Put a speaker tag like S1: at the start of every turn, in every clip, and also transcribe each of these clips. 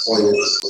S1: 4 years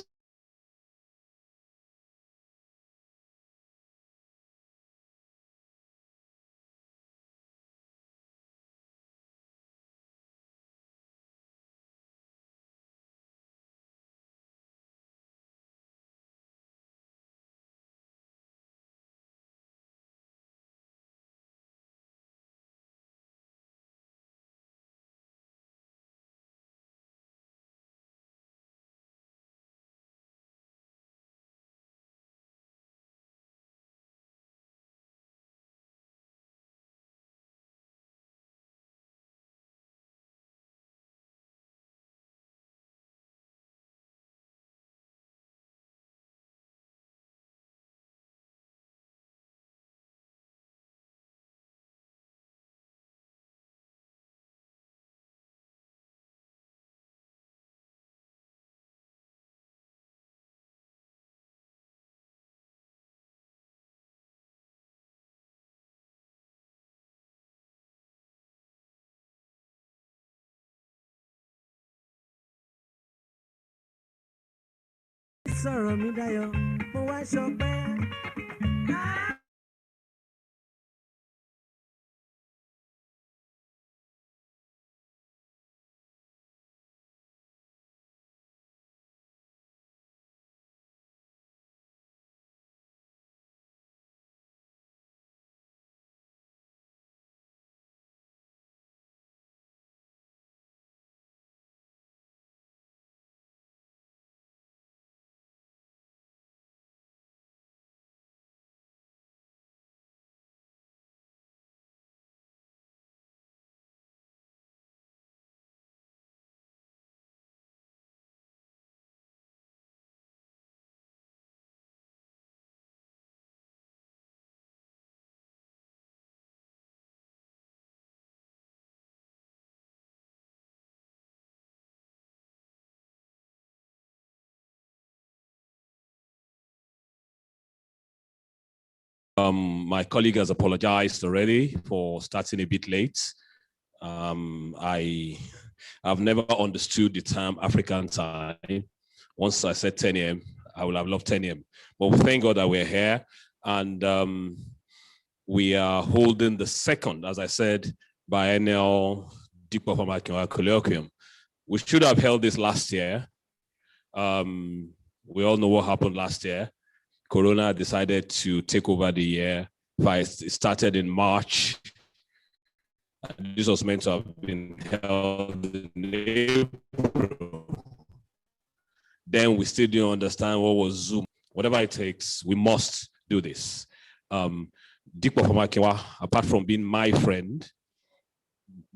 S1: sọ̀rọ̀ mi dayọ̀, mo wá ṣọpẹ́.
S2: My colleague has apologized already for starting a bit late. I've never understood the term African time. Once I said 10 a.m., I would have loved 10 a.m. But we thank God that we're here, and we are holding the second, as I said, biennial Dipo Famakinwa Colloquium. We should have held this last year. We all know what happened last year. Corona decided to take over the year. It started in March. This was meant to have been held in April. Then we still didn't understand what was Zoom. Whatever it takes, we must do this. Dipo Famakinwa, apart from being my friend,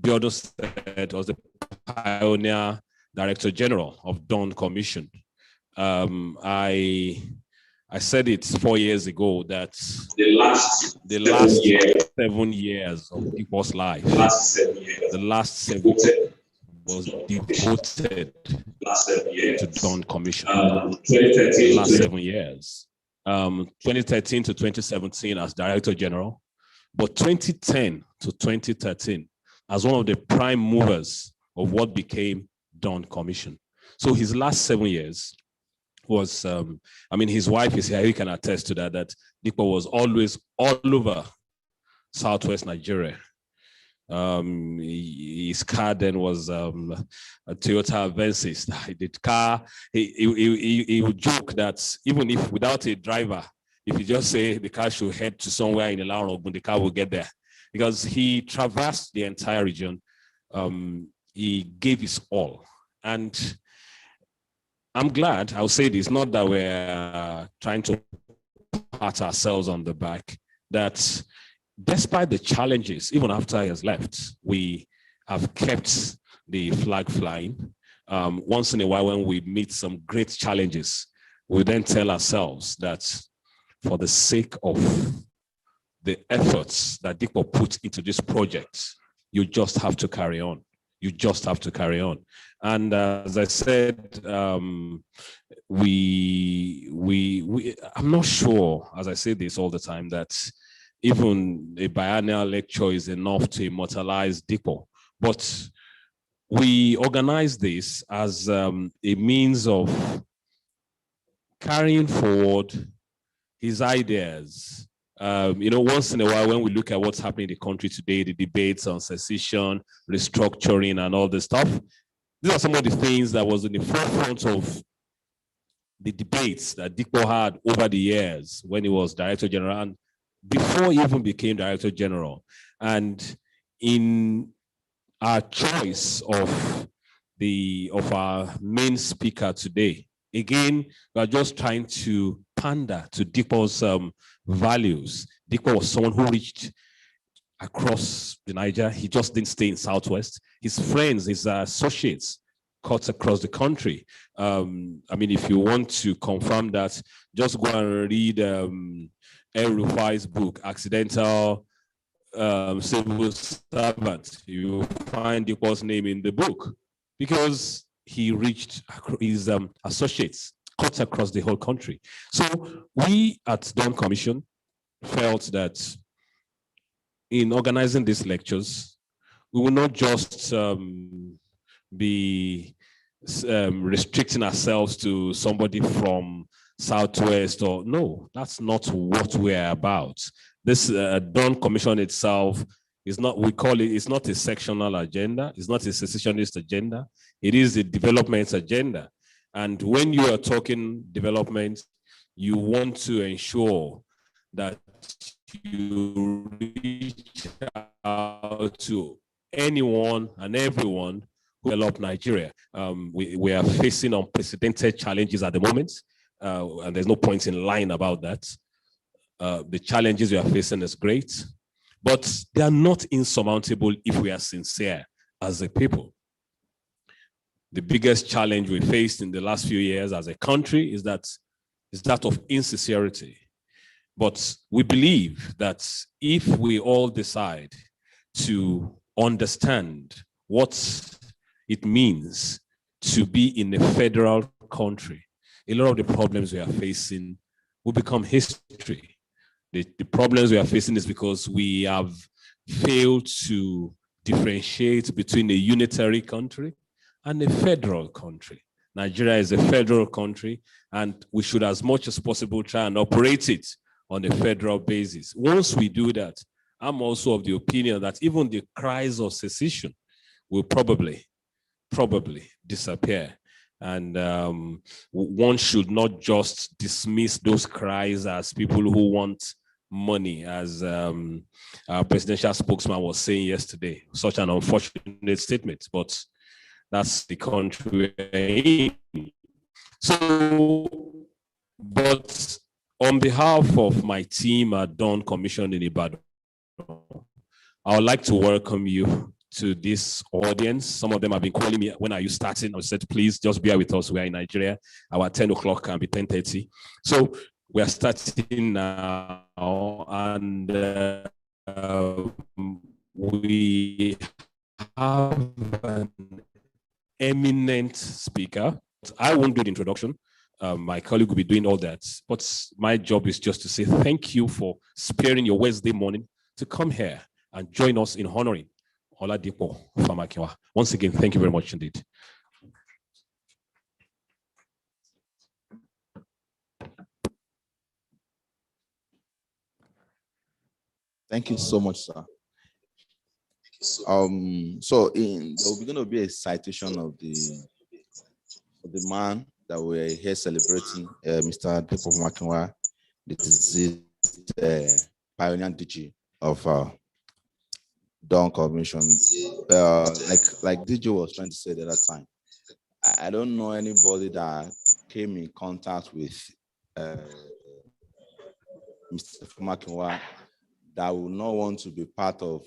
S2: Biodo said was the pioneer Director General of Dawn Commission. I said it 4 years ago that the last 7 years of Dipo's life, the last 7 years was devoted to Dawn Commission. The last 7 years, 2013 to 2017 as Director General, but 2010 to 2013 as one of the prime movers of what became Dawn Commission. So his last 7 years was, his wife is here, he can attest to that Dipo was always all over Southwest Nigeria. His car then was a Toyota Avensis. The car, he would joke that even if without a driver, if you just say the car should head to somewhere in the Laurel, the car will get there. Because he traversed the entire region. He gave his all. And I'm glad, I'll say this, not that we're trying to pat ourselves on the back, that despite the challenges, even after he has left, we have kept the flag flying. Once in a while, when we meet some great challenges, we then tell ourselves that for the sake of the efforts that Dipo put into this project, you just have to carry on. You just have to carry on. And as I said, I'm not sure, as I say this all the time, that even a biennial lecture is enough to immortalize Dipo. But we organize this as a means of carrying forward his ideas. Once in a while, when we look at what's happening in the country today, the debates on secession, restructuring, and all this stuff, these are some of the things that was in the forefront of the debates that Dipo had over the years when he was Director General and before he even became Director General. And in our choice of our main speaker today, again, we are just trying to pander to Dipo's values. Dipo was someone who reached across the Niger. He just didn't stay in Southwest. His friends, his associates, cut across the country. If you want to confirm that, just go and read El Rufai's book, Accidental Civil Servant. You will find Dipo's name in the book because he reached his associates, cut across the whole country. So we at Dawn Commission felt that in organizing these lectures, we will not just be restricting ourselves to somebody from Southwest, or no, that's not what we're about. This Dawn Commission itself is not, we call it, it's not a sectional agenda, it's not a secessionist agenda, it is a development agenda. And when you are talking development, you want to ensure that you reach out to anyone and everyone who develop Nigeria. We are facing unprecedented challenges at the moment, and there's no point in lying about that. The challenges we are facing is great, but they are not insurmountable if we are sincere as a people. The biggest challenge we faced in the last few years as a country is that of insincerity. But we believe that if we all decide to understand what it means to be in a federal country, a lot of the problems we are facing will become history. The problems we are facing is because we have failed to differentiate between a unitary country and a federal country. Nigeria is a federal country, and we should, as much as possible, try and operate it on a federal basis. Once we do that, I'm also of the opinion that even the cries of secession will probably disappear. And one should not just dismiss those cries as people who want money, as our presidential spokesman was saying yesterday. Such an unfortunate statement, but that's the country we're in. So, but on behalf of my team at Dawn Commission in Ibadan, I would like to welcome you to this audience. Some of them have been calling me, when are you starting? I said, please just bear with us. We are in Nigeria. Our 10 o'clock can be 10:30. So we are starting now, and we have an eminent speaker. I won't do the introduction. My colleague will be doing all that. But my job is just to say thank you for sparing your Wednesday morning to come here and join us in honoring Dipo, Famakinwa. Once again, thank you very much indeed.
S3: Thank you so much, sir. So there will be going to be a citation of the man that we're here celebrating, Mr. Dipo Famakinwa, the deceased pioneer DG of Dawn Commission. Like DJ was trying to say the other time, I don't know anybody that came in contact with Mr. Famakinwa that would not want to be part of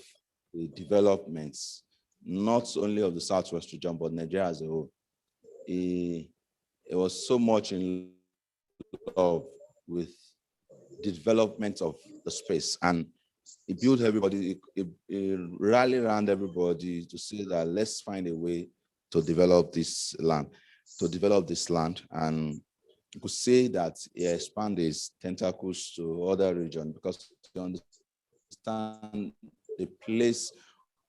S3: the developments, not only of the Southwest region, but Nigeria as a whole. It was so much in love with the development of the space, and it built everybody, it rallied around everybody to say that let's find a way to develop this land, and you could say that he expanded his tentacles to other regions because you understand the place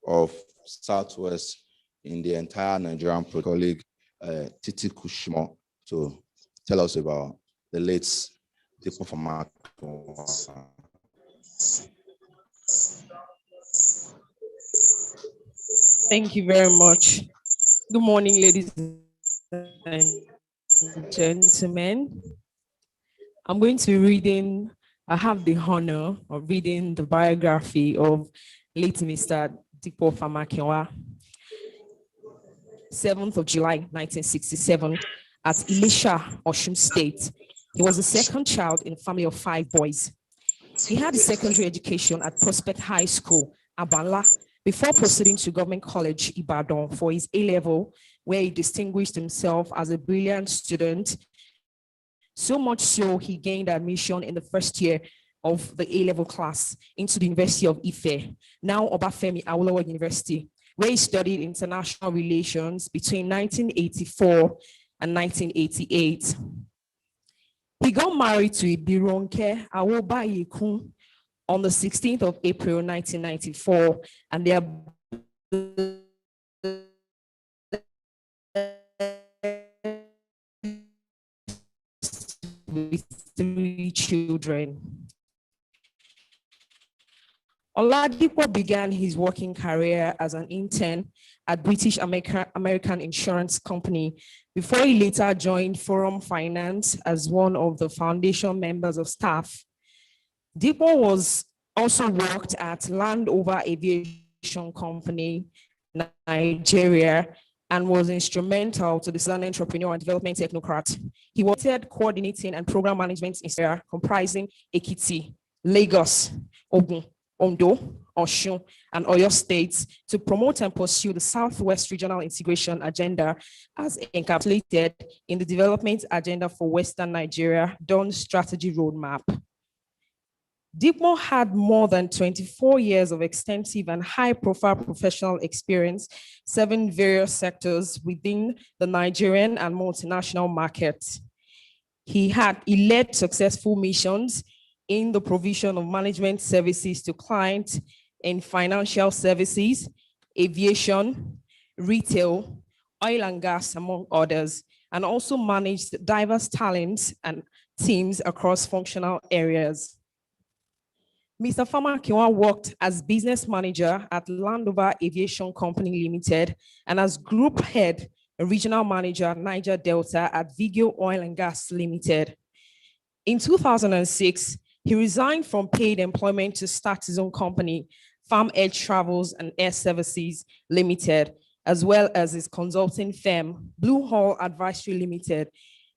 S3: of Southwest in the entire Nigerian colleague, Titi Kushimo, to tell us about the late Dipo Famakinwa.
S4: Thank you very much. Good morning, ladies and gentlemen. I'm going to be reading, I have the honor of reading the biography of late Mr. Dipo Famakinwa. 7th of July, 1967, at Ilesha, Osun State. He was the second child in a family of 5 boys. He had a secondary education at Prospect High School, Abala, before proceeding to Government College, Ibadan, for his A-level, where he distinguished himself as a brilliant student. So much so, he gained admission in the first year of the A-level class into the University of Ife, now Obafemi Awolowo University, where he studied international relations between 1984 and 1988. He got married to Ibironke Awobayekun on the 16th of April, 1994, and they are children. Oladipo began his working career as an intern at British American Insurance Company before he later joined Forum Finance as one of the foundation members of staff. Dipo was also worked at Landover Aviation Company, Nigeria, and was instrumental to the Southern Entrepreneur and Development Technocrat. He was coordinating and program management in area comprising Ekiti, Lagos, Ogun, Ondo, Osun, and Oyo states to promote and pursue the Southwest Regional Integration Agenda as encapsulated in the Development Agenda for Western Nigeria, Dawn Strategy Roadmap. Dipo had more than 24 years of extensive and high-profile professional experience serving various sectors within the Nigerian and multinational markets. He led successful missions in the provision of management services to clients in financial services, aviation, retail, oil and gas, among others, and also managed diverse talents and teams across functional areas. Mr. Famakinwa worked as business manager at Landover Aviation Company Limited and as group head, regional manager, Niger Delta at Vigio Oil and Gas Limited. In 2006, he resigned from paid employment to start his own company, Farm Edge Travels and Air Services Limited, as well as his consulting firm, Blue Hall Advisory Limited,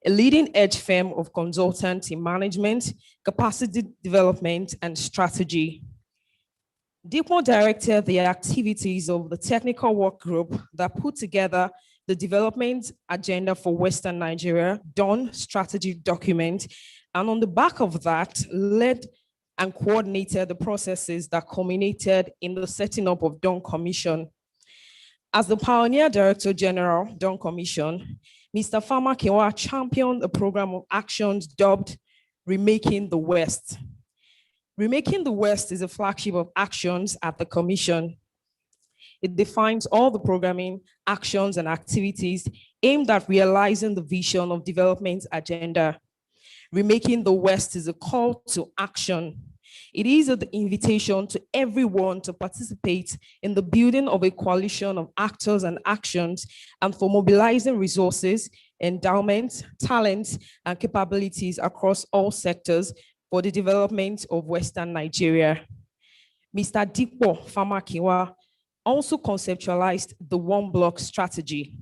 S4: a leading edge firm of consultants in management, capacity development, and strategy. Dipo directed the activities of the technical work group that put together the development agenda for Western Nigeria, Dawn strategy document, and on the back of that, led and coordinated the processes that culminated in the setting up of Dawn Commission. As the pioneer Director General, Dawn Commission, Mr. Famakinwa championed a program of actions dubbed Remaking the West. Remaking the West is a flagship of actions at the Commission. It defines all the programming, actions, and activities aimed at realizing the vision of development agenda. Remaking the West is a call to action. It is an invitation to everyone to participate in the building of a coalition of actors and actions and for mobilizing resources, endowments, talents, and capabilities across all sectors for the development of Western Nigeria. Mr. Dipo Famakinwa also conceptualized the One Block strategy.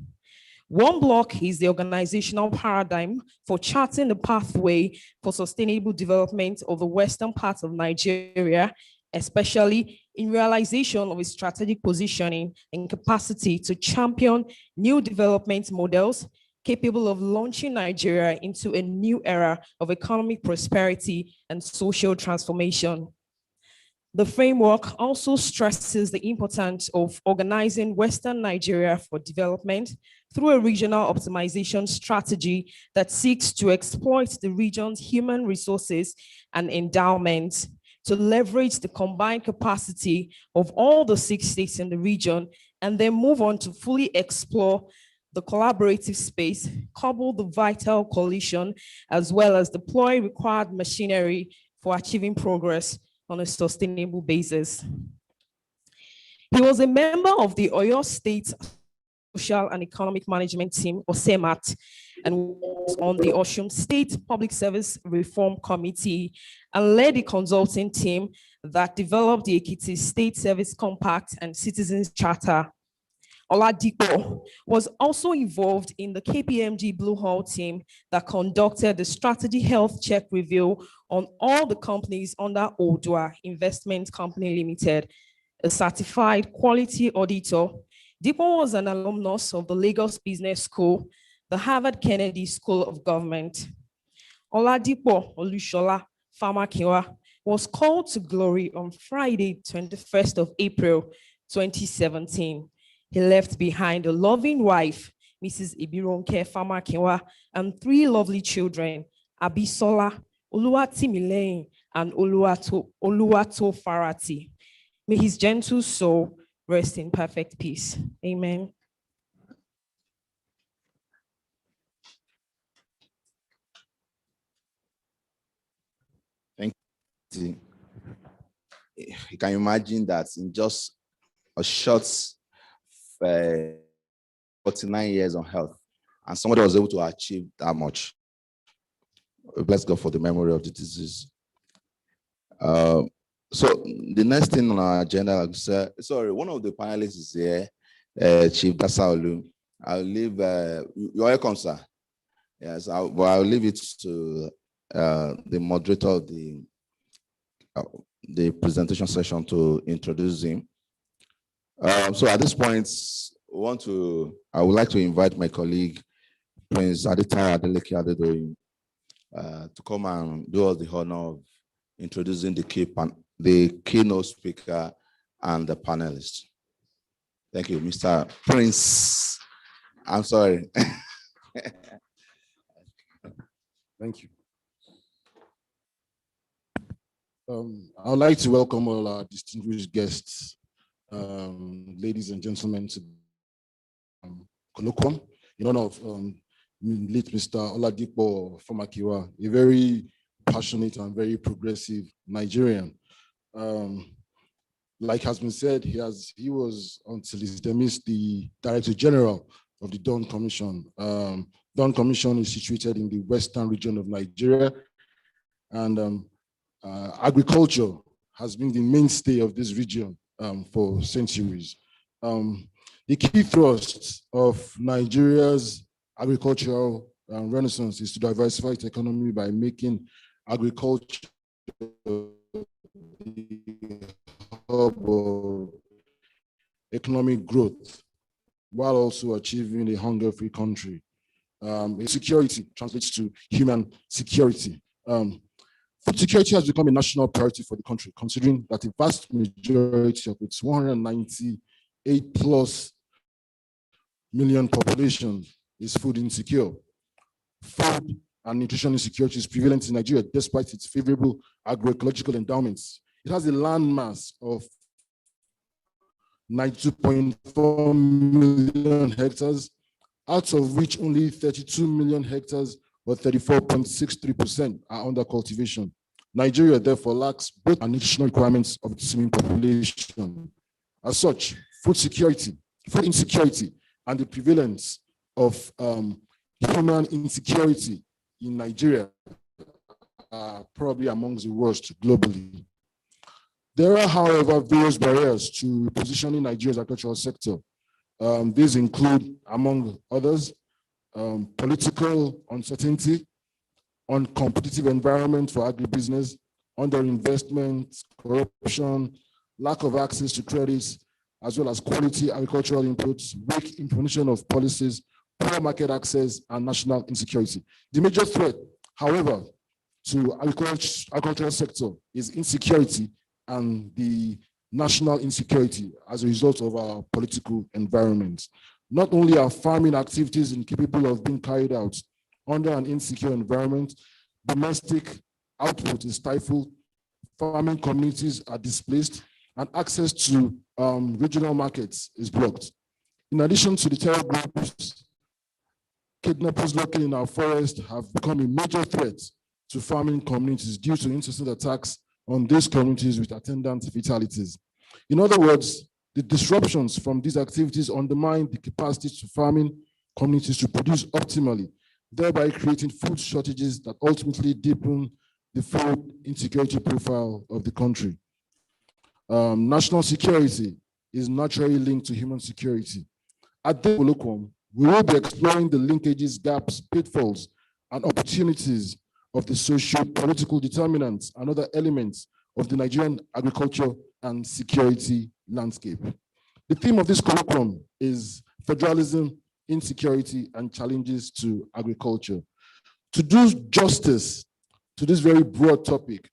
S4: One Block is the organizational paradigm for charting the pathway for sustainable development of the western part of Nigeria, especially in realization of its strategic positioning and capacity to champion new development models capable of launching Nigeria into a new era of economic prosperity and social transformation. The framework also stresses the importance of organizing Western Nigeria for development through a regional optimization strategy that seeks to exploit the region's human resources and endowments to leverage the combined capacity of all the 6 states in the region, and then move on to fully explore the collaborative space, couple the vital coalition, as well as deploy required machinery for achieving progress on a sustainable basis. He was a member of the Oyo State Social and Economic Management Team, or SEMAT, and was on the Osun State Public Service Reform Committee and led the consulting team that developed the Ekiti State Service Compact and Citizens Charter. Oladipo was also involved in the KPMG Blue Hall team that conducted the strategy health check review on all the companies under Odua Investment Company Limited, a certified quality auditor. Dipo was an alumnus of the Lagos Business School, the Harvard Kennedy School of Government. Oladipo Olushola Famakinwa was called to glory on Friday, 21st of April, 2017. He left behind a loving wife, Mrs. Ibironke Famakinwa, and 3 lovely children, Abisola, Oluwatimileyin, and Oluwato Farati. May his gentle soul rest in perfect peace. Amen.
S3: you can imagine that in just a short 49 years on health, and somebody was able to achieve that much. Bless God for the memory of the disease. So the next thing on our agenda, sorry, one of the panelists is here, Chief Dasaolu. I'll leave, you're welcome, sir. Yes, I'll leave it to the moderator of the presentation session to introduce him. So at this point, I would like to invite my colleague, Prince Aditya Adeleke Adedoyin, to come and do us the honor of introducing the keynote speaker and the panelists. Thank you, Mr. Prince. I'm sorry.
S5: Thank you. I would like to welcome all our distinguished guests, ladies and gentlemen, to Colloquium in honor of late Mr. Dipo Famakinwa, a very passionate and very progressive Nigerian. Like has been said, he was until his demise the Director General of the Dawn Commission. Dawn Commission is situated in the western region of Nigeria, and agriculture has been the mainstay of this region for centuries. The key thrust of Nigeria's agricultural renaissance is to diversify its economy by making agriculture the hub of economic growth, while also achieving a hunger-free country. Security translates to human security. Food security has become a national priority for the country, considering that the vast majority of its 198 plus million population is food insecure. Food and nutrition insecurity is prevalent in Nigeria despite its favorable agroecological endowments. It has a land mass of 92.4 million hectares, out of which only 32 million hectares or 34.63% are under cultivation. Nigeria therefore lacks both the nutritional requirements of its swimming population. As such, food insecurity, and the prevalence of human insecurity in Nigeria are probably amongst the worst globally. There are, however, various barriers to positioning Nigeria's agricultural sector. These include, among others, political uncertainty, uncompetitive environment for agribusiness, underinvestment, corruption, lack of access to credits, as well as quality agricultural inputs, weak implementation of policies, poor market access, and national insecurity. The major threat, however, to agricultural sector is insecurity and the national insecurity as a result of our political environment. Not only are farming activities incapable of being carried out under an insecure environment, domestic output is stifled, farming communities are displaced, and access to regional markets is blocked. In addition to the terror groups, kidnappers lurking in our forest have become a major threat to farming communities due to incessant attacks on these communities with attendant fatalities. In other words, the disruptions from these activities undermine the capacity to farming communities to produce optimally, thereby creating food shortages that ultimately deepen the food insecurity profile of the country. National security is naturally linked to human security. At the Colloquium, we will be exploring the linkages, gaps, pitfalls, and opportunities of the socio-political determinants and other elements of the Nigerian agriculture and security landscape. The theme of this colloquium is federalism, insecurity, and challenges to agriculture. To do justice to this very broad topic,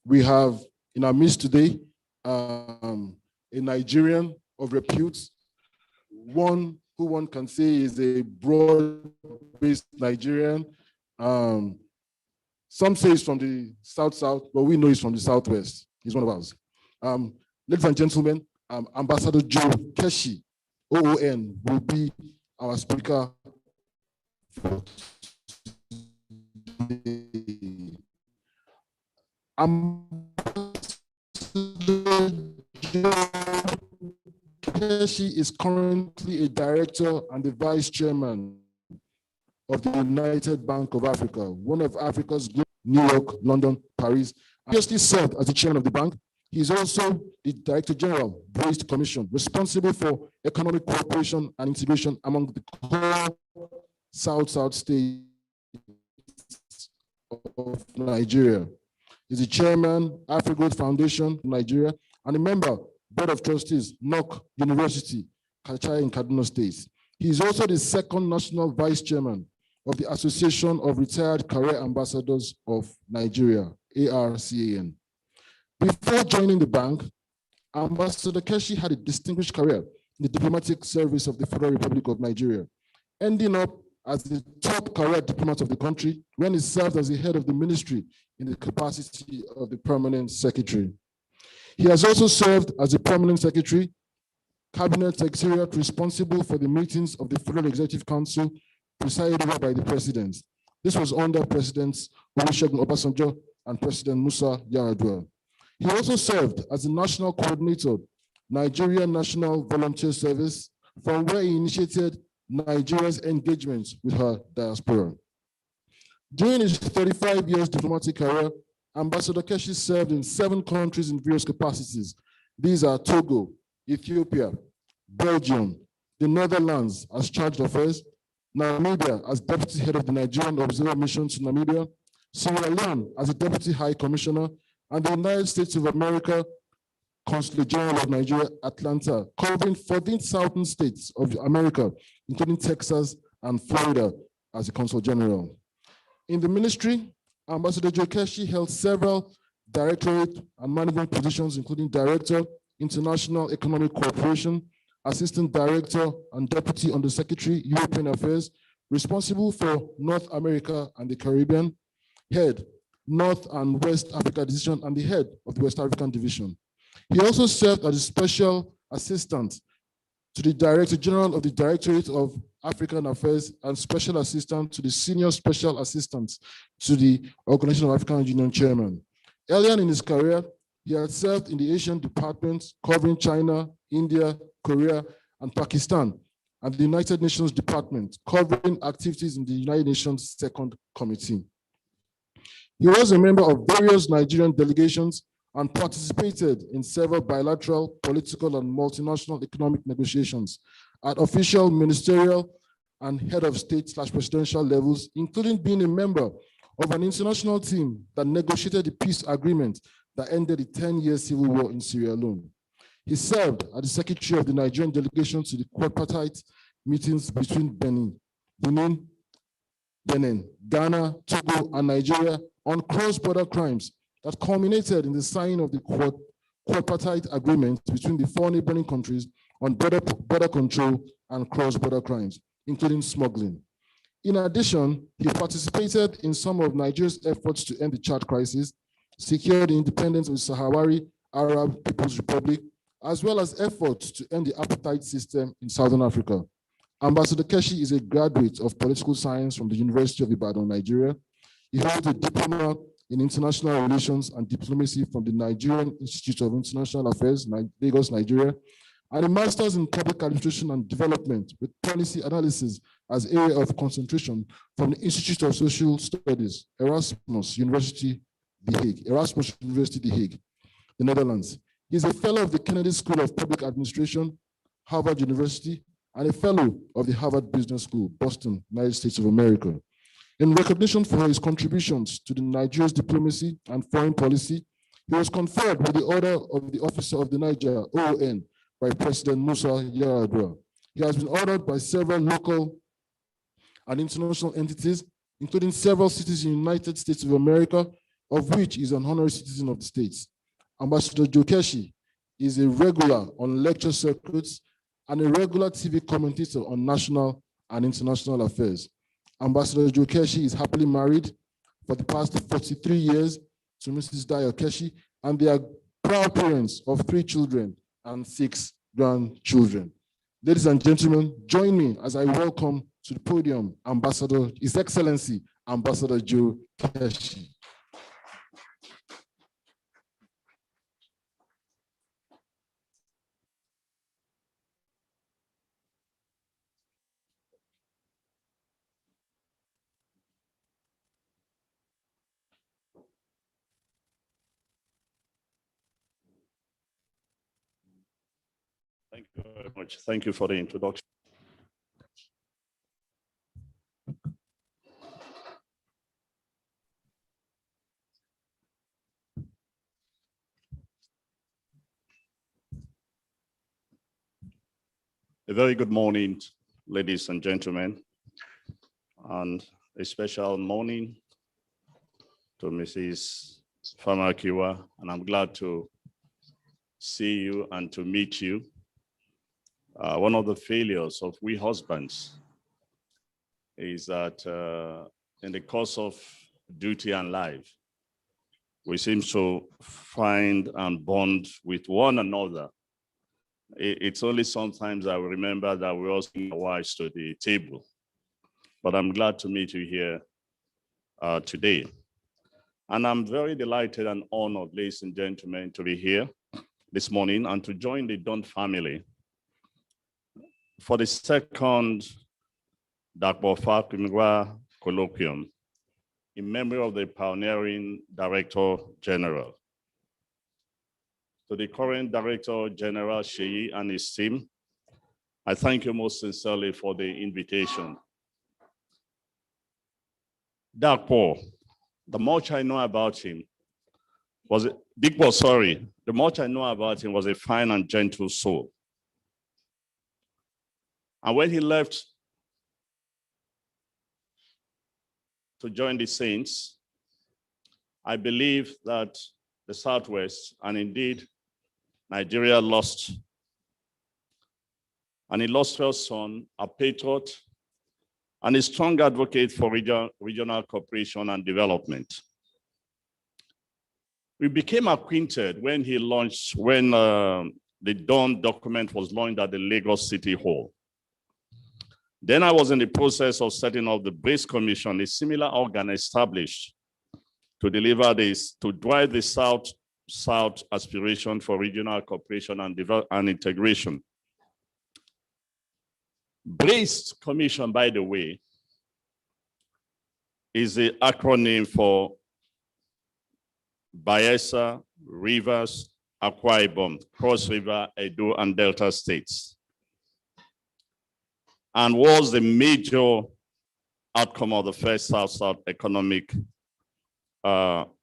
S5: we have in our midst today a Nigerian of repute, one who one can say is a broad-based Nigerian. Some say he's from the South, but we know he's from the Southwest. He's one of us. Ladies and gentlemen, Ambassador Joe Keshi, OON, will be our speaker for today. Keshi is currently a director and the vice chairman of the United Bank of Africa, one of Africa's New York, London, Paris. Previously served as the chairman of the bank. He is also the Director General, Based Commission, responsible for economic cooperation and integration among the core South-South states of Nigeria. He's the chairman, AfriGrowth Foundation, Nigeria, and a member, Board of Trustees, NOC University, Kachai in Kaduna State. He is also the second national vice chairman of the Association of Retired Career Ambassadors of Nigeria, ARCAN. Before joining the bank, Ambassador Keshi had a distinguished career in the diplomatic service of the Federal Republic of Nigeria, ending up as the top career diplomat of the country when he served as the head of the ministry in the capacity of the permanent secretary. He has also served as the permanent secretary, cabinet secretariat responsible for the meetings of the Federal Executive Council presided over by the president. This was under Presidents Olusegun Obasanjo and President Musa Yar'Adua. He also served as the national coordinator, Nigeria National Volunteer Service, from where he initiated Nigeria's engagement with her diaspora. During his 35 years diplomatic career, Ambassador Keshi served in 7 countries in various capacities. These are Togo, Ethiopia, Belgium, the Netherlands as chargé d'affaires, Namibia as deputy head of the Nigerian Observer Mission to Namibia, Sierra Leone as a deputy high commissioner, and the United States of America Consulate General of Nigeria, Atlanta, covering 14 southern states of America, including Texas and Florida as a Consul General. In the ministry, Ambassador Joe Keshi held several directorate and management positions, including Director, International Economic Cooperation, Assistant Director and Deputy Undersecretary, European Affairs, responsible for North America and the Caribbean, Head, North and West Africa Division, and the head of the West African Division. He also served as a special assistant to the Director General of the Directorate of African Affairs and special assistant to the Senior Special Assistant to the Organization of African Union Chairman. Earlier in his career, he had served in the Asian Department covering China, India, Korea, and Pakistan, and the United Nations Department covering activities in the United Nations Second Committee. He was a member of various Nigerian delegations and participated in several bilateral, political, and multinational economic negotiations at official, ministerial, and head of state/presidential levels, including being a member of an international team that negotiated the peace agreement that ended the 10-year civil war in Sierra Leone. He served as the secretary of the Nigerian delegation to the quadripartite meetings between Benin, Ghana, Togo, and Nigeria on cross-border crimes that culminated in the signing of the quadripartite agreement between the 4 neighboring countries on border control and cross-border crimes, including smuggling. In addition, he participated in some of Nigeria's efforts to end the Chad crisis, secure the independence of the Sahrawi Arab People's Republic, as well as efforts to end the apartheid system in Southern Africa. Ambassador Keshi is a graduate of political science from the University of Ibadan, Nigeria. He holds a diploma in international relations and diplomacy from the Nigerian Institute of International Affairs, Lagos, Nigeria, and a master's in public administration and development with policy analysis as area of concentration from the Institute of Social Studies, Erasmus University, The Hague, the Netherlands. He's a fellow of the Kennedy School of Public Administration, Harvard University, and a fellow of the Harvard Business School, Boston, United States of America. In recognition for his contributions to the Nigeria's diplomacy and foreign policy, he was conferred with the Order of the Officer of the Niger, OON, by President Musa Yar'Adua. He has been honored by several local and international entities, including several cities in the United States of America, of which he is an honorary citizen of the States. Ambassador Joe Keshi is a regular on lecture circuits and a regular TV commentator on national and international affairs. Ambassador Joe Keshi is happily married for the past 43 years to Mrs. Dayo Keshi, and they are proud parents of 3 children and 6 grandchildren. Ladies and gentlemen, join me as I welcome to the podium His Excellency, Ambassador Joe Keshi.
S6: Thank you very much. Thank you for the introduction. A very good morning, ladies and gentlemen, and a special morning to Mrs. Famakinwa, and I'm glad to see you and to meet you. One of the failures of we husbands is that in the course of duty and life, we seem to find and bond with one another. It's only sometimes I remember that we all bring our wives to the table. But I'm glad to meet you here today. And I'm very delighted and honored, ladies and gentlemen, to be here this morning and to join the Don family for the second Famakinwa Colloquium in memory of the pioneering Director General. To the current Director General, Sheyi, and his team, I thank you most sincerely for the invitation. Dipo, the much I know about him was, Dipo, sorry, the much I know about him was a fine and gentle soul. And when he left to join the Saints, I believe that the Southwest, and indeed Nigeria, lost an illustrious son, a patriot, and a strong advocate for regional cooperation and development. We became acquainted when he launched, when the Dawn document was launched at the Lagos City Hall. Then I was in the process of setting up the Brace Commission, a similar organ established to deliver this, to drive the South aspiration for regional cooperation and integration. Brace Commission, by the way, is the acronym for Bayelsa, Rivers, Akwa Ibom, Cross River, Edo, and Delta states, and was the major outcome of the first South-South Economic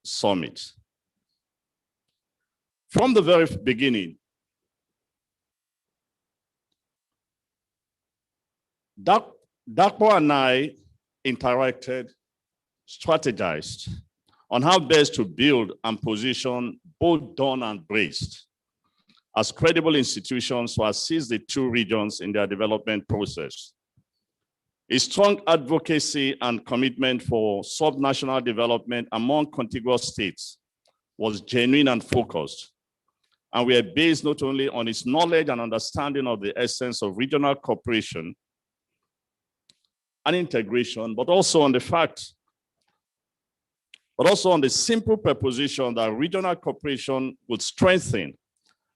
S6: Summit. From the very beginning, Dipo and I interacted, strategized on how best to build and position both Dawn and Brace as credible institutions to assist the two regions in their development process. A strong advocacy and commitment for subnational development among contiguous states was genuine and focused, and we are based not only on its knowledge and understanding of the essence of regional cooperation and integration, but also on the fact, the simple proposition that regional cooperation would strengthen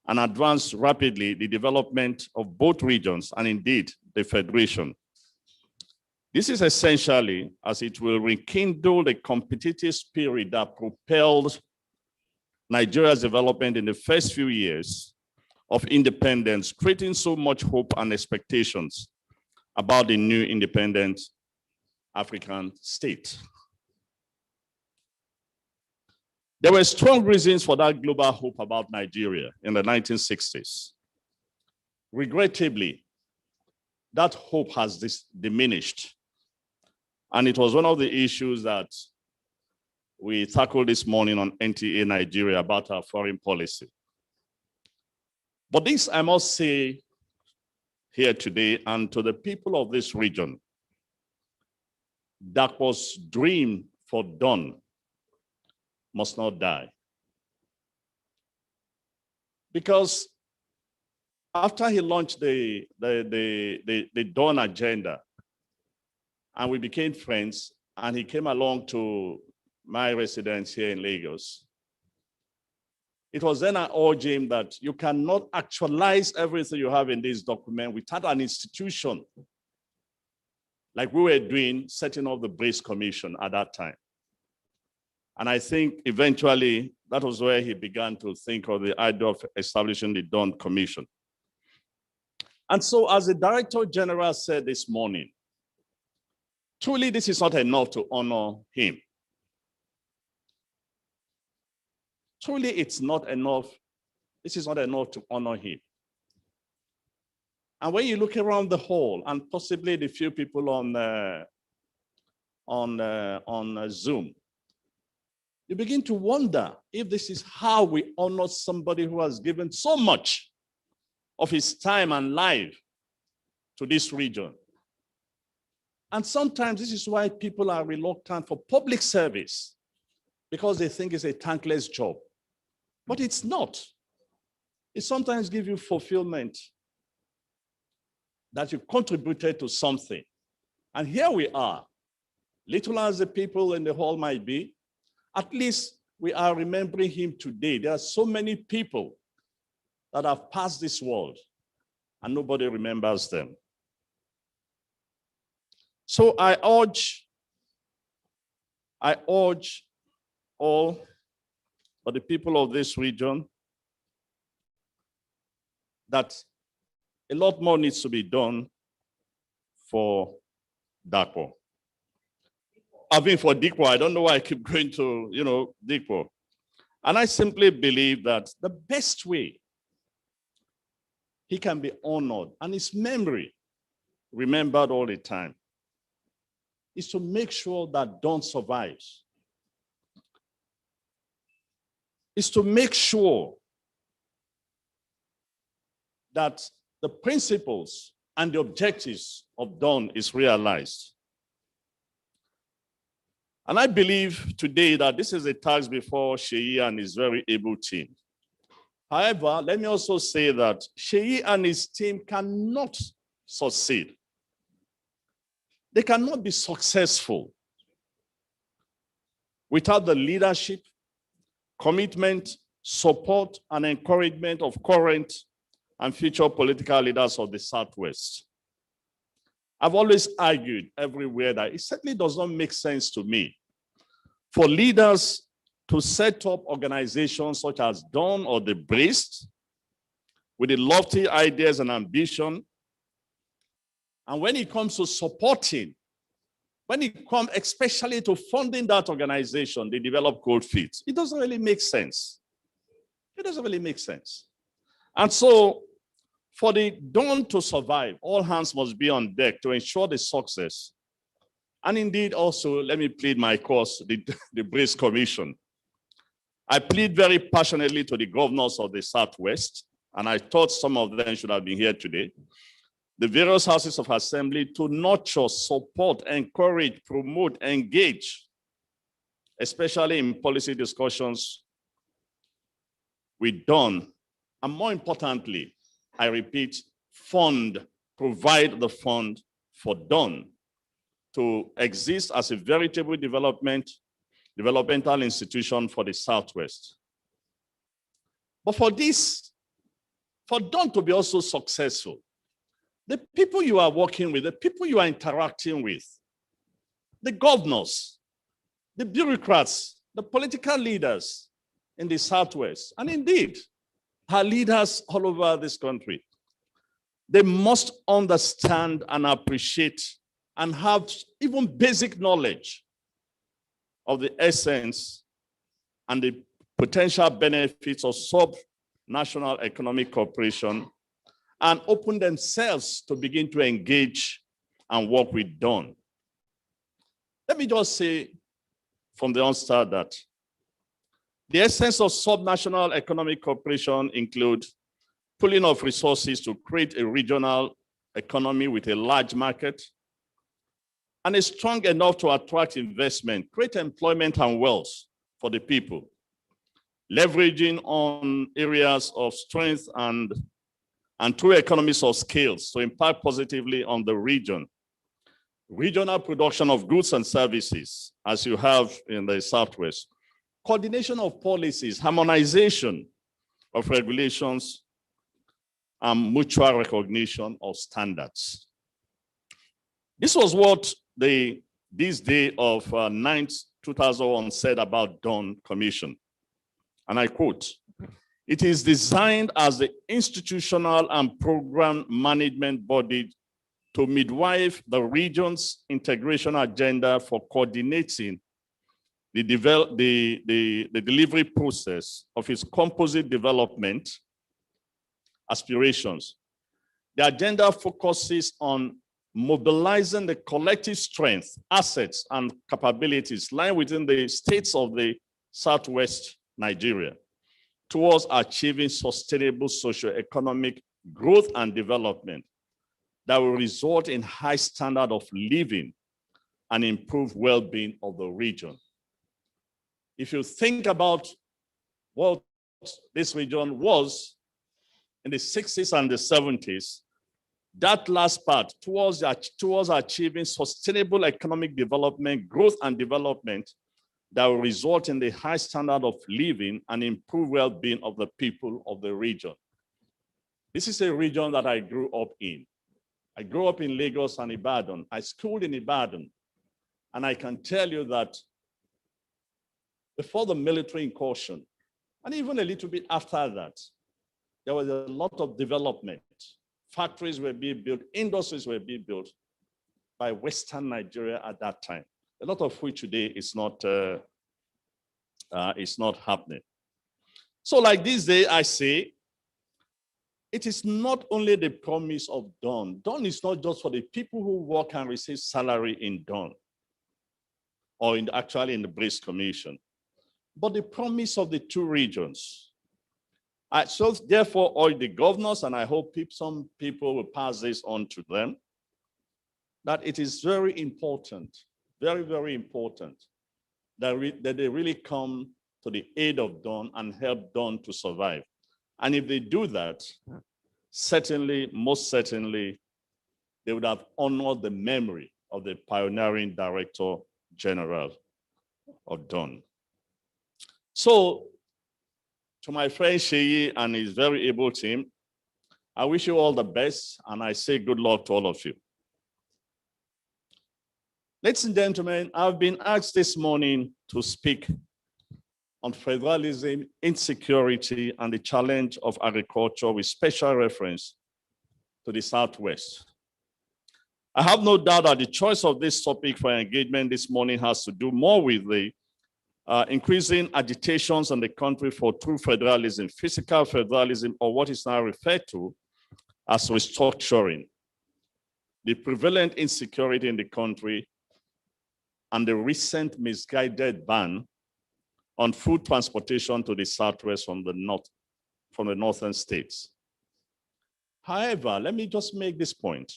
S6: and advance rapidly the development of both regions and indeed the Federation. This is essentially as it will rekindle the competitive spirit that propelled Nigeria's development in the first few years of independence, creating so much hope and expectations about the new independent African state. There were strong reasons for that global hope about Nigeria in the 1960s. Regrettably, that hope has diminished. And it was one of the issues that we tackled this morning on NTA Nigeria about our foreign policy. But this, I must say here today, and to the people of this region, Dipo's dream for Dawn must not die. Because after he launched the Dawn agenda, and we became friends, and he came along to my residence here in Lagos, it was then I urged him that you cannot actualize everything you have in this document without an institution like we were doing, setting up the Brace Commission at that time. And I think eventually that was where he began to think of the idea of establishing the Dawn Commission. And so, as the Director General said this morning, truly this is not enough to honor him. Truly it's not enough. This is not enough to honor him. And when you look around the hall, and possibly the few people on Zoom, you begin to wonder if this is how we honor somebody who has given so much of his time and life to this region. And sometimes this is why people are reluctant for public service, because they think it's a thankless job. But it's not. It sometimes gives you fulfillment that you've contributed to something. And here we are, little as the people in the hall might be, at least we are remembering him today. There are so many people that have passed this world and nobody remembers them. So I urge all of the people of this region that a lot more needs to be done for Dipo. I mean, for Dipo, I don't know why I keep going to, Dipo. And I simply believe that the best way he can be honored and his memory remembered all the time is to make sure that Don survives. Is to make sure that the principles and the objectives of Don is realized. And I believe today that this is a task before Sheyi and his very able team. However, let me also say that Sheyi and his team cannot succeed. They cannot be successful without the leadership, commitment, support, and encouragement of current and future political leaders of the Southwest. I've always argued everywhere that it certainly does not make sense to me for leaders to set up organizations such as Dawn or the Breast with the lofty ideas and ambition. And when it comes to supporting, when it comes especially to funding that organization, they develop cold feet. It doesn't really make sense. It doesn't really make sense. And so for the Dawn to survive, all hands must be on deck to ensure the success. And indeed also, let me plead my cause, the Breast Commission. I plead very passionately to the governors of the Southwest, and I thought some of them should have been here today, the various houses of assembly to nurture, support, encourage, promote, engage, especially in policy discussions with Dawn. And more importantly, I repeat, provide the fund for Dawn to exist as a veritable developmental institution for the Southwest. But for Dawn to be also successful, the people you are working with, the people you are interacting with, the governors, the bureaucrats, the political leaders in the Southwest, and indeed, our leaders all over this country, they must understand and appreciate and have even basic knowledge of the essence and the potential benefits of sub-national economic cooperation and open themselves to begin to engage and work with Dawn. Let me just say from the onset that the essence of sub-national economic cooperation includes pooling of resources to create a regional economy with a large market and is strong enough to attract investment, create employment and wealth for the people, leveraging on areas of strength and through economies of scales to impact positively on the region. Regional production of goods and services, as you have in the Southwest. Coordination of policies, harmonization of regulations, and mutual recognition of standards. This was what this day of 9th, 2001 said about Dawn Commission. And I quote, It is designed as the institutional and program management body to midwife the region's integration agenda for coordinating the delivery process of its composite development aspirations. The agenda focuses on mobilizing the collective strength, assets, and capabilities lying within the states of the Southwest Nigeria towards achieving sustainable socio-economic growth and development that will result in high standard of living and improved well-being of the region. If you think about what this region was in the 60s and the 70s, that last part towards achieving sustainable economic development, growth and development that will result in the high standard of living and improved well-being of the people of the region. This is a region that I grew up in. I grew up in Lagos and Ibadan. I schooled in Ibadan. And I can tell you that before the military incursion, and even a little bit after that, there was a lot of development. Factories were being built, industries were being built by Western Nigeria at that time, a lot of which today is not happening. So like this day, I say, it is not only the promise of dawn. Dawn is not just for the people who work and receive salary in dawn, or actually in the Breeze Commission, but the promise of the two regions. So therefore, all the governors, and I hope some people will pass this on to them, that it is very important, very, very important, that they really come to the aid of dawn and help dawn to survive. And if they do that, certainly, most certainly, they would have honored the memory of the pioneering Director General of dawn. So, to my friend Sheyi and his very able team, I wish you all the best, and I say good luck to all of you. Ladies and gentlemen, I've been asked this morning to speak on federalism, insecurity, and the challenge of agriculture with special reference to the Southwest. I have no doubt that the choice of this topic for engagement this morning has to do more with the increasing agitations in the country for true federalism, physical federalism, or what is now referred to as restructuring, the prevalent insecurity in the country, and the recent misguided ban on food transportation to the Southwest from the northern states. However, let me just make this point.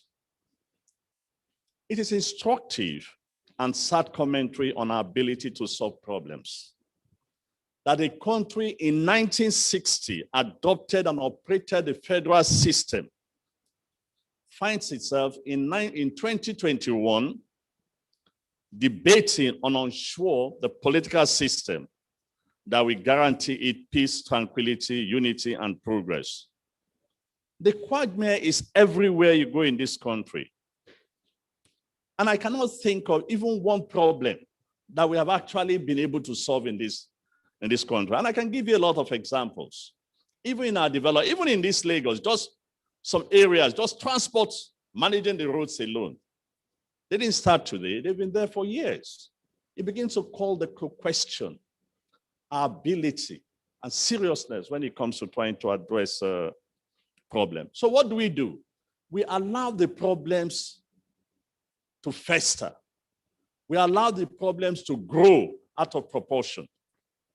S6: It is instructive and sad commentary on our ability to solve problems that a country in 1960 adopted and operated the federal system finds itself in 2021 debating on ensure the political system that will guarantee it peace, tranquility, unity, and progress. The quagmire is everywhere you go in this country. And I cannot think of even one problem that we have actually been able to solve in this country. And I can give you a lot of examples. Even in our development, even in this Lagos, just some areas, just transport, managing the roads alone. They didn't start today, they've been there for years. It begins to call the question our ability and seriousness when it comes to trying to address problems. So what do? We allow the problems to fester. We allow the problems to grow out of proportion.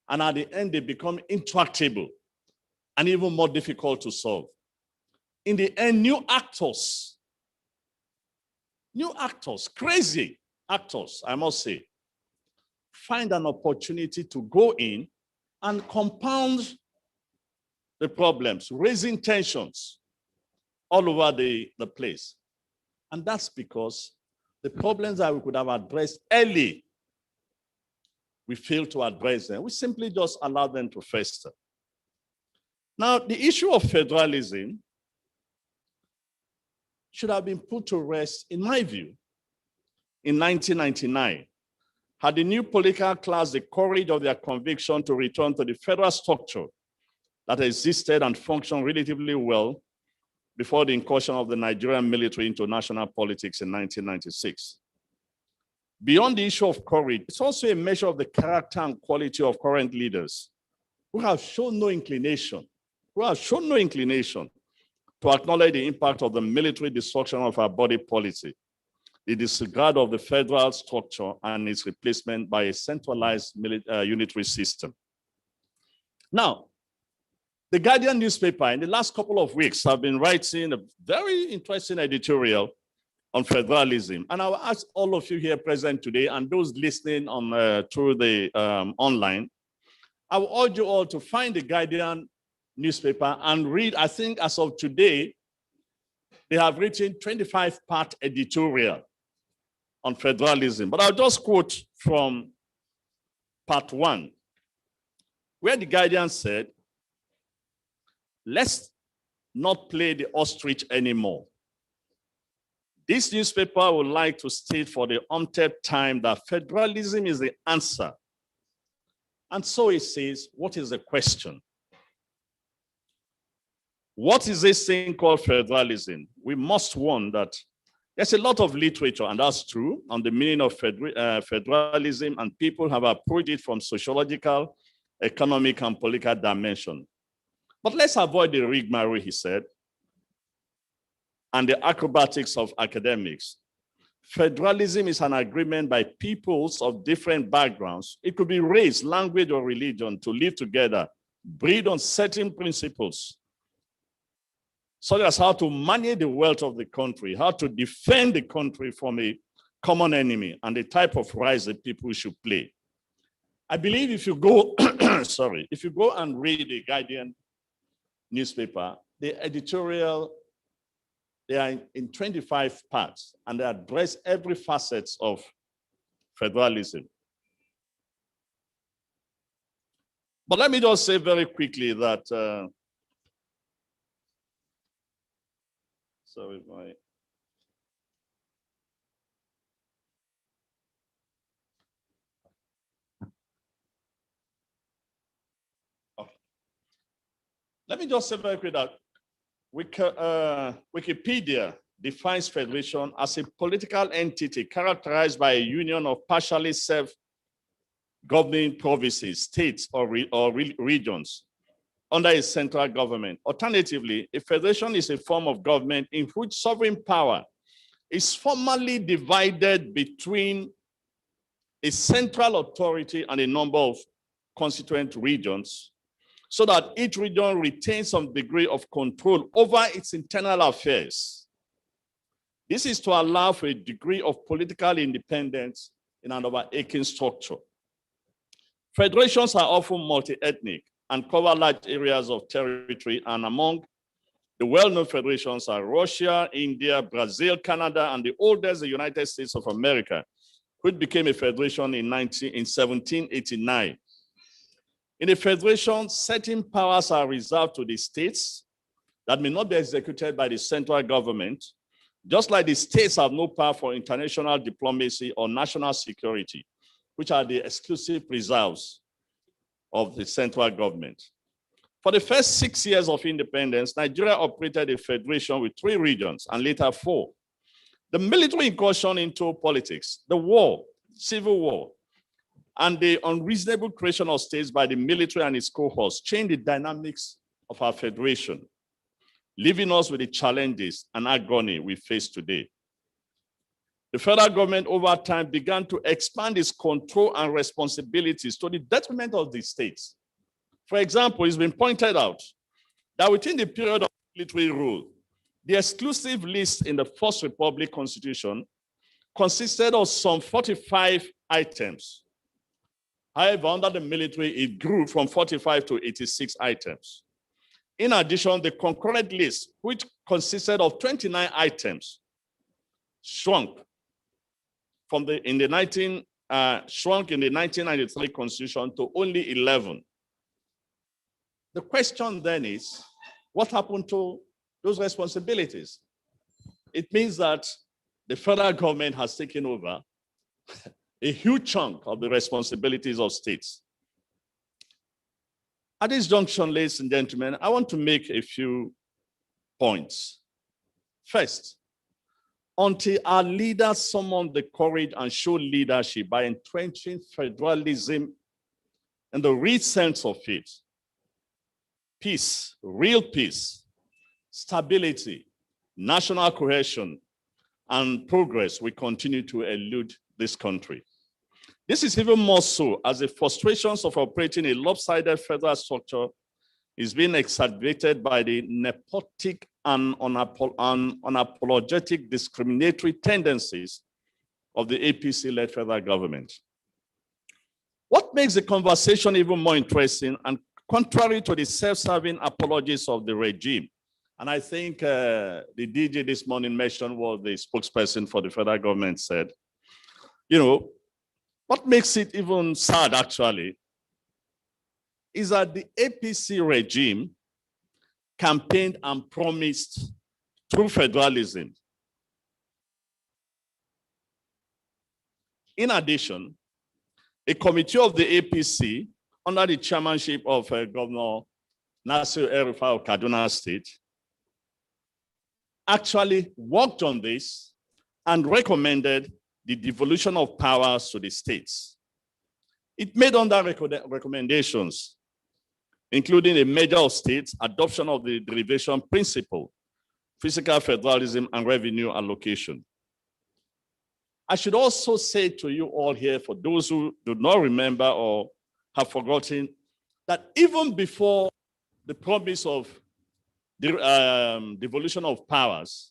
S6: And at the end, they become intractable and even more difficult to solve. In the end, new actors, crazy actors, I must say, find an opportunity to go in and compound the problems, raising tensions all over the place. And that's because the problems that we could have addressed early, we fail to address them. We simply just allow them to fester. Now, the issue of federalism should have been put to rest, in my view, in 1999, had the new political class the courage of their conviction to return to the federal structure that existed and functioned relatively well before the incursion of the Nigerian military into national politics in 1996. Beyond the issue of courage, it's also a measure of the character and quality of current leaders who have shown no inclination to acknowledge the impact of the military destruction of our body policy, the disregard of the federal structure and its replacement by a centralized unitary system. Now, the Guardian newspaper in the last couple of weeks have been writing a very interesting editorial on federalism. And I will ask all of you here present today and those listening on through the online, I will urge you all to find the Guardian newspaper and read. I think as of today, they have written 25-part editorial on federalism. But I'll just quote from part 1, where the Guardian said, "Let's not play the ostrich anymore. This newspaper would like to state for the umpteenth time that federalism is the answer." And so it says, what is the question? What is this thing called federalism? We must warn that there's a lot of literature, and that's true, on the meaning of federalism, and people have approached it from sociological, economic, and political dimension. But let's avoid the rigmarole, he said, and the acrobatics of academics. Federalism is an agreement by peoples of different backgrounds. It could be race, language, or religion to live together, breed on certain principles, such as how to manage the wealth of the country, how to defend the country from a common enemy, and the type of rights that people should play. I believe if you go, if you go and read the Guardian newspaper, the editorial, they are in 25 parts, and they address every facet of federalism. But let me just say very quickly that, sorry, my, okay. Let me just say very quickly that Wikipedia defines federation as a political entity characterized by a union of partially self-governing provinces, states, or regions under a central government. Alternatively, a federation is a form of government in which sovereign power is formally divided between a central authority and a number of constituent regions, so that each region retains some degree of control over its internal affairs. This is to allow for a degree of political independence in an overarching structure. Federations are often multi-ethnic and cover large areas of territory, and among the well-known federations are Russia, India, Brazil, Canada, and the oldest, the United States of America, which became a federation in 1789. In a federation, certain powers are reserved to the states that may not be executed by the central government, just like the states have no power for international diplomacy or national security, which are the exclusive reserves of the central government. For the first 6 years of independence, Nigeria operated a federation with 3 regions and later 4. The military incursion into politics, the war, civil war, and the unreasonable creation of states by the military and its cohorts changed the dynamics of our federation, leaving us with the challenges and agony we face today. The federal government over time began to expand its control and responsibilities to the detriment of the states. For example, it's been pointed out that within the period of military rule, the exclusive list in the First Republic Constitution consisted of some 45 items. However, under the military, it grew from 45 to 86 items. In addition, the concurrent list, which consisted of 29 items, shrunk in the 1993 Constitution to only 11. The question then is, what happened to those responsibilities? It means that the federal government has taken over a huge chunk of the responsibilities of states. At this junction, ladies and gentlemen, I want to make a few points. First, until our leaders summon the courage and show leadership by entrenching federalism in the real sense of it, peace, real peace, stability, national cohesion, and progress will continue to elude this country. This is even more so as the frustrations of operating a lopsided federal structure is being exacerbated by the nepotic and unapologetic discriminatory tendencies of the APC-led federal government. What makes the conversation even more interesting, and contrary to the self-serving apologies of the regime, and I think the DJ this morning mentioned what the spokesperson for the federal government said, what makes it even sad actually is that the APC regime campaigned and promised through federalism. In addition, a committee of the APC under the chairmanship of Governor Nasir El-Rufai of Kaduna State actually worked on this and recommended the devolution of powers to the states. It made under recommendations, including a measure of states, adoption of the derivation principle, physical federalism, and revenue allocation. I should also say to you all here, for those who do not remember or have forgotten, that even before the promise of the devolution of powers,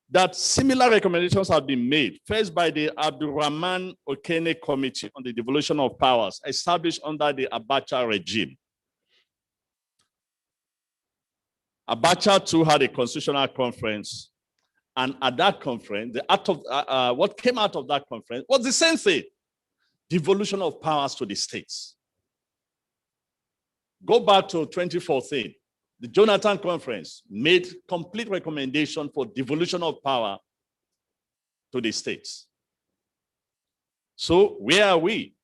S6: that similar recommendations have been made, first by the Abdurrahman Okene Committee on the Devolution of Powers, established under the Abacha regime. Abacha too had a constitutional conference, and at that conference, what came out of that conference was the same thing: devolution of powers to the states. Go back to 2014. The Jonathan Conference made complete recommendation for devolution of power to the states. So where are we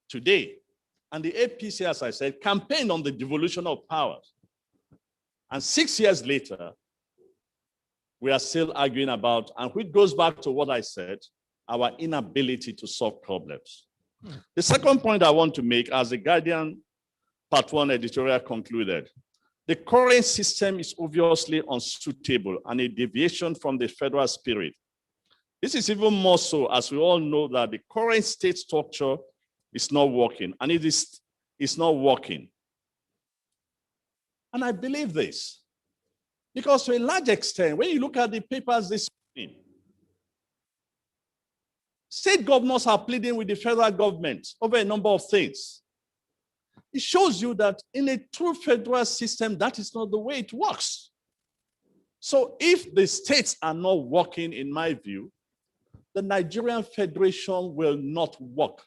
S6: today? And the APC, as I said, campaigned on the devolution of powers. And 6 years later, we are still arguing about, and which goes back to what I said, our inability to solve problems. The second point I want to make, as the Guardian Part 1 editorial concluded, the current system is obviously unsuitable and a deviation from the federal spirit. This is even more so as we all know that the current state structure is not working, and it's not working. And I believe this because to a large extent, when you look at the papers this morning, state governors are pleading with the federal government over a number of things. It shows you that in a true federal system, that is not the way it works. So if the states are not working, in my view, the Nigerian Federation will not work.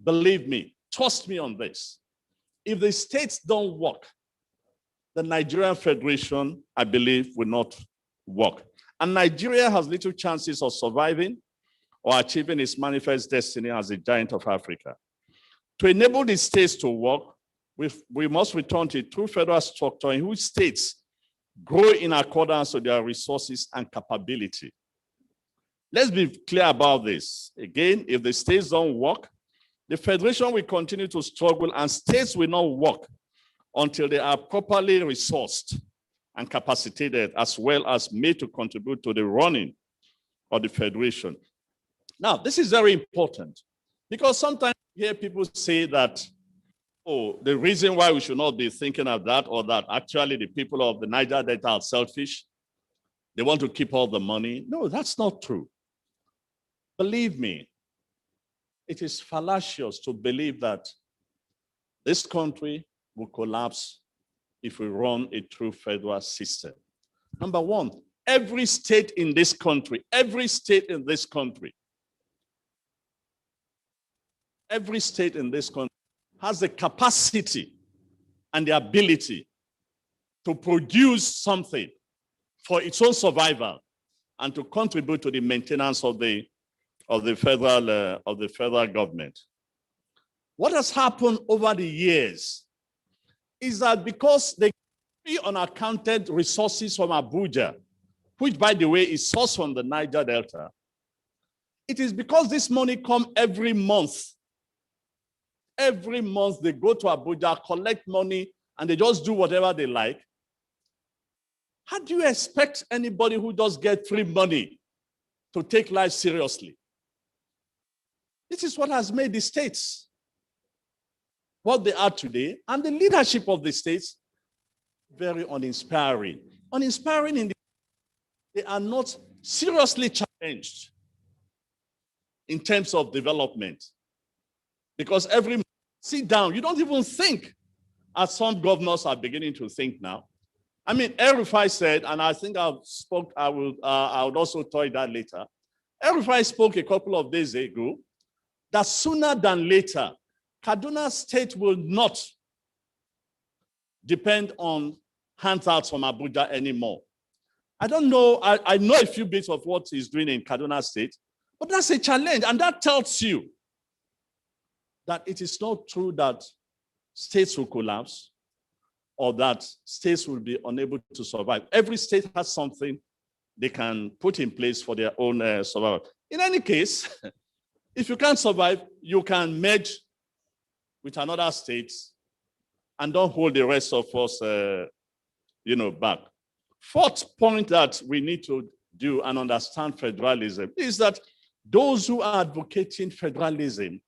S6: Believe me, trust me on this. If the states don't work, the Nigerian Federation, I believe, will not work. And Nigeria has little chances of surviving or achieving its manifest destiny as a giant of Africa. To enable the states to work, we must return to a true federal structure in which states grow in accordance with their resources and capability. Let's be clear about this. Again, if the states don't work, the federation will continue to struggle and states will not work until they are properly resourced and capacitated, as well as made to contribute to the running of the federation. Now, this is very important because sometimes you hear people say that, oh, the reason why we should not be thinking of that or that actually the people of the Niger Delta are selfish. They want to keep all the money. No, that's not true. Believe me, it is fallacious to believe that this country will collapse if we run a true federal system. Number one, every state in this country has the capacity and the ability to produce something for its own survival and to contribute to the maintenance of the federal government. What has happened over the years is that because they carry unaccounted resources from Abuja, which, by the way, is sourced from the Niger Delta, it is because this money comes every month. Every month they go to Abuja, collect money, and they just do whatever they like. How do you expect anybody who does get free money to take life seriously? This is what has made the states what they are today, and the leadership of the states very uninspiring. Uninspiring in they are not seriously challenged in terms of development. Because every sit down, you don't even think, as some governors are beginning to think now. I mean, El-Rufai said, and I think I would also toy that later. El-Rufai spoke a couple of days ago that sooner than later, Kaduna State will not depend on handouts from Abuja anymore. I don't know, I know a few bits of what he's doing in Kaduna State, but that's a challenge, and that tells you that it is not true that states will collapse or that states will be unable to survive. Every state has something they can put in place for their own survival. In any case, if you can't survive, you can merge with another state and don't hold the rest of us back. Fourth point that we need to do and understand federalism is that those who are advocating federalism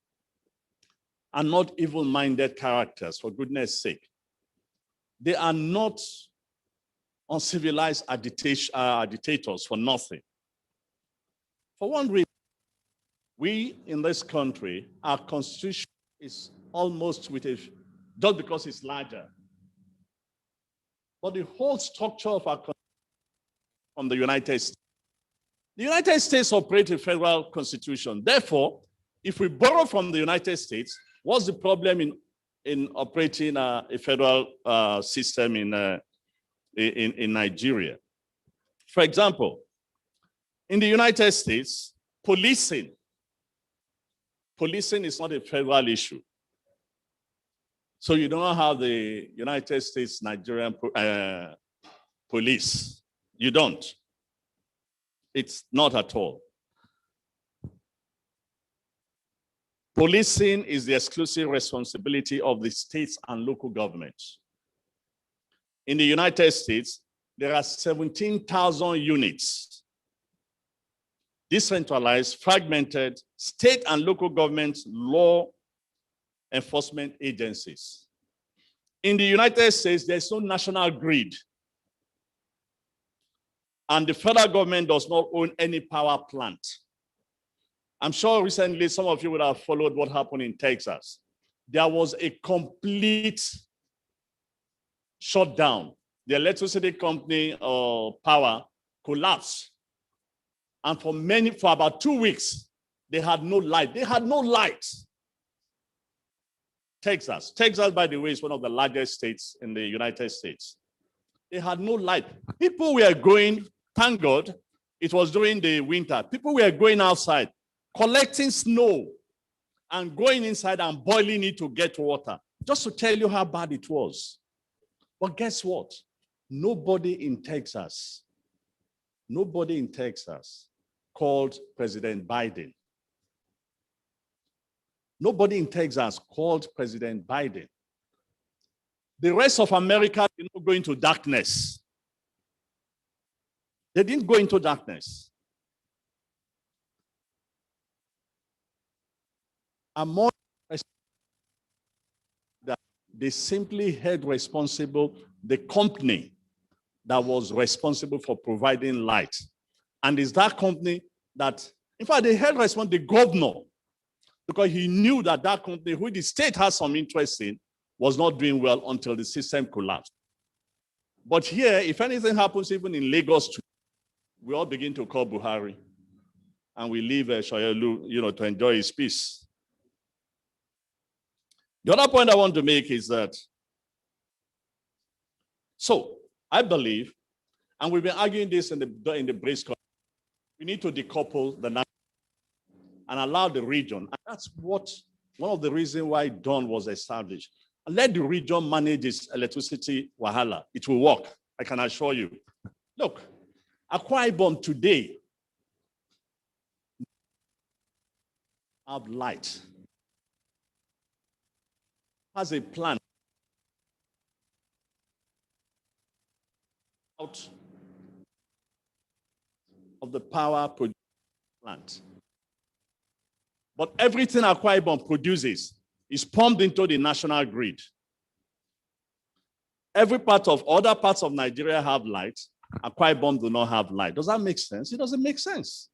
S6: are not evil-minded characters, for goodness sake. They are not uncivilized agitators for nothing. For one reason, we in this country, our constitution is almost with just because it's larger. But the whole structure of our constitution from the United States. The United States operates a federal constitution. Therefore, if we borrow from the United States, what's the problem in operating a federal system in Nigeria? For example, in the United States, policing is not a federal issue. So you don't have the United States Nigerian police. You don't. It's not at all. Policing is the exclusive responsibility of the states and local governments. In the United States, there are 17,000 units, decentralized, fragmented, state and local government law enforcement agencies. In the United States, there's no national grid. And the federal government does not own any power plant. I'm sure recently some of you would have followed what happened in Texas. There was a complete shutdown. The electricity company power collapsed. And for about 2 weeks, they had no light. They had no light. Texas, by the way, is one of the largest states in the United States. They had no light. People were going, thank God, it was during the winter. People were going outside, collecting snow and going inside and boiling it to get water, just to tell you how bad it was. But guess what? Nobody in Texas called President Biden. Nobody in Texas called President Biden. The rest of America did not go into darkness. They didn't go into darkness. Among that they simply held responsible the company that was responsible for providing light. And it's that company that, in fact, they held responsible the governor, because he knew that that company, who the state has some interest in, was not doing well until the system collapsed. But here, if anything happens, even in Lagos, we all begin to call Buhari, and we leave Shoyolu, to enjoy his peace. The other point I want to make is that, so I believe, and we've been arguing this in the BRICS, we need to decouple the national and allow the region. And that's what one of the reasons why Dawn was established. Let the region manage its electricity wahala. It will work, I can assure you. Look, Akwa Ibom today have light. Has a plan out of the power plant. But everything Akwa Ibom produces is pumped into the national grid. Every part of other parts of Nigeria have light. Akwa Ibom do not have light. Does that make sense? It doesn't make sense.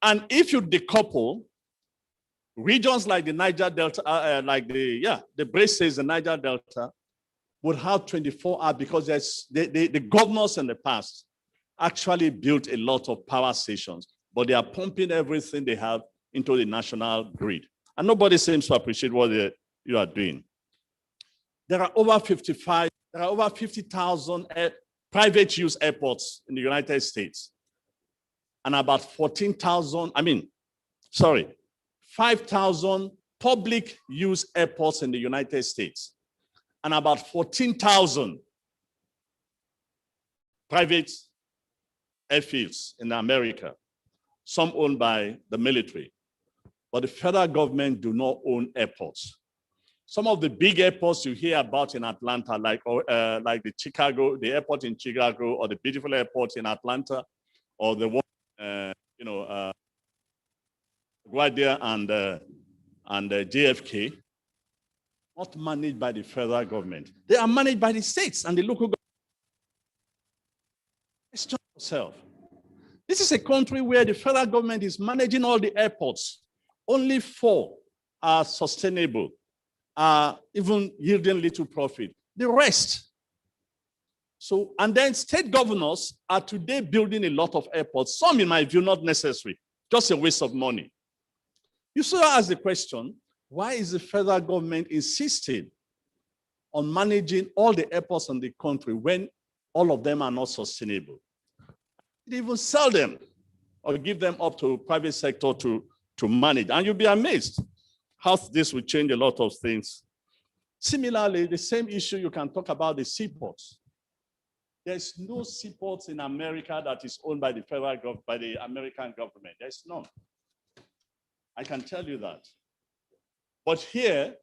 S6: And if you decouple regions like the Niger Delta, like the braces, the Niger Delta, would have 24 hours because the governors in the past actually built a lot of power stations, but they are pumping everything they have into the national grid. And nobody seems to appreciate what you are doing. There are over 50,000 private use airports in the United States. And about 5,000 public use airports in the United States. And about 14,000 private airfields in America, some owned by the military. But the federal government do not own airports. Some of the big airports you hear about in Atlanta, like the airport in Chicago, or the beautiful airport in Atlanta, or the one, LaGuardia and JFK, not managed by the federal government. They are managed by the states and the local government. Question yourself. This is a country where the federal government is managing all the airports. Only 4 are sustainable, are even yielding little profit. The rest. So, and then state governors are today building a lot of airports. Some, in my view, not necessary, just a waste of money. You should ask the question, why is the federal government insisting on managing all the airports in the country when all of them are not sustainable? They even sell them or give them up to private sector to manage. And you'll be amazed how this will change a lot of things. Similarly, the same issue you can talk about the seaports. There's no seaports in America that is owned by the federal government, by the American government. There's none. I can tell you that. But here,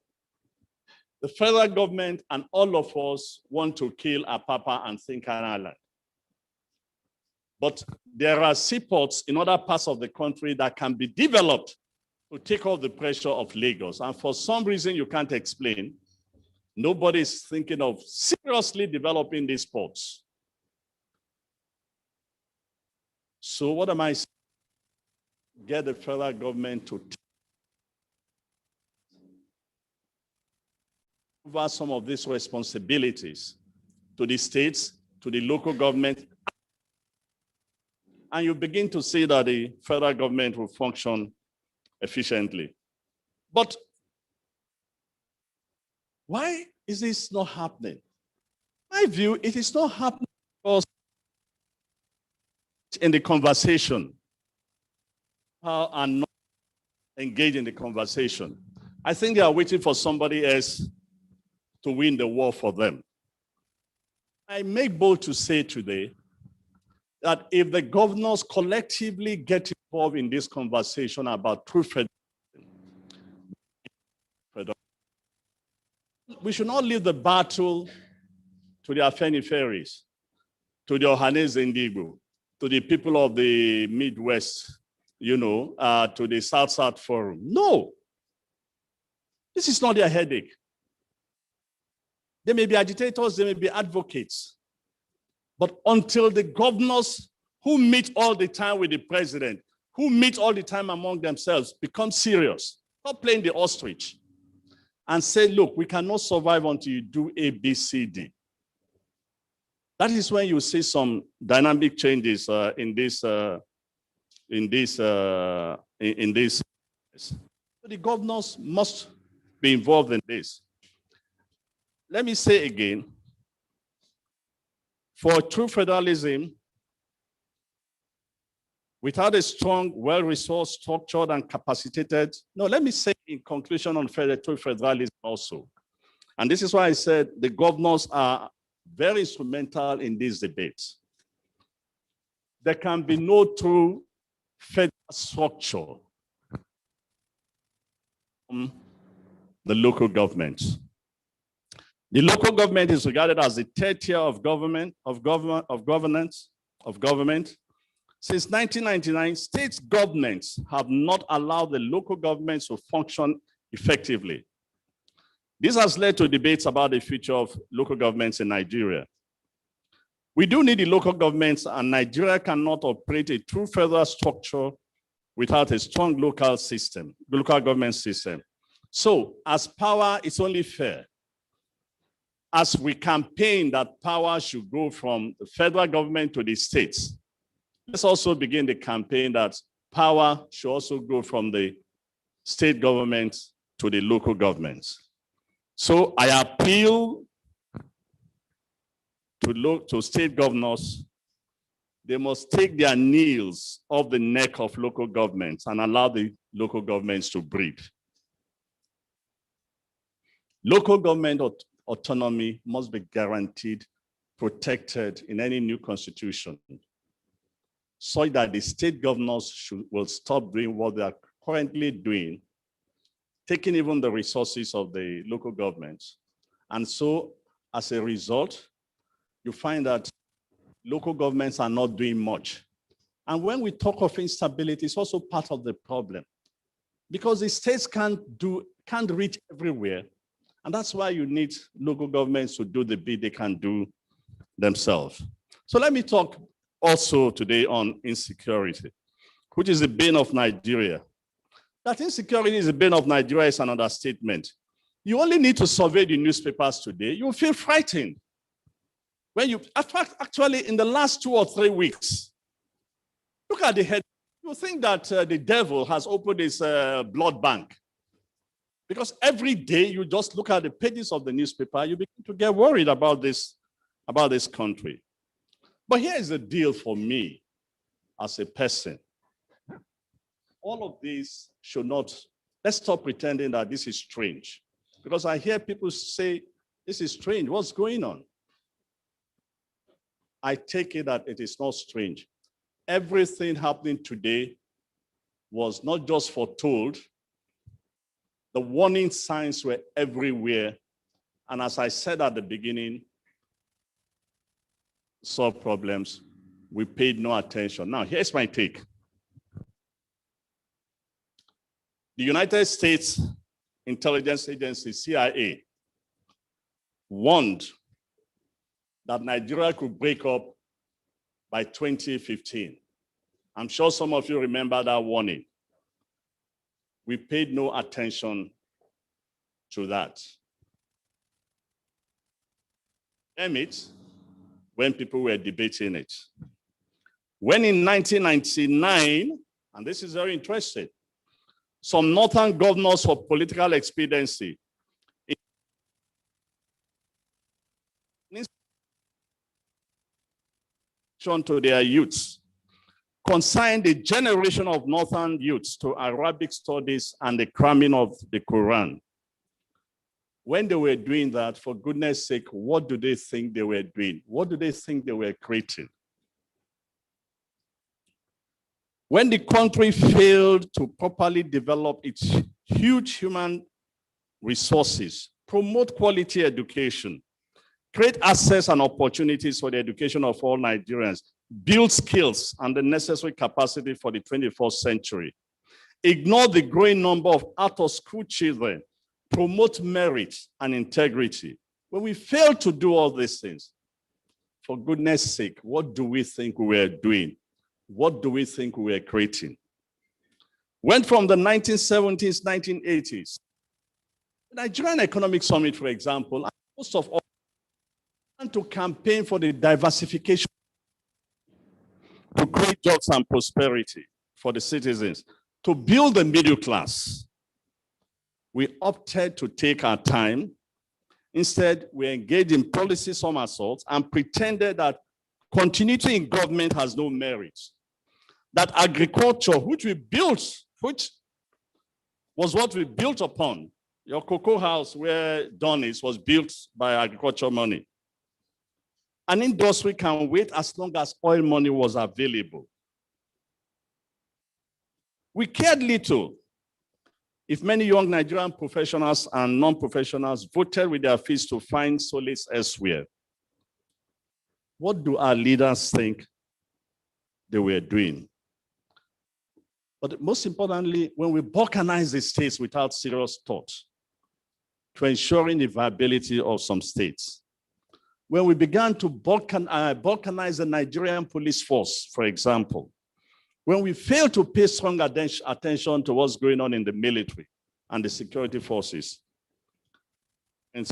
S6: the federal government and all of us want to kill Apapa and Thinkan Island. But there are seaports in other parts of the country that can be developed to take off the pressure of Lagos. And for some reason you can't explain, nobody is thinking of seriously developing these ports. So what am I saying? Get the federal government to take over some of these responsibilities to the states, to the local government, and you begin to see that the federal government will function efficiently. But why is this not happening? In my view, it is not happening because in the conversation are not engaged in the conversation. I think they are waiting for somebody else to win the war for them. I make bold to say today that if the governors collectively get involved in this conversation about true federalism, we should not leave the battle to the Afeniferis, to the Ohanese Indigo, to the people of the Midwest, to the South-South Forum. No, this is not their headache. They may be agitators, they may be advocates. But until the governors who meet all the time with the president, who meet all the time among themselves, become serious, stop playing the ostrich, and say, look, we cannot survive until you do A, B, C, D. That is when you see some dynamic changes in this. So the governors must be involved in this. Let me say again, for true federalism, without a strong, well-resourced, structured, and capacitated, no, let me say in conclusion on federalism also, and this is why I said the governors are very instrumental in these debates. There can be no true federal structure from the local government. The local government is regarded as the third tier of government. Since 1999, state governments have not allowed the local governments to function effectively. This has led to debates about the future of local governments in Nigeria. We do need the local governments, and Nigeria cannot operate a true federal structure without a strong local government system. So, as power, it's only fair. As we campaign that power should go from the federal government to the states, let's also begin the campaign that power should also go from the state governments to the local governments. So I appeal to state governors. They must take their knees off the neck of local governments and allow the local governments to breathe. Local government autonomy must be guaranteed, protected in any new constitution, so that the state governors will stop doing what they are currently doing, taking even the resources of the local governments. And so, as a result, you find that local governments are not doing much. And when we talk of instability, it's also part of the problem, because the states can't reach everywhere. And that's why you need local governments to do the bit they can do themselves. So let me talk also today on insecurity, which is the bane of Nigeria. That insecurity is the bane of Nigeria is an understatement. You only need to survey the newspapers today. You'll feel frightened. When you, actually, in the last 2 or 3 weeks, look at the head. You think that the devil has opened his blood bank. Because every day you just look at the pages of the newspaper, you begin to get worried about this country. But here is the deal for me as a person. All of this should not, let's stop pretending that this is strange. Because I hear people say, this is strange, what's going on? I take it that it is not strange. Everything happening today was not just foretold. The warning signs were everywhere. And as I said at the beginning, solve problems, we paid no attention. Now, here's my take. The United States Intelligence Agency, CIA, warned that Nigeria could break up by 2015. I'm sure some of you remember that warning. We paid no attention to that. Damn it, when people were debating it. When in 1999, and this is very interesting, some northern governors for political expediency to their youths consigned a generation of northern youths to Arabic studies and the cramming of the Quran. When they were doing that, for goodness sake, what do they think they were doing? What do they think they were creating? When the country failed to properly develop its huge human resources, promote quality education, create access and opportunities for the education of all Nigerians, build skills and the necessary capacity for the 21st century, ignore the growing number of out-of-school children, promote merit and integrity. When we fail to do all these things, for goodness sake, what do we think we were doing? What do we think we were creating? Went from the 1970s, 1980s. The Nigerian Economic Summit, for example, most of all, to campaign for the diversification to create jobs and prosperity for the citizens, to build the middle class. We opted to take our time. Instead, we engaged in policy somersaults and pretended that continuity in government has no merit. that agriculture, which we built, which was what we built upon. Your cocoa house where Don is was built by agriculture money. An industry can wait as long as oil money was available. We cared little if many young Nigerian professionals and non-professionals voted with their feet to find solace elsewhere. What do our leaders think they were doing? But most importantly, when we balkanize the states without serious thought to ensuring the viability of some states, when we began to balkanize the Nigerian police force, for example, when we fail to pay strong attention to what's going on in the military and the security forces, and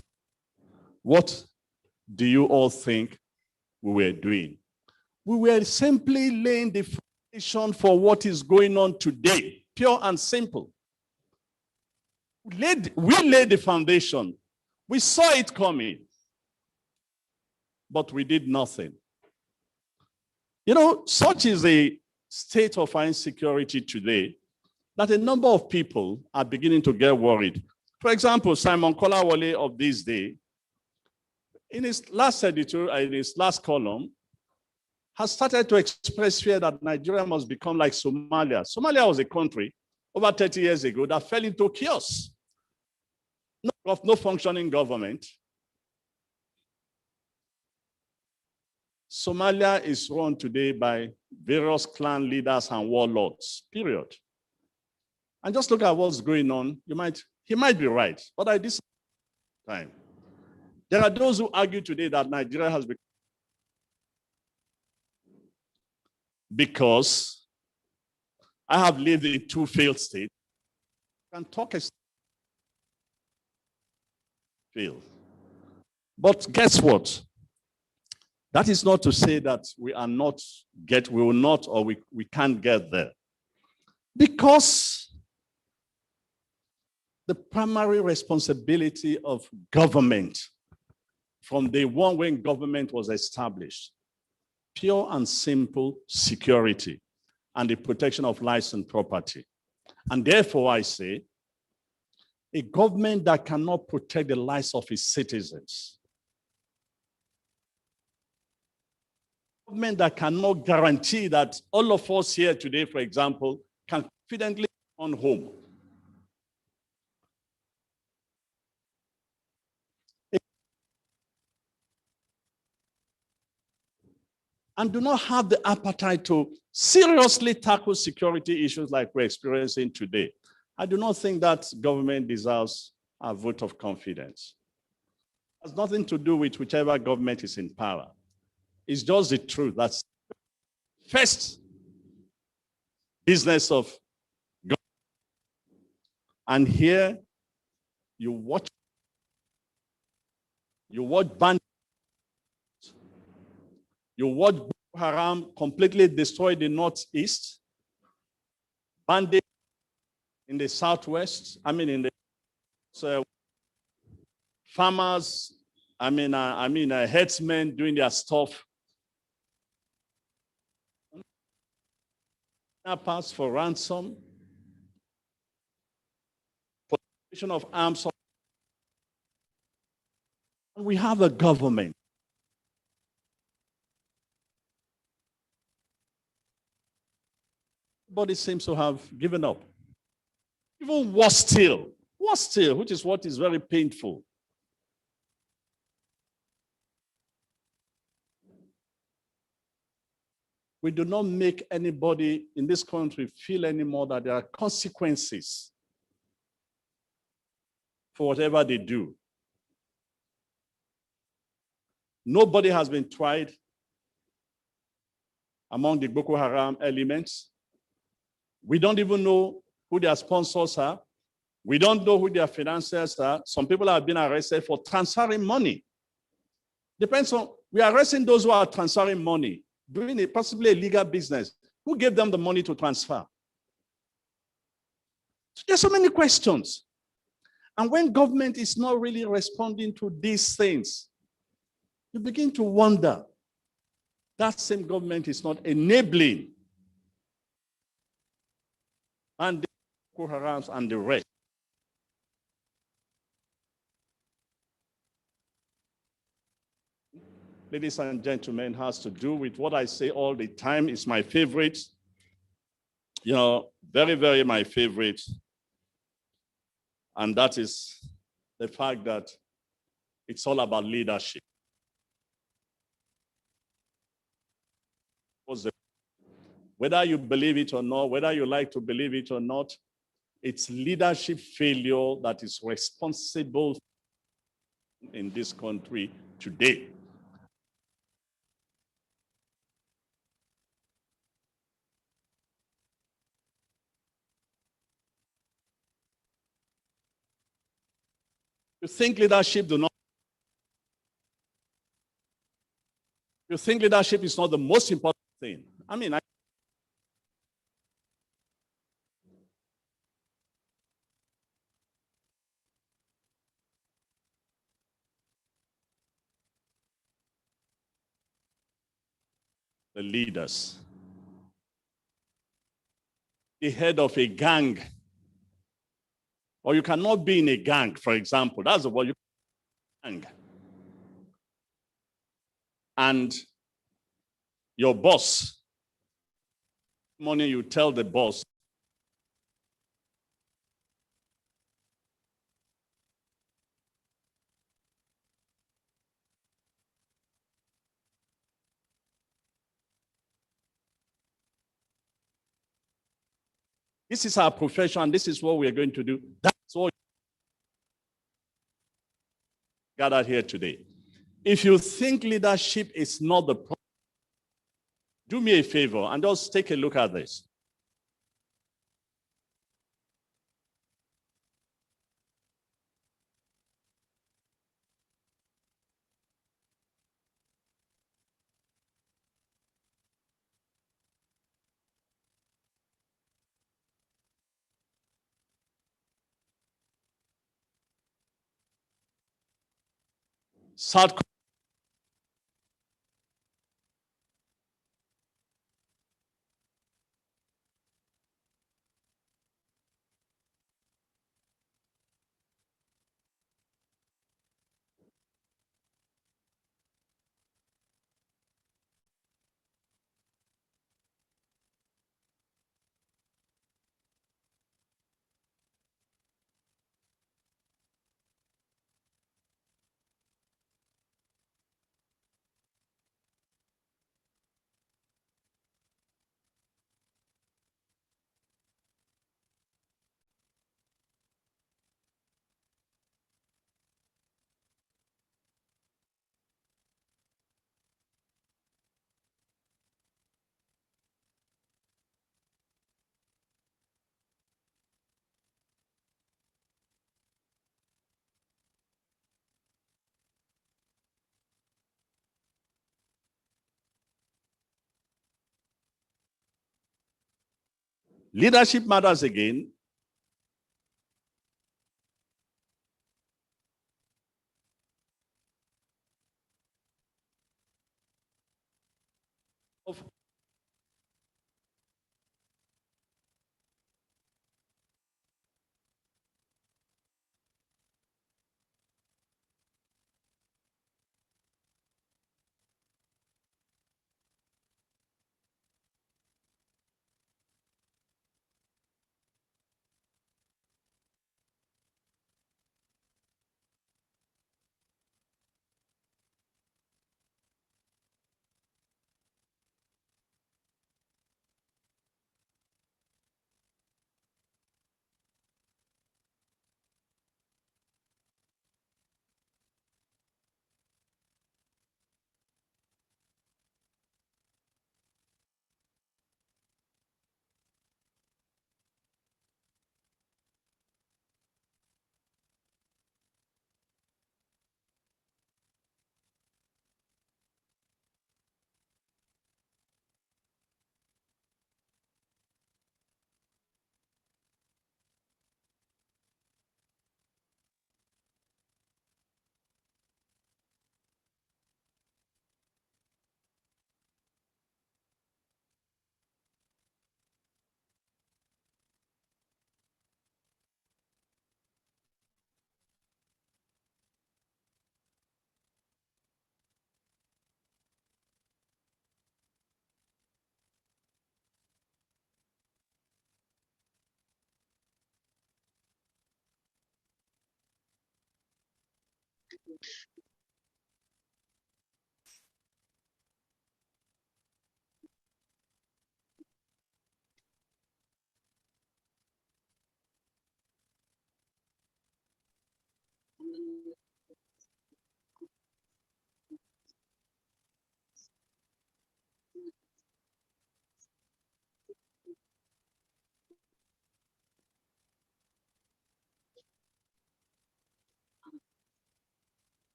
S6: what do you all think we were doing? We were simply laying the foundation for what is going on today, pure and simple. We laid the foundation. We saw it coming, but we did nothing. You know, such is the state of our insecurity today that a number of people are beginning to get worried. For example, Simon Kolawole of this day, in his last editor, in his last column, has started to express fear that Nigeria must become like Somalia. Somalia was a country over 30 years ago that fell into chaos. No functioning government. Somalia is run today by various clan leaders and warlords, period. And just look at what's going on. He might be right, but at this time, there are those who argue today that Nigeria has become, because I have lived in two failed states, I can talk a fail. But guess what? That is not to say that we will not, or we can't get there. Because the primary responsibility of government from day one when government was established, pure and simple security and the protection of lives and property. And therefore I say, a government that cannot protect the lives of its citizens, government that cannot guarantee that all of us here today, for example, can confidently return home. And do not have the appetite to seriously tackle security issues like we're experiencing today. I do not think that government deserves a vote of confidence. It has nothing to do with whichever government is in power. It's just the truth. That's first business of government. And here you watch bandits, you watch Boko Haram completely destroy the Northeast, bandits in the Southwest, in the farmers, herdsmen doing their stuff. Pass for ransom, for the possession of arms. We have a government. Everybody seems to have given up. Even worse still, which is what is very painful. We do not make anybody in this country feel anymore that there are consequences for whatever they do. Nobody has been tried among the Boko Haram elements. We don't even know who their sponsors are. We don't know who their financiers are. Some people have been arrested for transferring money. Depends on, we are arresting those who are transferring money, doing possibly a legal business. Who gave them the money to transfer? So there's so many questions. And when government is not really responding to these things, you begin to wonder, that same government is not enabling and the Boko Harams and the rest. Ladies and gentlemen, has to do with what I say all the time. It's my favorite, very, very my favorite. And that is the fact that it's all about leadership. Whether you believe it or not, whether you like to believe it or not, it's leadership failure that is responsible in this country today. You think leadership do not? You think leadership is not the most important thing? I mean, the leaders, the head of a gang, or you cannot be in a gang, for example. That's the word, you gang. And your boss, morning you tell the boss, this is our profession, this is what we're going to do. That's what gathered here today. If you think leadership is not the problem, do me a favor and just take a look at this. South leadership matters again.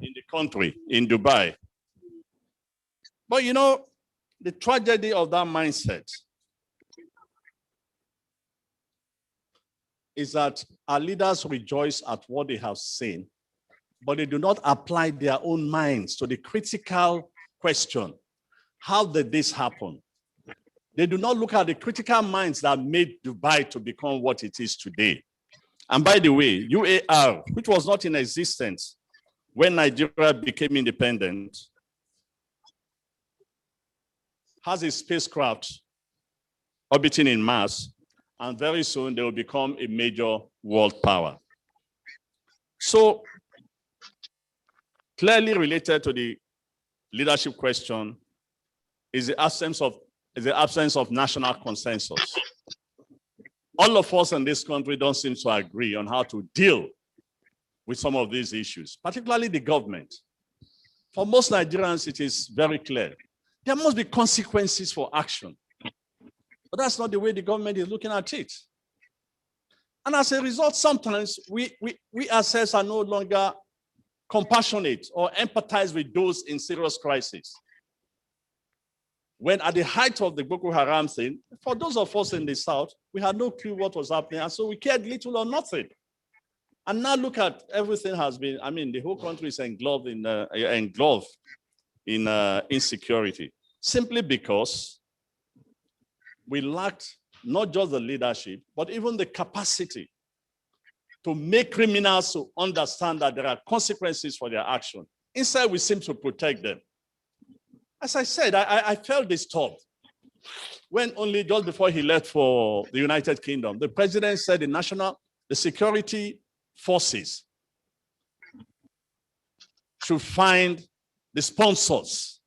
S6: in the country, in Dubai. But you know, the tragedy of that mindset is that our leaders rejoice at what they have seen, but they do not apply their own minds to the critical question: how did this happen? They do not look at the critical minds that made Dubai to become what it is today. And by the way, UAR, which was not in existence when Nigeria became independent, has a spacecraft orbiting in Mars, and very soon they will become a major world power. So, clearly related to the leadership question is the absence of national consensus. All of us in this country don't seem to agree on how to deal with some of these issues, particularly the government. For most Nigerians, it is very clear. There must be consequences for action. But that's not the way the government is looking at it. And as a result, sometimes we ourselves are no longer compassionate or empathize with those in serious crisis. When at the height of the Boko Haram thing, for those of us in the South, we had no clue what was happening, and so we cared little or nothing. And now look at everything has been, I mean, the whole country is engulfed in insecurity, simply because we lacked not just the leadership, but even the capacity to make criminals to understand that there are consequences for their action. Instead, we seem to protect them. As I said, I felt disturbed when only just before he left for the United Kingdom, the president said the security forces should find the sponsors.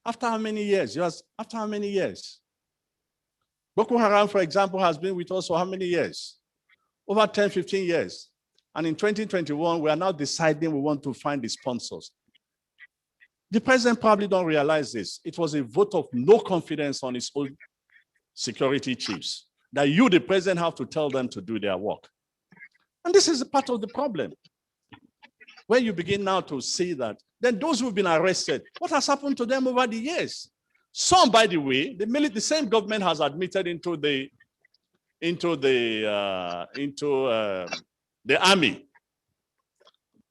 S6: After how many years? Yes, after how many years? Boko Haram, for example, has been with us for how many years? Over 10, 15 years. And in 2021, we are now deciding we want to find the sponsors. The president probably don't realize this. It was a vote of no confidence on his own security chiefs, that you, the president, have to tell them to do their work. And this is a part of the problem. When you begin now to see that, then those who've been arrested, what has happened to them over the years? Some, by the way, the same government has admitted into the army.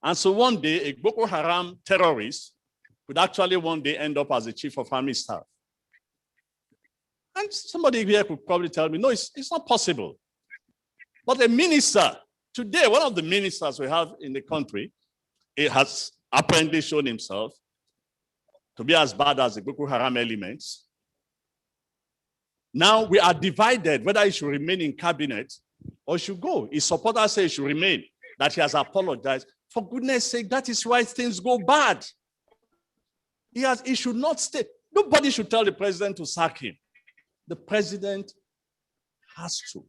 S6: And so one day, a Boko Haram terrorist could actually one day end up as the chief of army staff. And somebody here could probably tell me, no, it's not possible. But a minister, today, one of the ministers we have in the country, it has apparently shown himself to be as bad as the Boko Haram elements. Now we are divided whether he should remain in cabinet or should go. His supporters say he should remain, that he has apologized. For goodness sake, that is why things go bad. He should not stay. Nobody should tell the president to sack him. The president has to.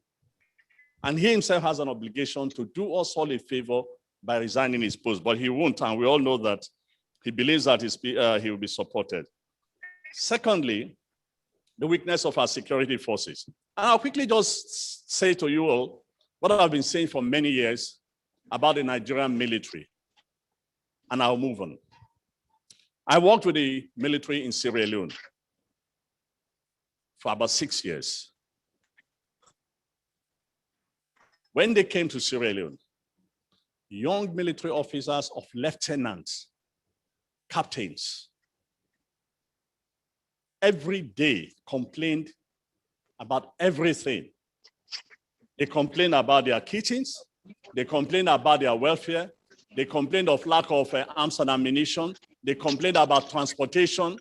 S6: And he himself has an obligation to do us all a favor by resigning his post, but he won't, and we all know that he believes that he will be supported. Secondly, the weakness of our security forces. And I'll quickly just say to you all what I've been saying for many years about the Nigerian military, and I'll move on. I worked with the military in Sierra Leone for about 6 years. When they came to Sierra Leone, young military officers of lieutenants, captains, every day complained about everything. They complained about their kitchens, they complained about their welfare, they complained of lack of arms and ammunition, they complained about transportation.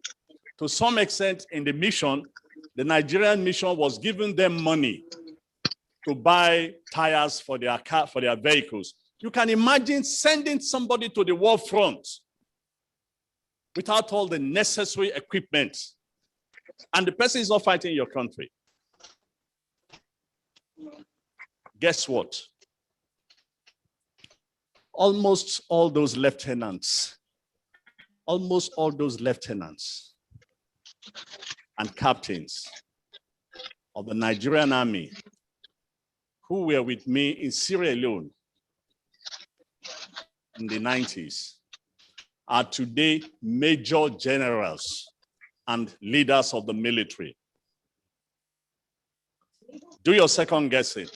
S6: To some extent in the mission, the Nigerian mission was giving them money to buy tires for their car, for their vehicles. You can imagine sending somebody to the war front without all the necessary equipment, and the person is not fighting your country. Guess what? Almost all those lieutenants and captains of the Nigerian army who were with me in Sierra Leone in the 90s are today major generals and leaders of the military. Do your second guessing.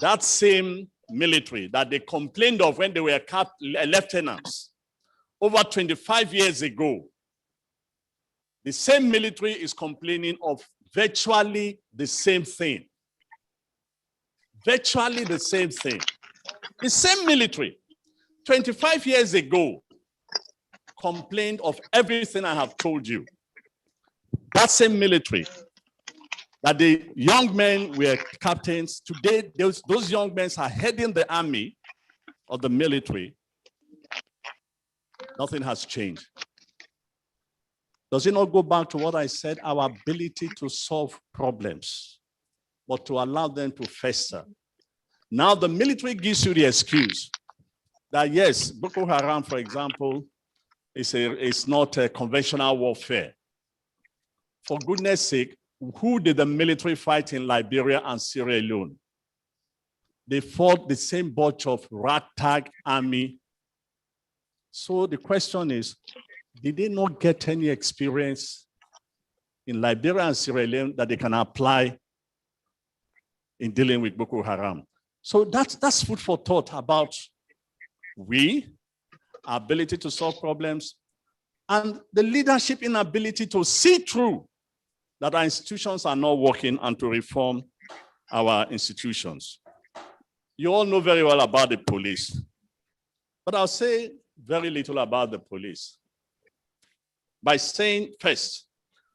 S6: That same military that they complained of when they were lieutenants over 25 years ago, the same military is complaining of virtually the same thing. Virtually the same thing. The same military 25 years ago complained of everything I have told you. That same military that the young men were captains, today those young men are heading the army or the military. Nothing has changed. Does it not go back to what I said, our ability to solve problems, but to allow them to fester? Now the military gives you the excuse that yes, Boko Haram, for example, is not a conventional warfare. For goodness sake, who did the military fight in Liberia and Sierra Leone? They fought the same bunch of ragtag army. So the question is, did they not get any experience in Liberia and Sierra Leone that they can apply in dealing with Boko Haram? So that's food for thought about our ability to solve problems, and the leadership inability to see through that our institutions are not working and to reform our institutions. You all know very well about the police, but I'll say very little about the police. By saying, first,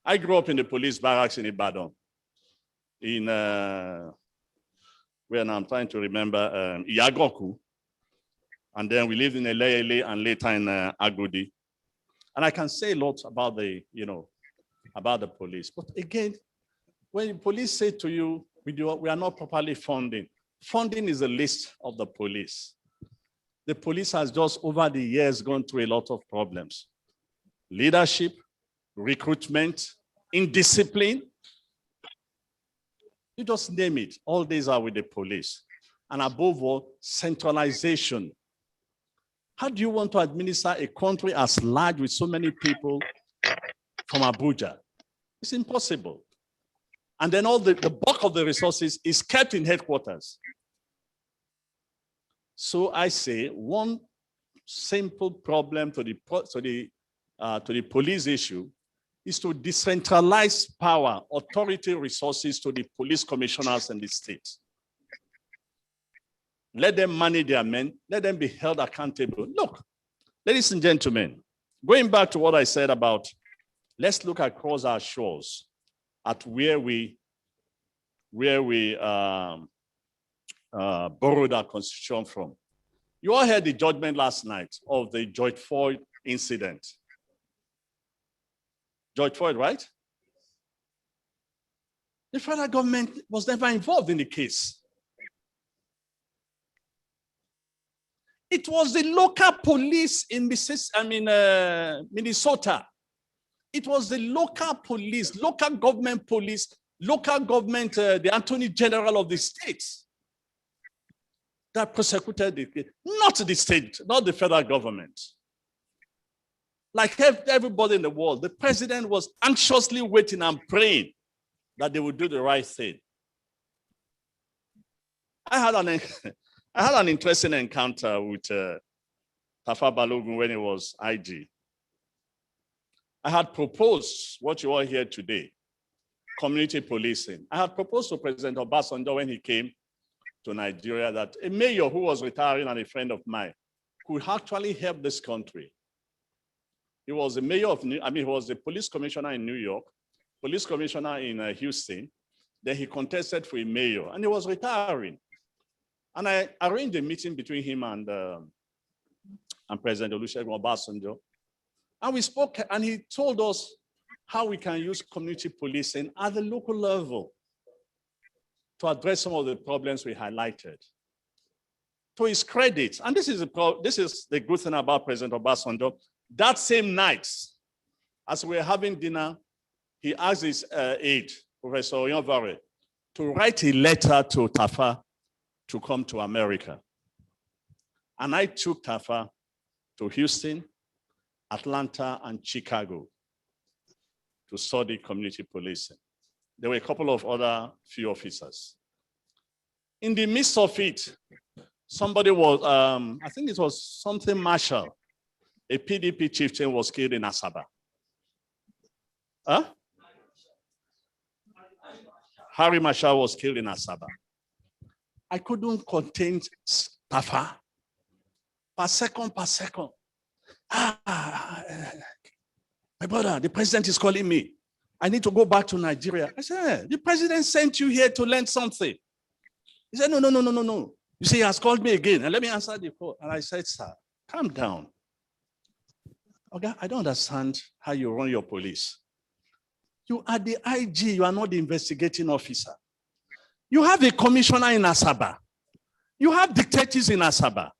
S6: I grew up in the police barracks in Ibadan, in, where now I'm trying to remember, Iagoku, and then we lived in Eleyele and later in Agodi. And I can say a lot about the, about the police. But again, when the police say to you, we are not properly funding. Funding is a list of the police. The police has just over the years gone through a lot of problems. Leadership, recruitment, indiscipline. You just name it. All these are with the police. And above all, centralization. How do you want to administer a country as large with so many people from Abuja? It's impossible. And then all the bulk of the resources is kept in headquarters. So I say one simple problem to the police issue is to decentralize power, authority, resources to the police commissioners and the states. Let them manage their men, let them be held accountable. Look, ladies and gentlemen, going back to what I said about, let's look across our shores at where we borrowed our constitution from. You all heard the judgment last night of the George Floyd incident. George Floyd, right? The federal government was never involved in the case. It was the local police in Minnesota. It was the local police, local government, the Attorney General of the states that prosecuted the case, not the state, not the federal government. Like everybody in the world, the president was anxiously waiting and praying that they would do the right thing. I had an interesting encounter with Tafa Balogun when he was IG. I had proposed what you all hear today, community policing. I had proposed to President Obasanjo when he came to Nigeria that a mayor who was retiring and a friend of mine could actually help this country. He was the mayor of he was the police commissioner in New York. police commissioner in Houston. Then he contested for a mayor, and he was retiring. And I arranged a meeting between him and President Olusegun Obasanjo. And we spoke, and he told us how we can use community policing at the local level to address some of the problems we highlighted. To his credit, and this is the good thing about President Obasanjo, that same night, as we were having dinner, he asked his aide, Professor Oyonvare, to write a letter to Tafa to come to America. And I took Tafa to Houston, Atlanta, and Chicago to study community policing. There were a couple of other few officers. In the midst of it, somebody was, I think it was something Marshall, a PDP chieftain was killed in Asaba. Huh? Harry Marshall was killed in Asaba. I couldn't contain Tafa. Per second. My brother, the president is calling me. I need to go back to Nigeria. I said, the president sent you here to learn something. He said, no. You see, he has called me again, and let me answer the phone. And I said, sir, calm down. Okay, I don't understand how you run your police. You are the IG, you are not the investigating officer. You have a commissioner in Asaba. You have detectives in Asaba.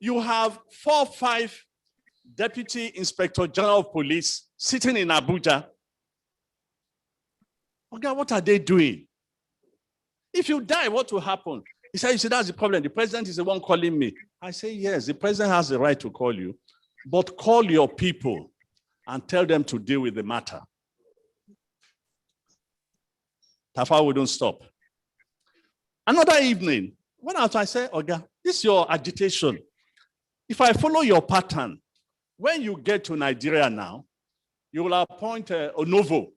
S6: You have 4 or 5 deputy inspector general of police sitting in Abuja. Okay, what are they doing? If you die, what will happen? He said, you see, that's the problem. The president is the one calling me. I say, yes, the president has the right to call you, but call your people and tell them to deal with the matter. Tafa wouldn't stop. Another evening, when I said, Oga, this is your agitation. If I follow your pattern, when you get to Nigeria now, you will appoint Onovo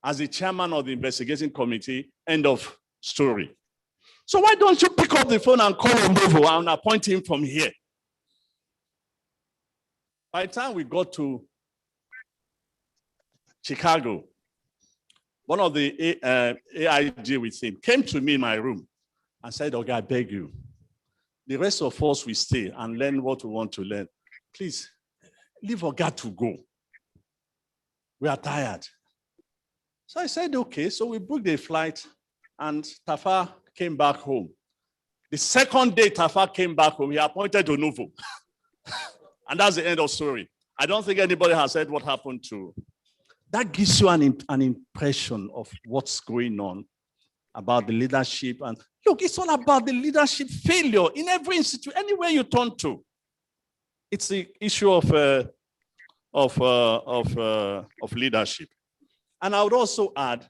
S6: as the chairman of the investigating committee, end of story. So why don't you pick up the phone and call Onovo and appoint him from here? By the time we got to Chicago, one of the AIG with him came to me in my room and said, okay, I beg you, the rest of us will stay and learn what we want to learn. Please, leave Oga to go. We are tired. So I said, okay. So we booked a flight and Tafa came back home. The second day Tafa came back home, he appointed Onovo. And that's the end of story. I don't think anybody has said what happened to. That gives you an impression of what's going on about the leadership. And look, it's all about the leadership failure in every institution, anywhere you turn to. It's the issue of leadership. And I would also add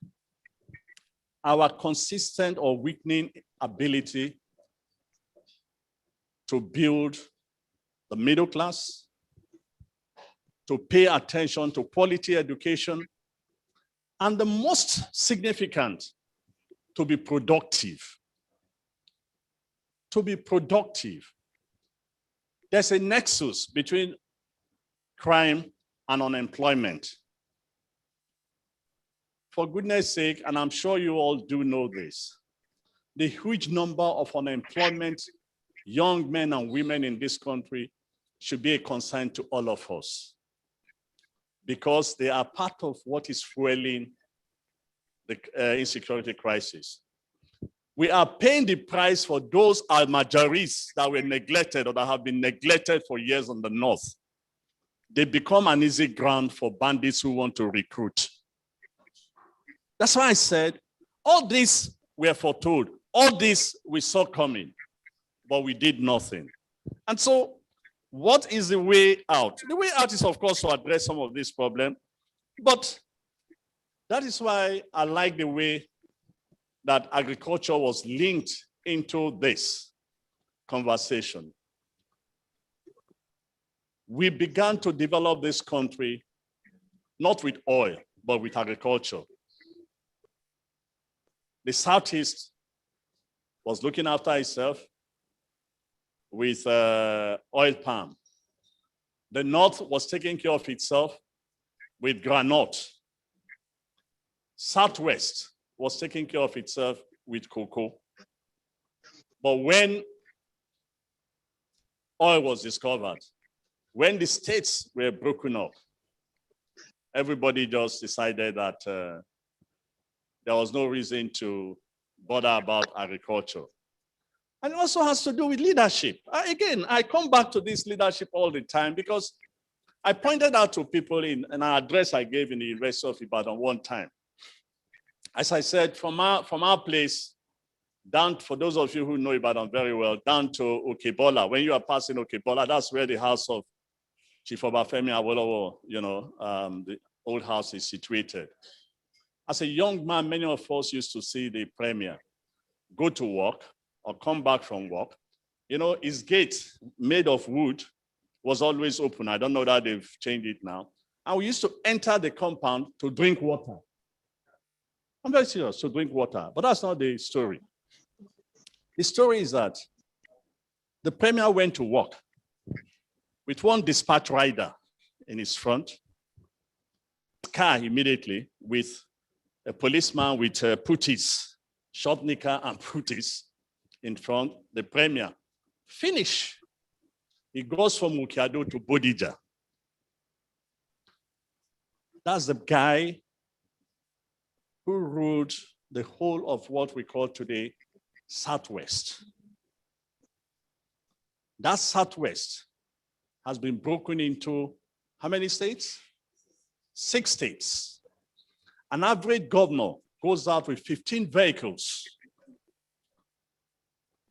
S6: our consistent or weakening ability to build the middle class, to pay attention to quality education, and the most significant, to be productive. To be productive. There's a nexus between crime and unemployment. For goodness sake, and I'm sure you all do know this, the huge number of unemployment young men and women in this country should be a concern to all of us, because they are part of what is fueling the insecurity crisis. We are paying the price for those Almajaris that were neglected or that have been neglected for years on the north. They become an easy ground for bandits who want to recruit. That's why I said, all this we are foretold, all this we saw coming, but we did nothing. And so what is the way out? The way out is, of course, to address some of these problems, but that is why I like the way that agriculture was linked into this conversation. We began to develop this country, not with oil, but with agriculture. The Southeast was looking after itself with oil palm. The North was taking care of itself with granite. Southwest was taking care of itself with cocoa. But when oil was discovered, when the states were broken up, everybody just decided that there was no reason to bother about agriculture. And it also has to do with leadership. Again, I come back to this leadership all the time because I pointed out to people in an address I gave in the University of Ibadan one time. As I said, from our place, down, for those of you who know Ibadan very well, down to Okebola. When you are passing Okebola, that's where the house of Chief Obafemi Awolowo, the old house is situated. As a young man, many of us used to see the premier go to work or come back from work. His gate, made of wood, was always open. I don't know that they've changed it now. And we used to enter the compound to drink water. I'm very serious, to drink water. But that's not the story. The story is that the premier went to work with one dispatch rider in his front, car immediately with a policeman with putties, short knicker and putties in front. The premier finish. He goes from Mukiado to Bodija. That's the guy who ruled the whole of what we call today Southwest. That Southwest has been broken into how many states? 6 states. An average governor goes out with 15 vehicles,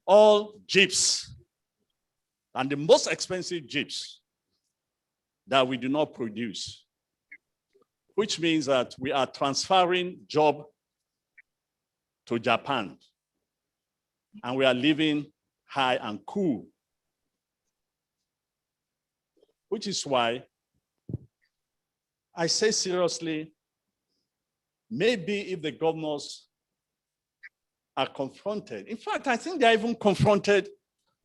S6: all jeeps, and the most expensive jeeps that we do not produce, which means that we are transferring job to Japan, and we are living high and cool. Which is why I say seriously, maybe if the governors are confronted, in fact, I think they're even confronted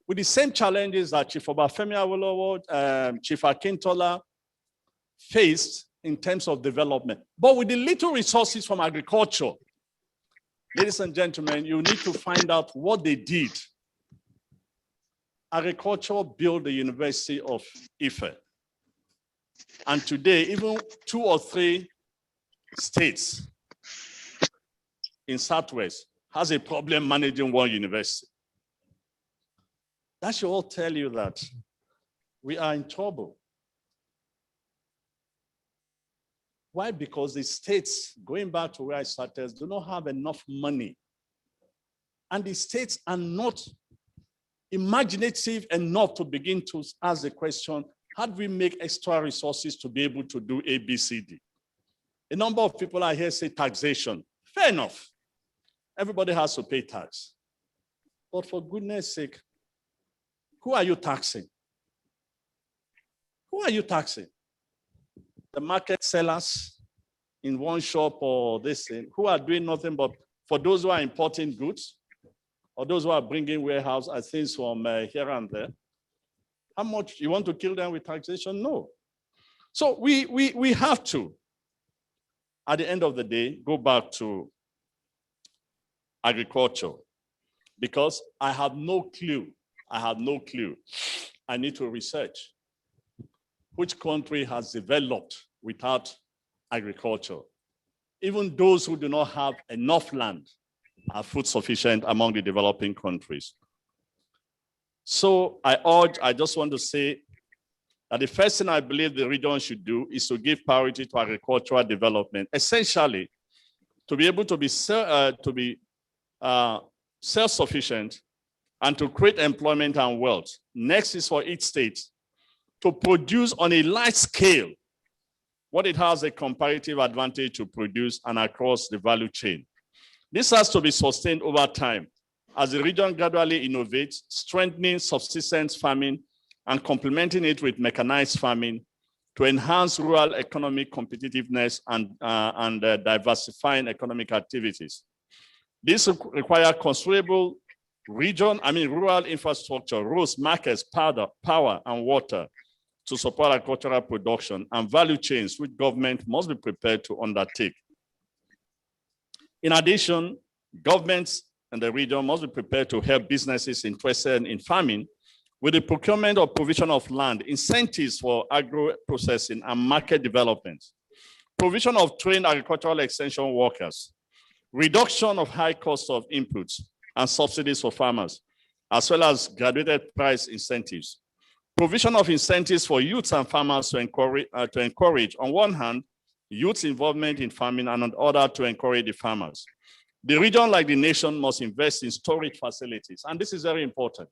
S6: with the same challenges that Chief Obafemi Awolowo, Chief Akintola faced in terms of development, but with the little resources from agriculture. Ladies and gentlemen, you need to find out what they did. Agriculture built the University of Ife. And today, even 2 or 3 states in Southwest has a problem managing one university. That should all tell you that we are in trouble. Why? Because the states, going back to where I started, do not have enough money. And the states are not imaginative enough to begin to ask the question, how do we make extra resources to be able to do A, B, C, D? A number of people I hear say taxation. Fair enough. Everybody has to pay tax. But for goodness sake, who are you taxing? Who are you taxing? The market sellers in one shop or this thing, who are doing nothing but for those who are importing goods or those who are bringing warehouse and things from here and there. How much you want to kill them with taxation? No. So we have to, at the end of the day, go back to agriculture because I have no clue. I need to research which country has developed without agriculture. Even those who do not have enough land are food sufficient among the developing countries. So I just want to say that the first thing I believe the region should do is to give priority to agricultural development, essentially to be able to be self-sufficient and to create employment and wealth. Next is for each state to produce on a large scale what it has a comparative advantage to produce and across the value chain. This has to be sustained over time as the region gradually innovates, strengthening subsistence farming and complementing it with mechanized farming to enhance rural economic competitiveness and diversifying economic activities. This requires considerable rural infrastructure, roads, markets, power, and water to support agricultural production and value chains which government must be prepared to undertake. In addition, governments in the region must be prepared to help businesses interested in farming with the procurement or provision of land, incentives for agro-processing and market development, provision of trained agricultural extension workers, reduction of high costs of inputs and subsidies for farmers, as well as graduated price incentives, provision of incentives for youths and farmers to encourage, on one hand, youth involvement in farming, and on the other, to encourage the farmers. The region, like the nation, must invest in storage facilities, and this is very important.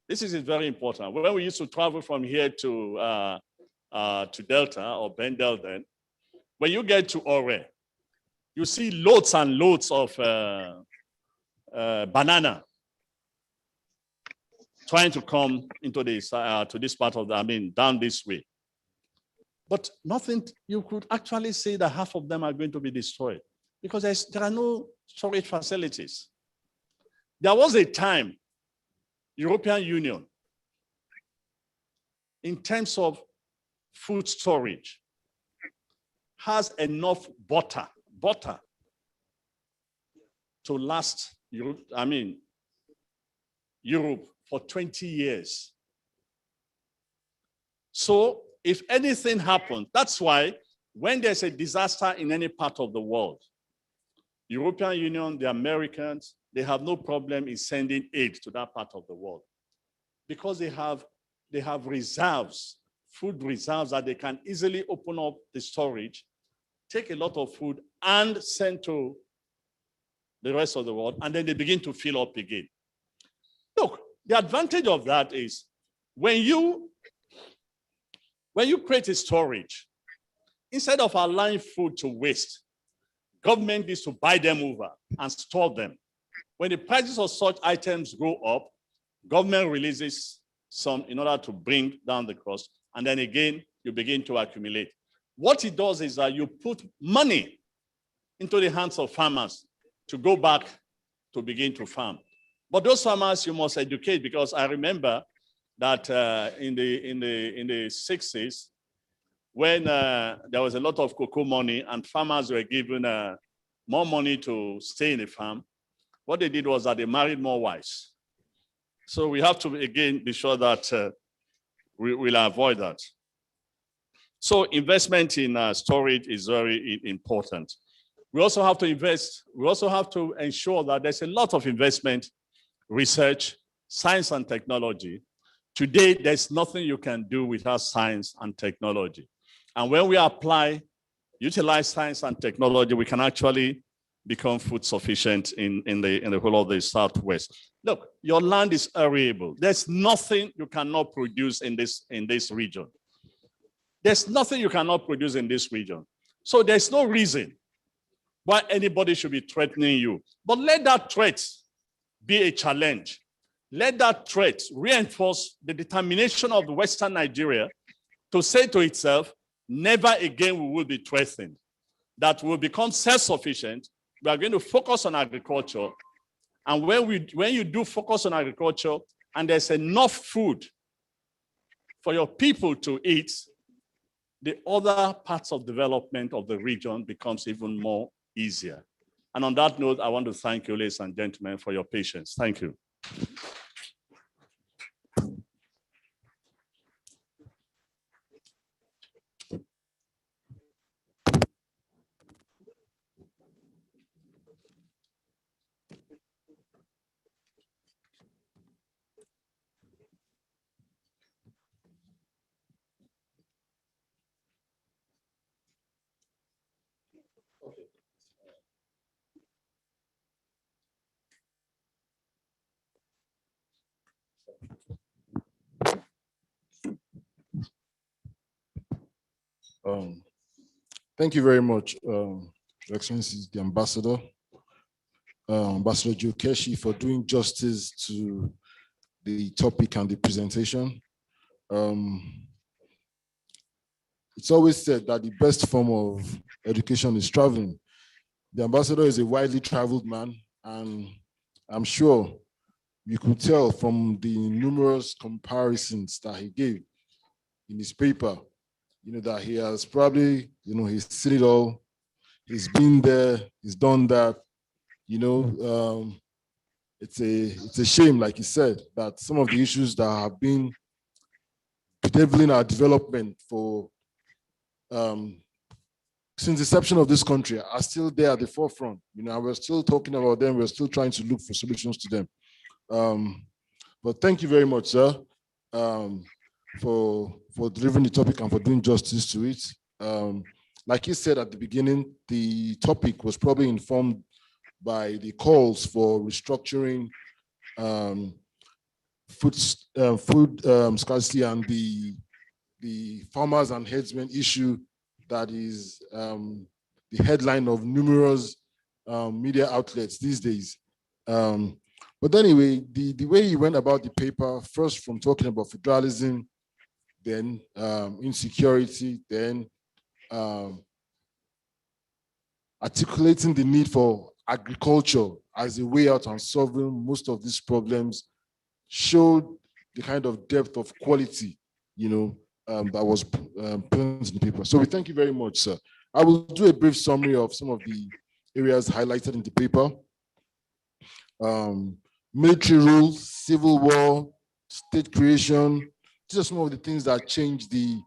S6: This is very important. When we used to travel from here to Delta or Bendel then, when you get to Ore, you see loads and loads of banana trying to come into this, to this part of the, down this way. But nothing, you could actually say that half of them are going to be destroyed because there are no storage facilities. There was a time, European Union, in terms of food storage, has enough butter to last Europe for 20 years. So if anything happens, that's why when there's a disaster in any part of the world, European Union, the Americans, they have no problem in sending aid to that part of the world because they have reserves, food reserves that they can easily open up the storage, take a lot of food and send to the rest of the world, and then they begin to fill up again. Look, the advantage of that is when you create a storage, instead of allowing food to waste, government needs to buy them over and store them. When the prices of such items go up, government releases some in order to bring down the cost, and then again, you begin to accumulate. What it does is that you put money into the hands of farmers to go back to begin to farm. But those farmers you must educate, because I remember that in the 60s, when there was a lot of cocoa money and farmers were given more money to stay in the farm, what they did was that they married more wives. So we have to, again, be sure that we will avoid that. So investment in storage is very important. We also have to invest, we also have to ensure that there's a lot of investment, research, science and technology. Today, there's nothing you can do without science and technology. And when we utilize science and technology, we can actually become food sufficient in the whole of the Southwest. Look, your land is arable. There's nothing you cannot produce in this region. There's nothing you cannot produce in this region. So there's no reason why anybody should be threatening you. But let that threat be a challenge. Let that threat reinforce the determination of the Western Nigeria to say to itself, never again we will be threatened, that we will become self-sufficient. We are going to focus on agriculture. And when you do focus on agriculture and there's enough food for your people to eat, the other parts of development of the region becomes even more easier. And on that note, I want to thank you, ladies and gentlemen, for your patience. Thank you.
S5: Thank you very much, Your Excellency, the Ambassador, Ambassador Joe Keshi, for doing justice to the topic and the presentation. It's always said that the best form of education is traveling. The Ambassador is a widely traveled man, and I'm sure you could tell from the numerous comparisons that he gave in his paper, that he has probably, he's seen it all. He's been there, he's done that. You know, it's a shame, like he said, that some of the issues that have been bedeviling our development for since the inception of this country are still there at the forefront. You know, we're still talking about them. We're still trying to look for solutions to them. But thank you very much, sir, for delivering the topic and for doing justice to it. Like you said at the beginning, the topic was probably informed by the calls for restructuring food scarcity and the farmers and herdsmen issue that is the headline of numerous media outlets these days. But anyway, the way he went about the paper, first from talking about federalism, then insecurity, then articulating the need for agriculture as a way out and solving most of these problems, showed the kind of depth of quality, you know, that was present in the paper. So we thank you very much, sir. I will do a brief summary of some of the areas highlighted in the paper. Military rule, civil war, state creation. These are some of the things that change the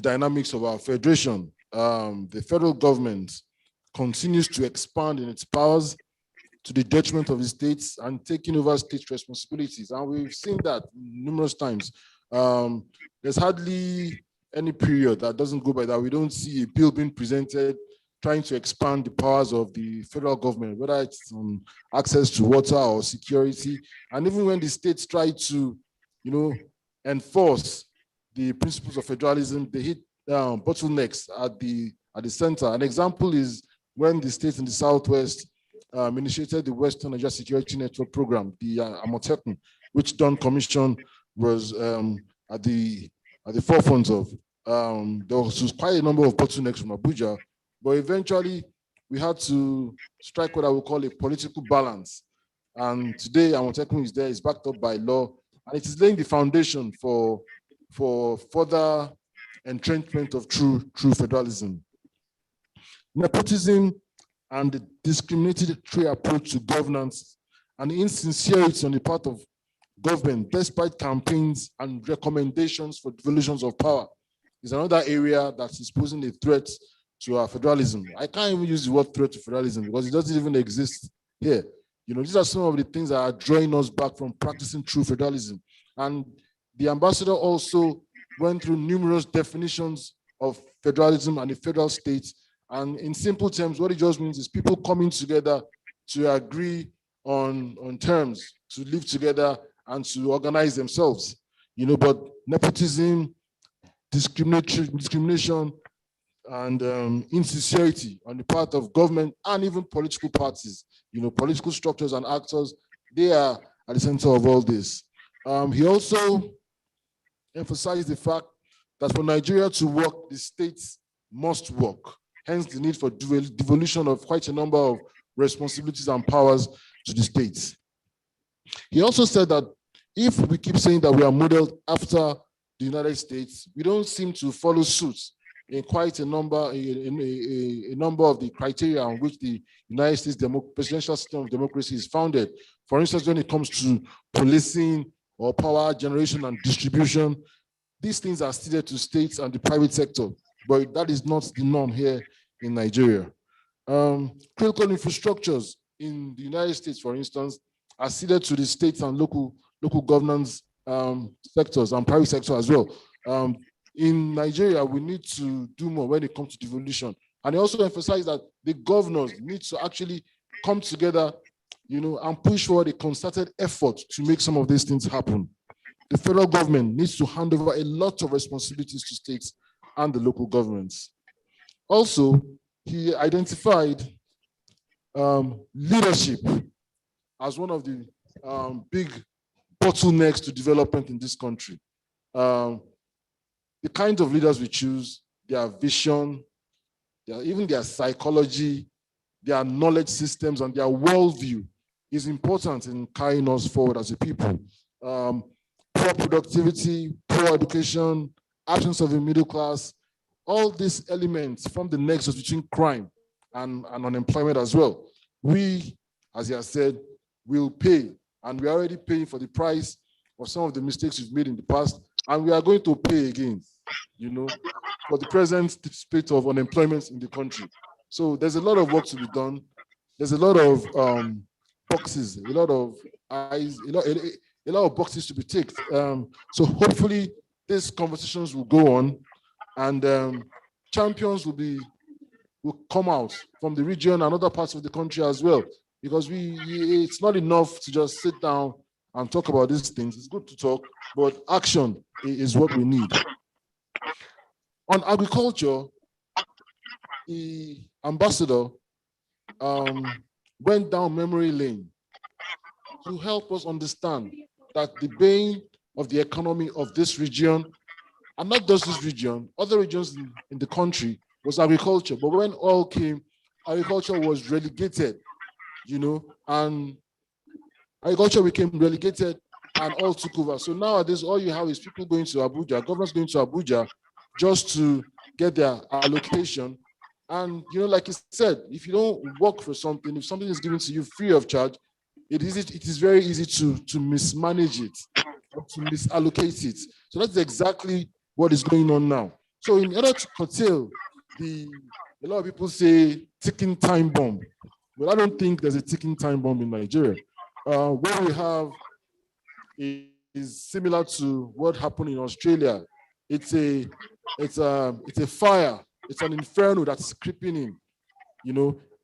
S5: dynamics of our federation. The federal government continues to expand in its powers to the detriment of the states and taking over state responsibilities. And we've seen that numerous times. There's hardly any period that doesn't go by that we don't see a bill being presented trying to expand the powers of the federal government, whether it's on access to water or security. And even when the states try to, you know, enforce the principles of federalism, they hit bottlenecks at the center. An example is when the states in the Southwest initiated the Western Nigeria Security Network Program, the Amotekun, which Don Commission was at the forefront of. There was quite a number of bottlenecks from Abuja, but eventually we had to strike what I would call a political balance. And today Amotekun is there, it's backed up by law, and it is laying the foundation for further entrenchment of true federalism. Nepotism and the discriminatory approach to governance and insincerity on the part of government, despite campaigns and recommendations for devolutions of power, is another area that is posing a threat to our federalism. I can't even use the word threat to federalism because it doesn't even exist here. You know, these are some of the things that are drawing us back from practicing true federalism. And the ambassador also went through numerous definitions of federalism and the federal states. And in simple terms, what it just means is people coming together to agree on terms, to live together and to organize themselves. You know, but nepotism, discrimination, and insincerity on the part of government and even political parties, you know, political structures and actors, they are at the center of all this. He also emphasized the fact that for Nigeria to work, the states must work. Hence the need for devolution of quite a number of responsibilities and powers to the states. He also said that if we keep saying that we are modeled after the United States, we don't seem to follow suit in quite a number of the criteria on which the United States presidential system of democracy is founded. For instance, when it comes to policing or power generation and distribution, these things are ceded to states and the private sector, but that is not the norm here in Nigeria. Critical infrastructures in the United States, for instance, are ceded to the states and local governance sectors and private sector as well. In Nigeria, we need to do more when it comes to devolution. And he also emphasized that the governors need to actually come together, you know, and push forward a concerted effort to make some of these things happen. The federal government needs to hand over a lot of responsibilities to states and the local governments. Also, he identified leadership as one of the big bottlenecks to development in this country. The kinds of leaders we choose, their vision, even their psychology, their knowledge systems, and their worldview is important in carrying us forward as a people. Poor productivity, poor education, absence of a middle class, all these elements form the nexus between crime and unemployment as well. We, as he has said, will pay, and we are already paying for the price of some of the mistakes we've made in the past, and we are going to pay again, for the present state of unemployment in the country. So there's a lot of work to be done. There's a lot of boxes, a lot of eyes, a lot of boxes to be ticked. So hopefully these conversations will go on, and champions will come out from the region and other parts of the country as well, because it's not enough to just sit down and talk about these things. It's good to talk, but action is what we need. On agriculture, the ambassador went down memory lane to help us understand that the bane of the economy of this region, and not just this region, other regions in the country, was agriculture. But when oil came, agriculture was relegated, and agriculture became relegated and all took over. So nowadays, all you have is people going to Abuja, governors going to Abuja just to get their allocation. And, like you said, if you don't work for something, if something is given to you free of charge, it is very easy to mismanage it, or to misallocate it. So that's exactly what is going on now. So in order to curtail a lot of people say ticking time bomb. But I don't think there's a ticking time bomb in Nigeria. What we have is similar to what happened in Australia. It's a fire. It's an inferno that's creeping in,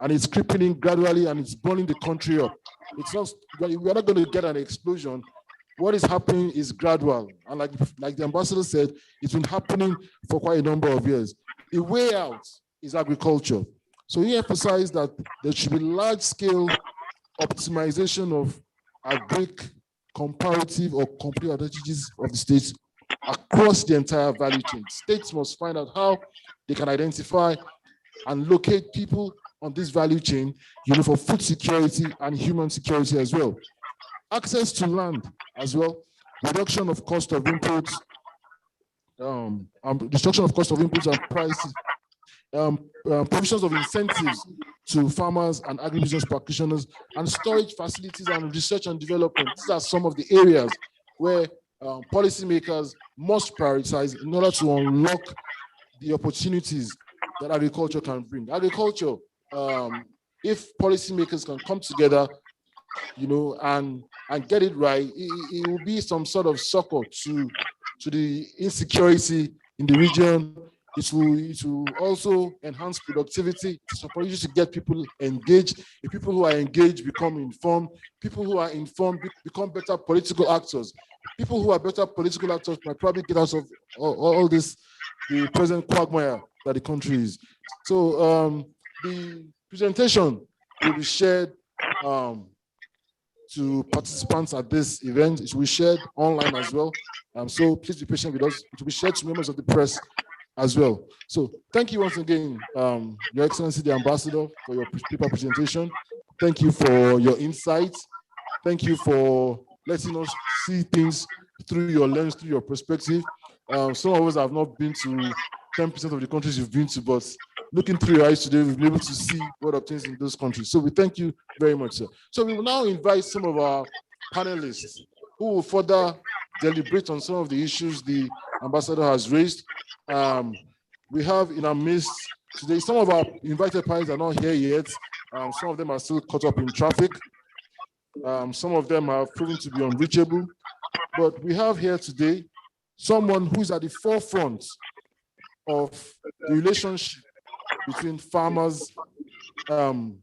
S5: and it's creeping in gradually, and it's burning the country up. It's not. We're not going to get an explosion. What is happening is gradual, and like the ambassador said, it's been happening for quite a number of years. The way out is agriculture. So he emphasized that there should be large-scale optimization of agric comparative or complete advantages of the states across the entire value chain. States must find out how they can identify and locate people on this value chain, for food security and human security as well. Access to land as well, reduction of cost of inputs, destruction of cost of inputs and prices, provisions of incentives to farmers and agribusiness practitioners, and storage facilities and research and development. These are some of the areas where policymakers must prioritize in order to unlock the opportunities that agriculture can bring. Agriculture, if policymakers can come together, and get it right, it will be some sort of succor to the insecurity in the region. It will also enhance productivity. It's supposed to get people engaged. If people who are engaged become informed, people who are informed become better political actors. People who are better political actors might probably get out of all this, the present quagmire that the country is. So the presentation will be shared to participants at this event. It will be shared online as well. So please be patient with us. It will be shared to members of the press as well. So thank you once again, Your Excellency, the Ambassador, for your paper presentation. Thank you for your insights. Thank you for letting us see things through your lens, through your perspective. Some of us have not been to 10% of the countries you've been to, but looking through your eyes today, we've been able to see what obtains in those countries. So we thank you very much, sir. So we will now invite some of our panelists who will further deliberate on some of the issues the ambassador has raised. We have in our midst today, some of our invited panelists are not here yet. Some of them are still caught up in traffic. Some of them have proven to be unreachable. But we have here today someone who's at the forefront of the relationship between farmers, farmers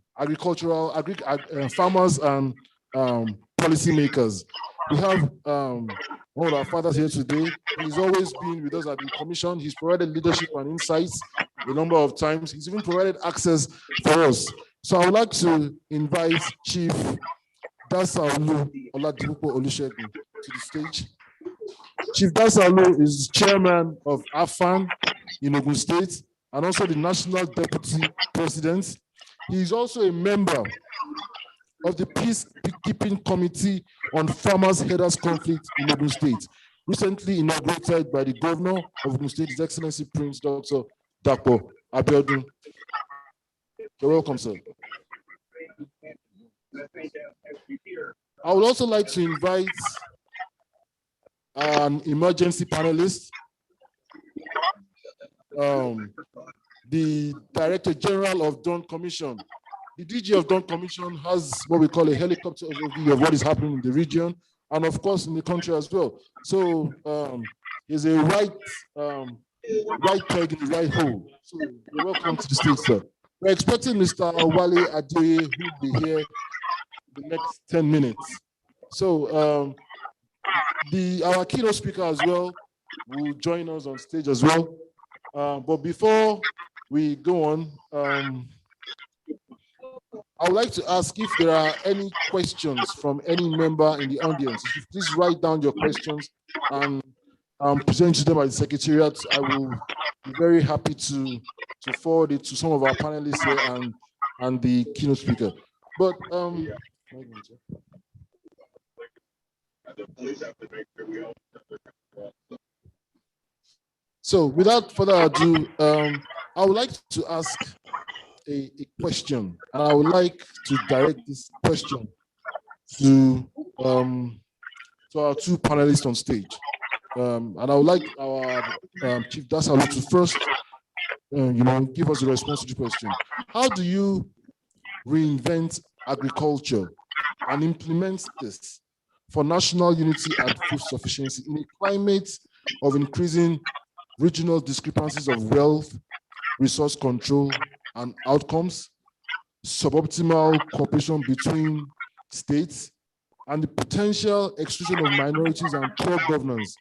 S5: and policymakers. We have one of our fathers here today. He's always been with us at the commission. He's provided leadership and insights a number of times. He's even provided access for us. So I would like to invite Chief Dasaolu Oladipo Olusegun to the stage. Chief Dasaolu is chairman of AFAN in Ogun State and also the National Deputy President. He is also a member of the Peacekeeping Committee on Farmers Herders Conflict in Ogun State, recently inaugurated by the Governor of Ogun State, His Excellency Prince Dr. Dipo Abiodun. You're welcome, sir. I would also like to invite an emergency panelist, the Director General of Dawn Commission. The DG of Dawn Commission has what we call a helicopter overview of what is happening in the region and of course in the country as well. So there's a right peg in the right hole. So you're welcome to the stage, sir. We're expecting Mr. Wale Adeoye, who will be here the next 10 minutes. So our keynote speaker as well will join us on stage as well. But before we go on, I would like to ask if there are any questions from any member in the audience. If you please write down your questions and present to them at the Secretariat. I will be very happy to forward it to some of our panelists here and the keynote speaker. But so without further ado, I would like to ask a question, and I would like to direct this question to our two panelists on stage. And I would like our Chief Dasalu to first, give us a response to the question. How do you reinvent agriculture and implement this for national unity and food sufficiency in a climate of increasing regional discrepancies of wealth, resource control, and outcomes, suboptimal cooperation between states, and the potential exclusion of minorities and poor governance,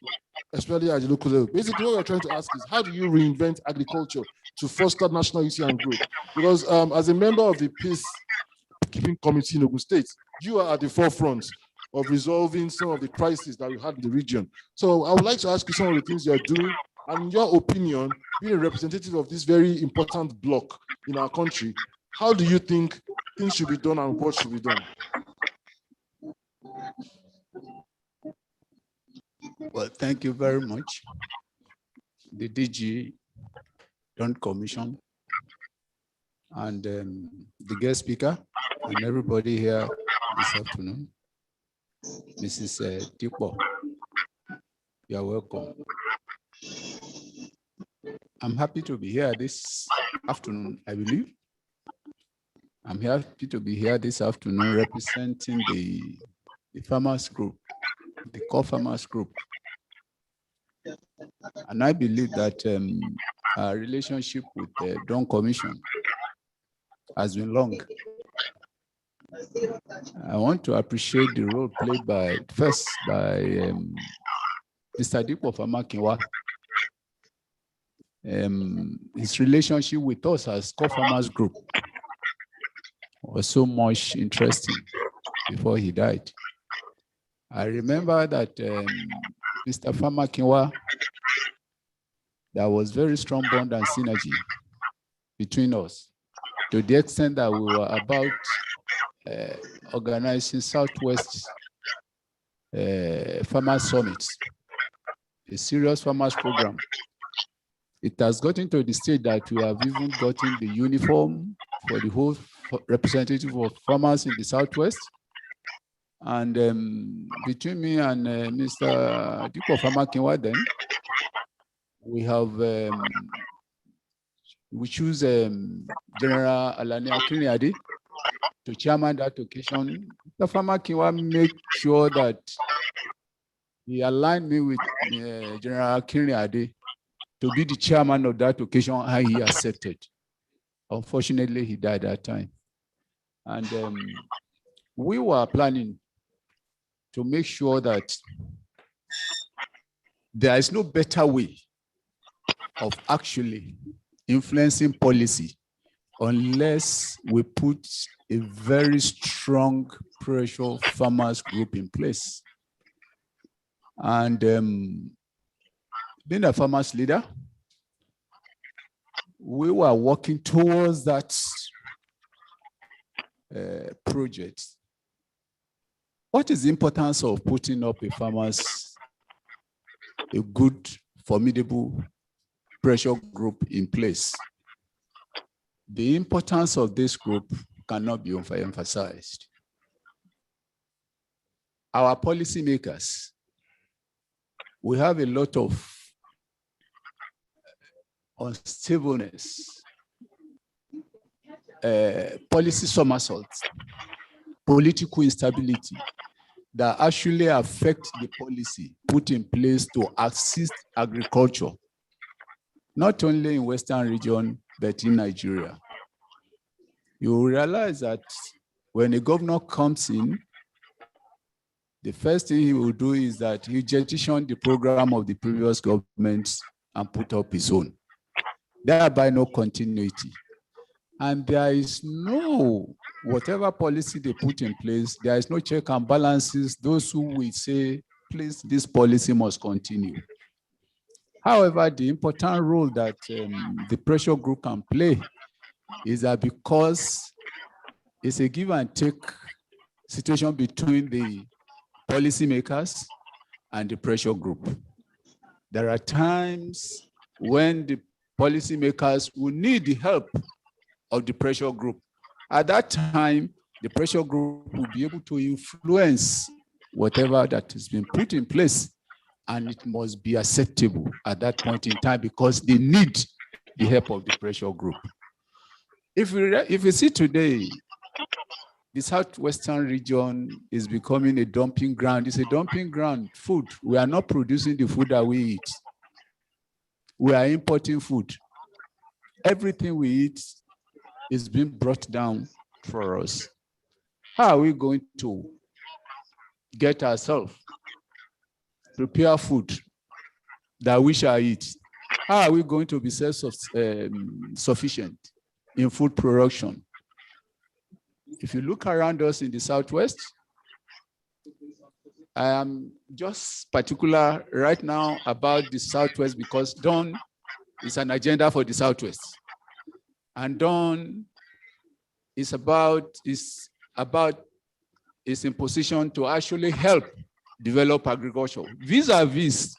S5: especially at the local level? Basically, what we're trying to ask is, how do you reinvent agriculture to foster national unity and growth? Because as a member of the Peacekeeping Committee in Ogun State, you are at the forefront of resolving some of the crises that we had in the region. So I would like to ask you some of the things you're doing, and in your opinion, being a representative of this very important bloc in our country, how do you think things should be done and what should be done?
S7: Well, thank you very much. The DG Dawn Commission and the guest speaker and everybody here this afternoon. Mrs. Dipo, you are welcome. I'm happy to be here this afternoon, I believe. I'm happy to be here this afternoon representing the farmers group, the core farmers group. And I believe that our relationship with the Dawn Commission has been long. I want to appreciate the role played by Mr. Dipo Famakinwa. His relationship with us as core farmers group was so much interesting before he died. I remember that Mr. Famakinwa, there was very strong bond and synergy between us, to the extent that we were about organizing Southwest Farmers Summits, a serious farmers program. It has gotten to the stage that we have even gotten the uniform for the whole representative of farmers in the Southwest. And between me and Mr. Dipo Famakinwa, then we have we choose General Alani Akinriade to chairman that occasion. Mr. Famakinwa make sure that he aligned me with General Akinriade to be the chairman of that occasion, and he accepted. Unfortunately, he died that time. And we were planning to make sure that there is no better way of actually influencing policy unless we put a very strong pressure farmers group in place. And being a farmers leader, we were working towards that project. What is the importance of putting up a good, formidable pressure group in place? The importance of this group cannot be overemphasized. Our policymakers, we have a lot of unstableness, policy somersaults, political instability that actually affect the policy put in place to assist agriculture, not only in Western region, but in Nigeria. You will realize that when a governor comes in, the first thing he will do is that he jettison the program of the previous government and put up his own. Thereby no continuity. And there is no, whatever policy they put in place, there is no check and balances. Those who will say, please, this policy must continue. However, the important role that the pressure group can play is that because it's a give and take situation between the policymakers and the pressure group. There are times when the policymakers will need the help of the pressure group. At that time, the pressure group will be able to influence whatever that has been put in place, and it must be acceptable at that point in time because they need the help of the pressure group. If we see today, the southwestern region is becoming a dumping ground. It's a dumping ground. Food, we are not producing the food that we eat. We are importing food. Everything we eat is being brought down for us. How are we going to get ourselves, prepare food that we shall eat? How are we going to be self-sufficient in food production? If you look around us in the Southwest, I am just particular right now about the Southwest because Dawn is an agenda for the Southwest. And Dawn is in position to actually help develop agriculture vis-a-vis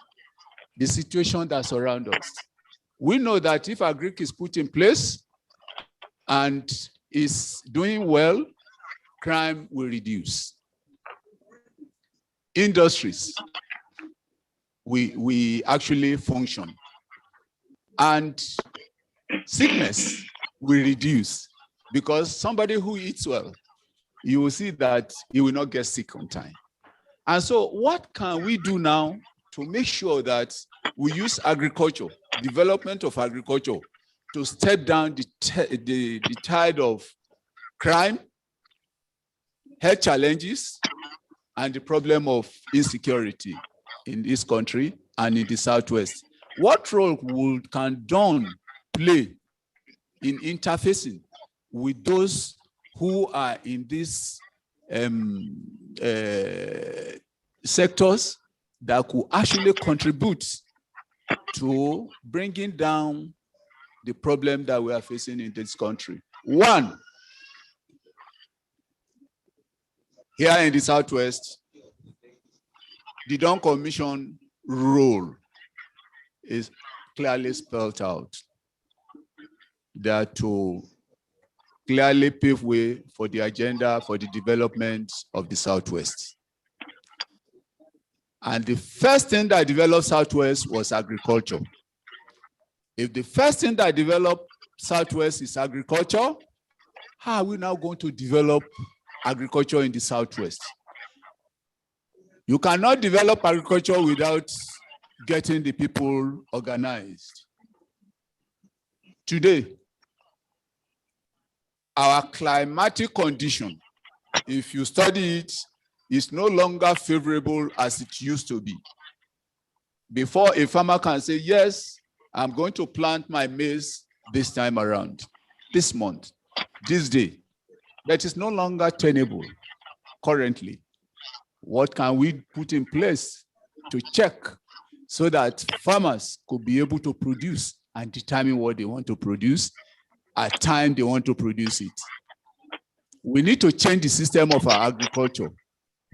S7: the situation that surrounds us. We know that if agric is put in place and is doing well, crime will reduce. Industries, we actually function. And sickness will reduce because somebody who eats well, you will see that he will not get sick on time. And so what can we do now to make sure that we use agriculture, development of agriculture, to step down the tide of crime, health challenges, and the problem of insecurity in this country and in the Southwest? What role can Dawn play in interfacing with those who are in these sectors that could actually contribute to bringing down the problem that we are facing in this country? One, here in the Southwest, the Dawn Commission role is clearly spelled out. That to clearly pave way for the agenda for the development of the Southwest. And the first thing that developed Southwest was agriculture. If the first thing that developed Southwest is agriculture, how are we now going to develop agriculture in the Southwest? You cannot develop agriculture without getting the people organized. Today, our climatic condition, if you study it, is no longer favorable as it used to be. Before a farmer can say, yes, I'm going to plant my maize this time around, this month, this day, that is no longer tenable currently. What can we put in place to check so that farmers could be able to produce and determine what they want to produce at time they want to produce it? We need to change the system of our agriculture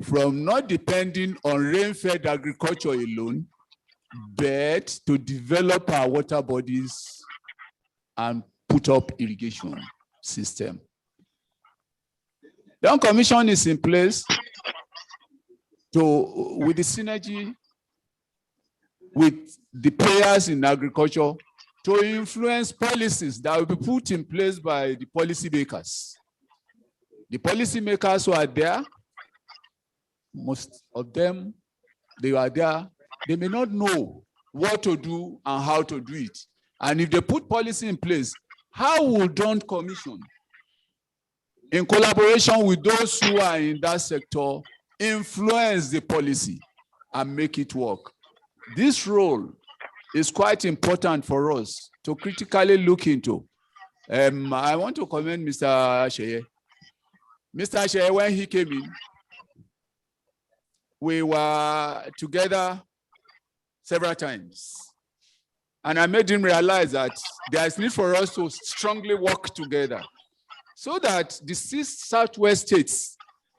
S7: from not depending on rain-fed agriculture alone, but to develop our water bodies and put up irrigation system. The commission is in place with the synergy with the players in agriculture to influence policies that will be put in place by the policy makers. The policy makers who are there, most of them, they are there, they may not know what to do and how to do it. And if they put policy in place, how will Dawn Commission, in collaboration with those who are in that sector, influence the policy and make it work? This role is quite important for us to critically look into. I want to commend Mr. Sheye. Mr. Sheye, when he came in, we were together several times. And I made him realize that there is need for us to strongly work together so that the 6 Southwest states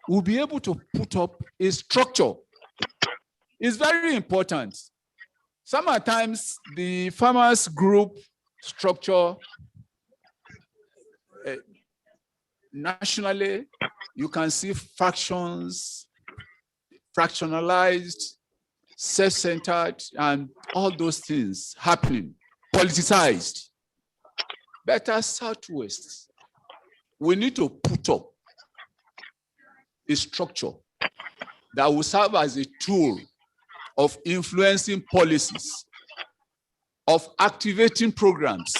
S7: will be able to put up a structure. It's very important. Sometimes the farmers group structure nationally, you can see factions, fractionalized, self-centered, and all those things happening, politicized. Better Southwest, we need to put up a structure that will serve as a tool of influencing policies, of activating programs,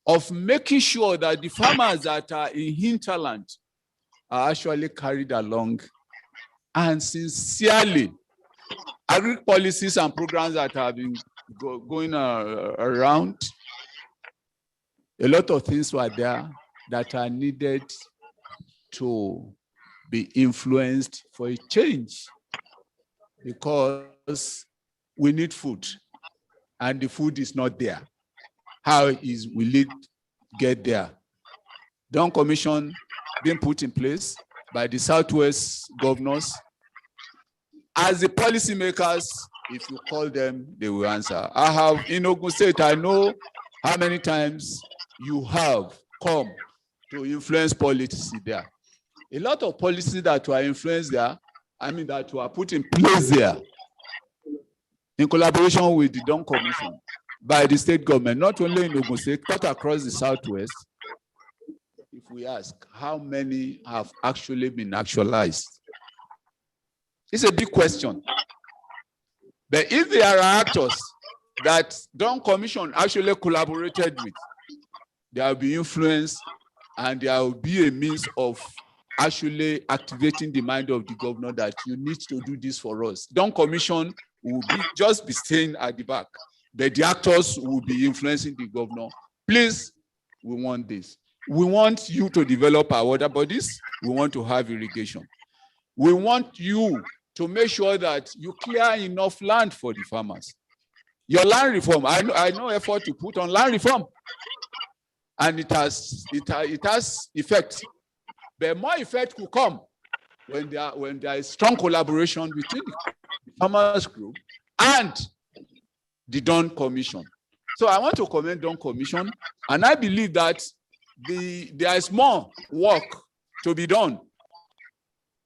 S7: of making sure that the farmers that are in hinterland are actually carried along, and sincerely, agri policies and programs that have been going around, a lot of things were there that are needed to be influenced for a change, because we need food and the food is not there. How will it get there? Dawn Commission being put in place by the Southwest governors. As the policymakers, if you call them, they will answer. I have in Ogun State, I know how many times you have come to influence policy there. A lot of policies that were influenced there, that were put in place there in collaboration with the Dawn Commission by the state government, not only in Ogun State, but across the Southwest. If we ask, how many have actually been actualized? It's a big question. But if there are actors that Dawn Commission actually collaborated with, there will be influence and there will be a means of actually activating the mind of the governor that you need to do this for us. Dawn Commission will just be staying at the back, but the actors will be influencing the governor. Please, we want this. We want you to develop our water bodies. We want to have irrigation. We want you to make sure that you clear enough land for the farmers. Your land reform, I know effort to put on land reform, and it has effect. But more effect could come when there is strong collaboration between the farmers group and the Dawn Commission. So I want to commend Dawn Commission, and I believe that there is more work to be done.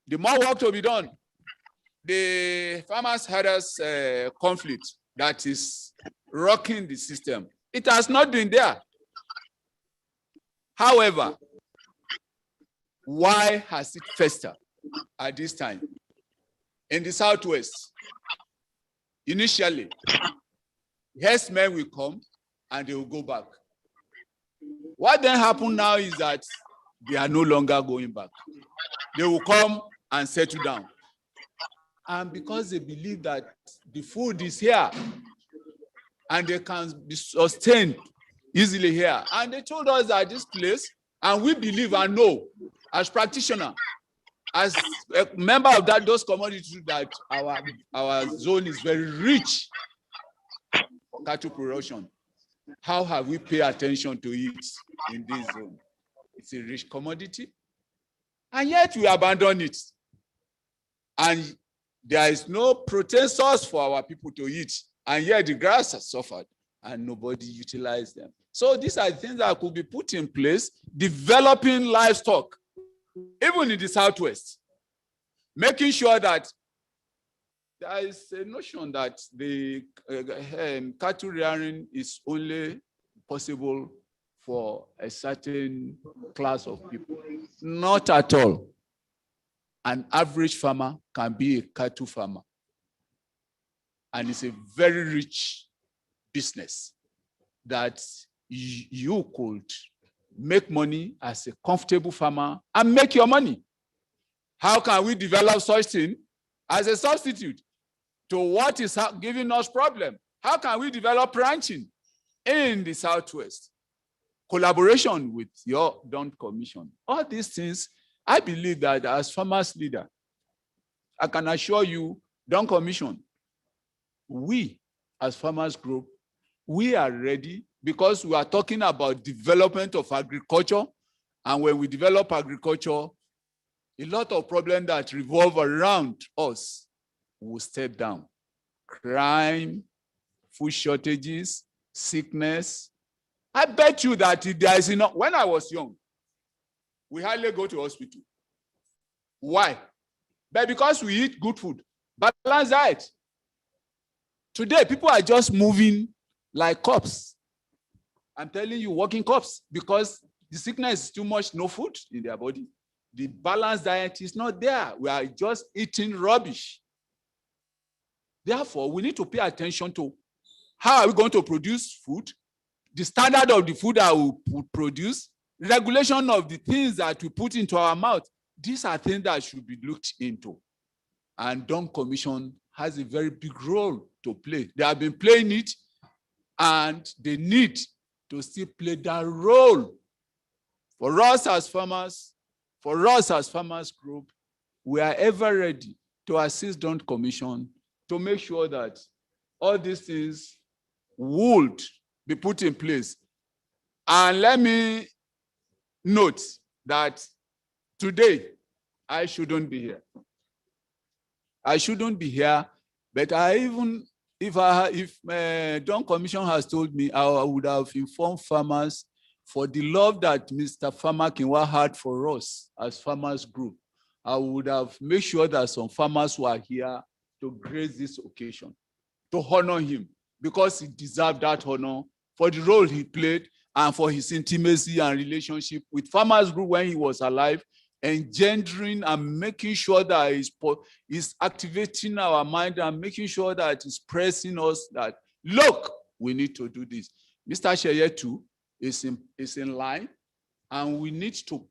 S7: The more work to be done, the farmers herders conflict that is rocking the system, it has not been there. However, why has it festered at this time? In the Southwest, initially, herdsmen will come and they will go back. What then happened now is that they are no longer going back. They will come and settle down. And because they believe that the food is here and they can be sustained easily here. And they told us that this place, and we believe and know as practitioners, as a member of those commodities, that our zone is very rich for cattle production. How have we paid attention to it in this zone? It's a rich commodity, and yet we abandon it. And there is no protein source for our people to eat, and yet the grass has suffered, and nobody utilized them. So these are things that could be put in place, developing livestock, even in the Southwest, making sure that there is a notion that the cattle rearing is only possible for a certain class of people. Not at all. An average farmer can be a cattle farmer. And it's a very rich business that you could make money as a comfortable farmer and make your money. How can we develop such thing as a substitute to what is giving us problem? How can we develop ranching in the Southwest? Collaboration with your Dawn Commission. All these things, I believe that as farmers leader, I can assure you, Dawn Commission, we as farmers group, we are ready because we are talking about development of agriculture. And when we develop agriculture, a lot of problems that revolve around us will step down. Crime, food shortages, sickness. I bet you that there is enough. When I was young, we hardly go to hospital. Why? But because we eat good food, balanced diet. Today, people are just moving like cops. I'm telling you, walking cops, because the sickness is too much, no food in their body. The balanced diet is not there. We are just eating rubbish. Therefore, we need to pay attention to how are we going to produce food, the standard of the food that we produce, regulation of the things that we put into our mouth. These are things that should be looked into. And Dawn Commission has a very big role to play. They have been playing it, and they need to still play that role. For us as farmers, group, we are ever ready to assist Dawn Commission to make sure that all these things would be put in place. And let me note that today, I shouldn't be here. I shouldn't be here, but if Dawn Commission has told me, I would have informed farmers for the love that Mr. Famakinwa had for us as farmers group. I would have made sure that some farmers were here to grace this occasion, to honor him, because he deserved that honor for the role he played and for his intimacy and relationship with farmers group when he was alive, engendering and making sure that he's activating our mind and making sure that he's pressing us that, look, we need to do this. Mr. Sheye too is in line, and we need to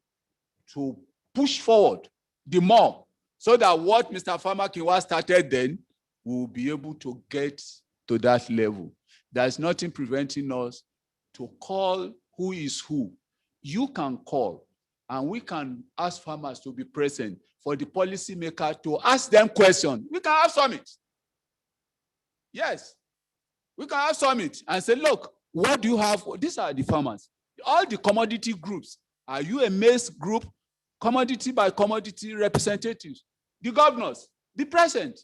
S7: push forward the more so that what Mr. Famakinwa started then, we'll be able to get to that level. There's nothing preventing us to call who is who. You can call, and we can ask farmers to be present for the policymaker to ask them questions. We can have summit. Yes, we can have summit and say, look, what do you have? These are the farmers. All the commodity groups. Are you a maize group? Commodity by commodity representatives. The governors, the president.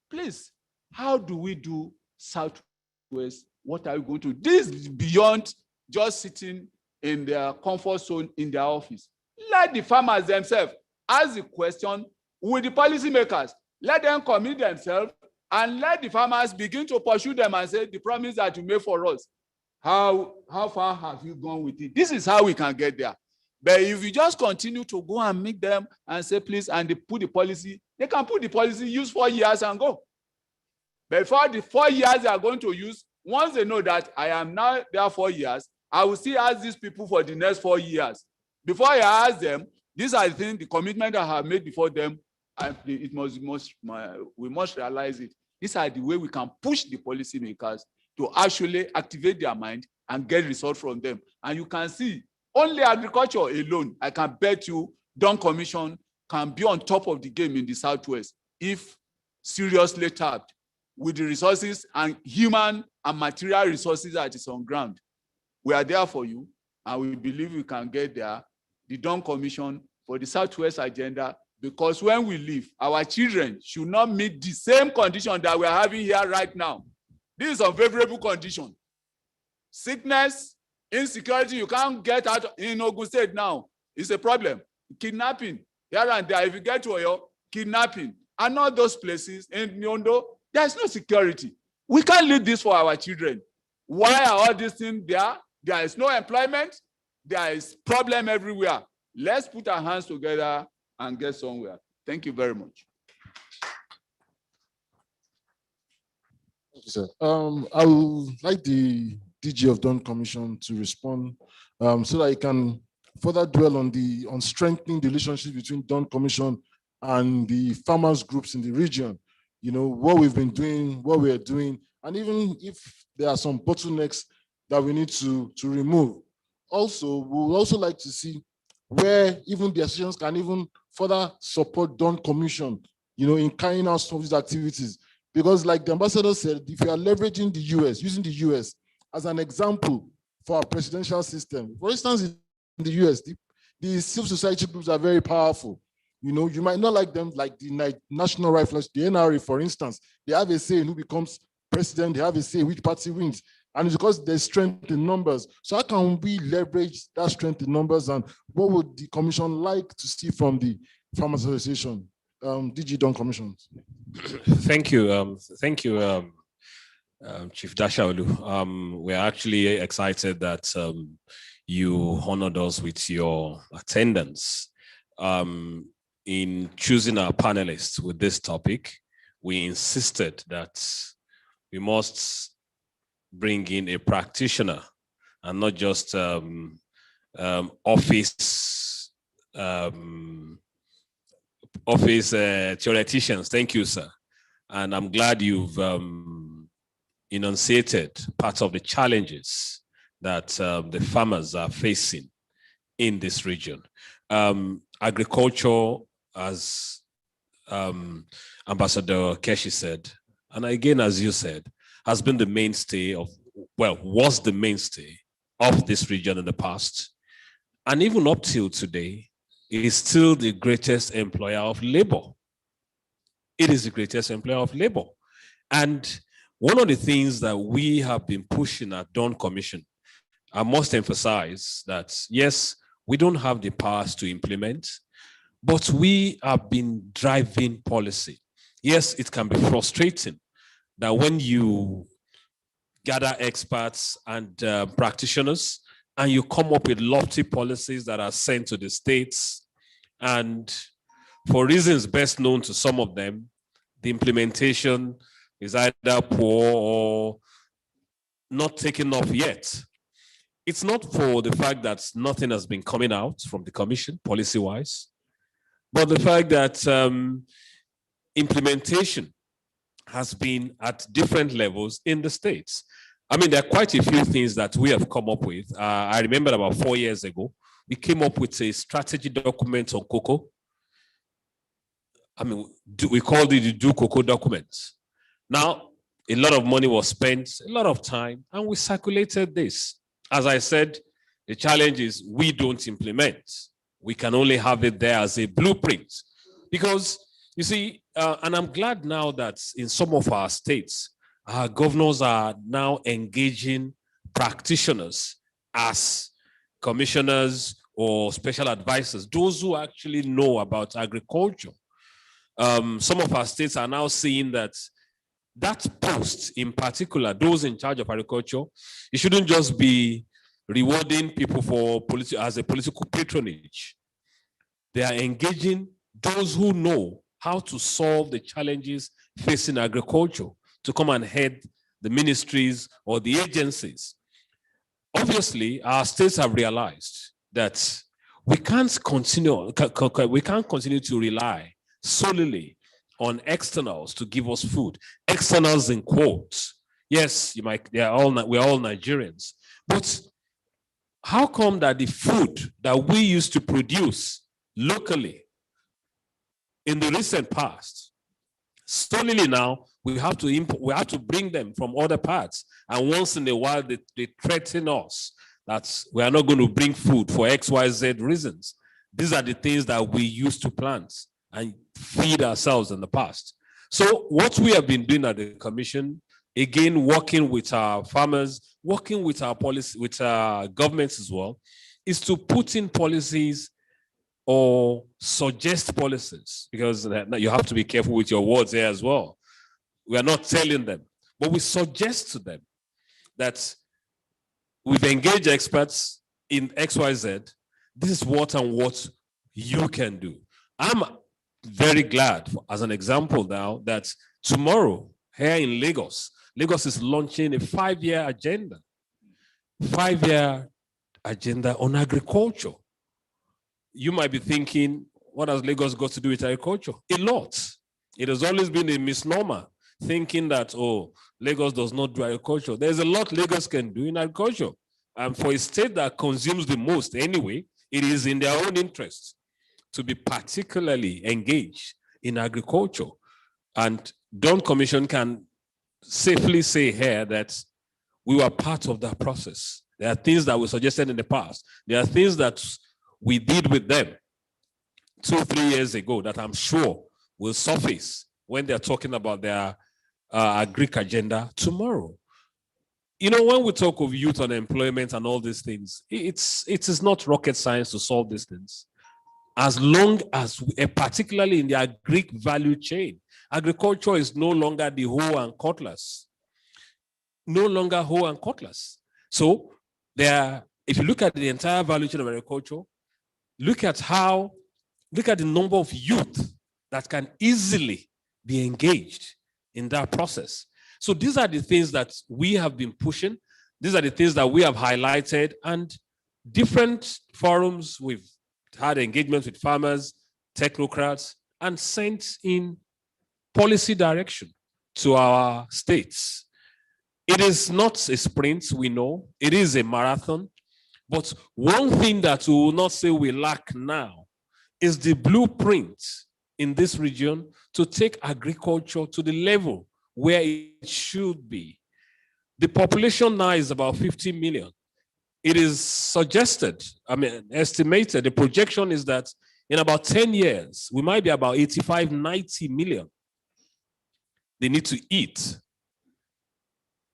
S7: Please, how do we do Southwest? What are you going to do? This is beyond just sitting in their comfort zone in their office. Let the farmers themselves ask the question with the policymakers. Let them commit themselves and let the farmers begin to pursue them and say, the promise that you made for us, how far have you gone with it? This is how we can get there. But if you just continue to go and meet them and say, please, and they put the policy, they can put the policy, use 4 years and go. But for the 4 years they are going to use, once they know that I am now there 4 years, I will still ask these people for the next 4 years. Before I ask them, these are the things, the commitment I have made before them, and we must realize it. These are the way we can push the policymakers to actually activate their mind and get results from them. And you can see, only agriculture alone, I can bet you, Dawn Commission can be on top of the game in the Southwest if seriously tapped with the resources and human and material resources that is on ground. We are there for you, and we believe we can get there. The Dawn Commission for the Southwest agenda, because when we leave, our children should not meet the same condition that we are having here right now. This is unfavorable condition. Sickness, Insecurity, you can't get out in Ogun State now. It's a problem. Kidnapping, here and there. If you get to Oyo, kidnapping. And not those places in Nyondo, there's no security. We can't leave this for our children. Why are all these things there? There is no employment. There is problem everywhere. Let's put our hands together and get somewhere. Thank you very much.
S5: Thank you, sir. I would like the DG of Dawn Commission to respond so that he can further dwell on strengthening the relationship between Dawn Commission and the farmers groups in the region. You know, what we've been doing, what we're doing, and even if there are some bottlenecks that we need to remove. Also, we would also like to see where even the associations can even further support Dawn Commission, you know, in carrying out some of these activities. Because like the ambassador said, if you are leveraging the US, using the US as an example for our presidential system, for instance, in the US, the civil society groups are very powerful. You know, you might not like them, like the National Rifles, the NRA, for instance. They have a say in who becomes president. They have a say which party wins. And it's because there's strength in numbers. So how can we leverage that strength in numbers? And what would the commission like to see from the Farmers Association? DG Dawn Commission.
S2: Thank you. Chief Dashaolu. We're actually excited that you honored us with your attendance. In choosing our panelists with this topic, we insisted that we must bring in a practitioner and not just office theoreticians. Thank you, sir. And I'm glad you've enunciated part of the challenges that the farmers are facing in this region. Agriculture, as Ambassador Keshi said, and again, as you said, has been the mainstay of, well, was the mainstay of this region in the past. And even up till today, it is still the greatest employer of labor. It is the greatest employer of labor. And one of the things that we have been pushing at Dawn Commission, I must emphasize that, yes, we don't have the powers to implement, but we have been driving policy. Yes, it can be frustrating that when you gather experts and practitioners and you come up with lofty policies that are sent to the states, and for reasons best known to some of them, the implementation is either poor or not taken off yet. It's not for the fact that nothing has been coming out from the commission policy-wise, but the fact that implementation has been at different levels in the states. I mean, there are quite a few things that we have come up with. I remember about 4 years ago, we came up with a strategy document on cocoa. I mean, we called it the Do Cocoa document. Now, a lot of money was spent, a lot of time, and we circulated this. As I said, the challenge is we don't implement. We can only have it there as a blueprint. Because, you see, and I'm glad now that in some of our states, our governors are now engaging practitioners as commissioners or special advisors, those who actually know about agriculture. Some of our states are now seeing that post in particular, those in charge of agriculture, it shouldn't just be rewarding people for as a political patronage. They are engaging those who know how to solve the challenges facing agriculture to come and head the ministries or the agencies. Obviously, our states have realized that we can't continue to rely solely on externals to give us food. Externals in quotes. Yes, we're all Nigerians. But how come that the food that we used to produce locally in the recent past, suddenly now we have to bring them from other parts, and once in a while they threaten us that we are not going to bring food for XYZ reasons. These are the things that we used to plant and feed ourselves in the past. So what we have been doing at the commission, again, working with our farmers, working with our policy, with our governments as well, is to put in policies or suggest policies, because you have to be careful with your words here as well. We are not telling them, but we suggest to them that we've engaged experts in XYZ. This is what and what you can do. I'm very glad, as an example now, that tomorrow here in Lagos, Lagos is launching a 5-year agenda. 5-year agenda on agriculture. You might be thinking, what has Lagos got to do with agriculture? A lot. It has always been a misnomer, thinking that, oh, Lagos does not do agriculture. There's a lot Lagos can do in agriculture. And for a state that consumes the most anyway, it is in their own interest to be particularly engaged in agriculture. And Dawn Commission can safely say here that we were part of that process. There are things that we suggested in the past. There are things that we did with them 2-3 years ago that I'm sure will surface when they're talking about their agri agenda tomorrow. You know, when we talk of youth unemployment and all these things, it is not rocket science to solve these things. As long as, particularly in the agri value chain, agriculture is no longer the hoe and cutlass. No longer hoe and cutlass. So if you look at the entire value chain of agriculture, look at the number of youth that can easily be engaged in that process. So these are the things that we have been pushing. These are the things that we have highlighted, and different forums, we've had engagements with farmers, technocrats, and sent in policy direction to our states. It is not a sprint, we know. It is a marathon. But one thing that we will not say we lack now is the blueprint in this region to take agriculture to the level where it should be. The population now is about 50 million. It is suggested, estimated, the projection is that in about 10 years, we might be about 85, 90 million. They need to eat.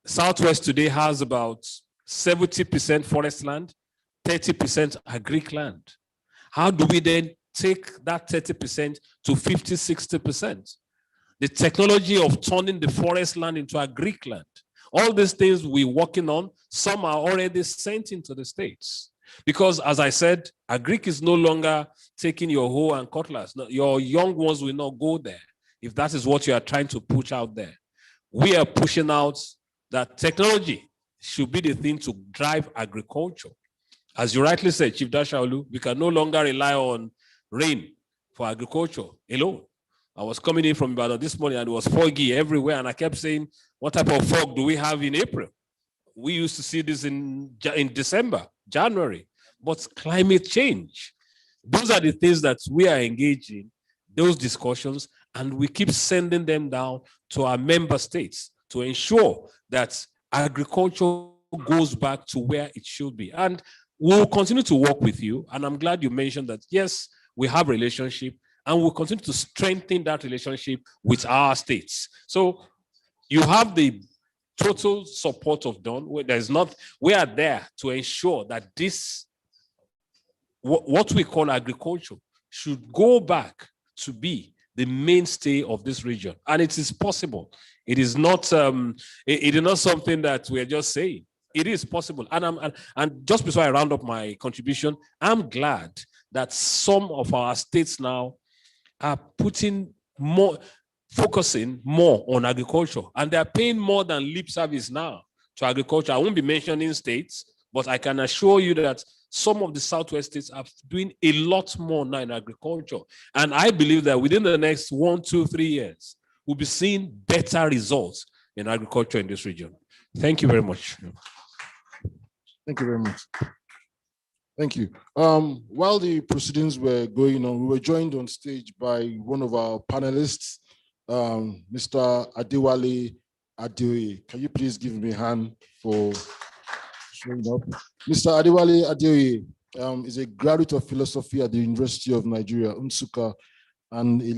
S2: Southwest today has about 70% forest land, 30% agric land. How do we then take that 30% to 50, 60%? The technology of turning the forest land into agric land. All these things we're working on, some are already sent into the states. Because as I said, agric is no longer taking your hoe and cutlass. No, your young ones will not go there if that is what you are trying to push out there. We are pushing out that technology should be the thing to drive agriculture. As you rightly said, Chief Dashaolu, we can no longer rely on rain for agriculture alone. I was coming in from Ibadan this morning and it was foggy everywhere, and I kept saying, what type of fog do we have in April? We used to see this in December, January, but climate change. Those are the things that we are engaged in, those discussions, and we keep sending them down to our member states to ensure that agriculture goes back to where it should be. And we'll continue to work with you. And I'm glad you mentioned that, yes, we have a relationship, and we'll continue to strengthen that relationship with our states. So you have the total support of Dawn. We are there to ensure that this, what we call agriculture, should go back to be the mainstay of this region. And it is possible. It is not something that we're just saying. It is possible. And just before I round up my contribution, I'm glad that some of our states now are focusing more on agriculture, and they're paying more than lip service now to agriculture. I won't be mentioning states, but I can assure you that some of the Southwest states are doing a lot more now in agriculture. And I believe that within the next 1, 2, 3 years, we'll be seeing better results in agriculture in this region. Thank you very much.
S5: Thank you very much. Thank you. While the proceedings were going on, we were joined on stage by one of our panelists, Mr. Adewale Adeoye. Can you please give me a hand for showing up? Mr. Adewale Adeoye is a graduate of philosophy at the University of Nigeria, Nsukka, and he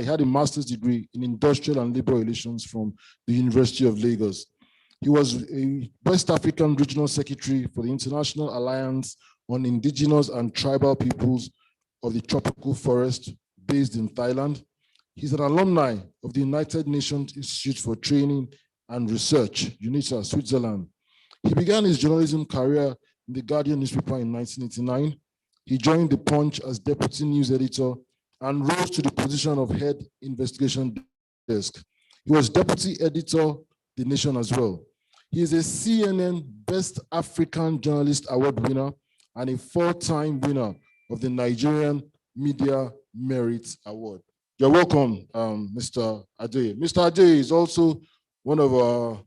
S5: had a master's degree in industrial and labor relations from the University of Lagos. He was a West African Regional Secretary for the International Alliance on Indigenous and Tribal Peoples of the Tropical Forest based in Thailand. He's an alumni of the United Nations Institute for Training and Research, UNITA, Switzerland. He began his journalism career in the Guardian newspaper in 1989. He joined the Punch as deputy news editor and rose to the position of head investigation desk. He was deputy editor, The Nation as well. He is a CNN Best African Journalist Award winner and a 4-time winner of the Nigerian Media Merit Award. You're welcome, Mr. Ade. Mr. Ade is also one of our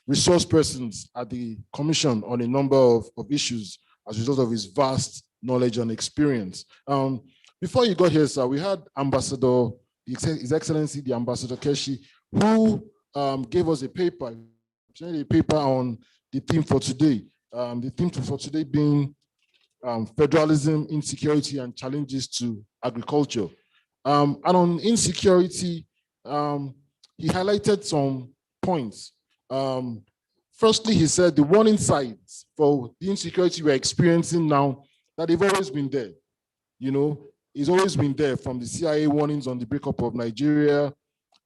S5: resource persons at the Commission on a number of issues as a result of his vast knowledge and experience. Before you got here, sir, we had Ambassador, His Excellency, the Ambassador Keshi, who gave us a paper on the theme for today. The theme for today being federalism, insecurity, and challenges to agriculture. And on insecurity, he highlighted some points. Firstly, he said the warning signs for the insecurity we're experiencing now, that they've always been there. You know, it's always been there, from the CIA warnings on the breakup of Nigeria,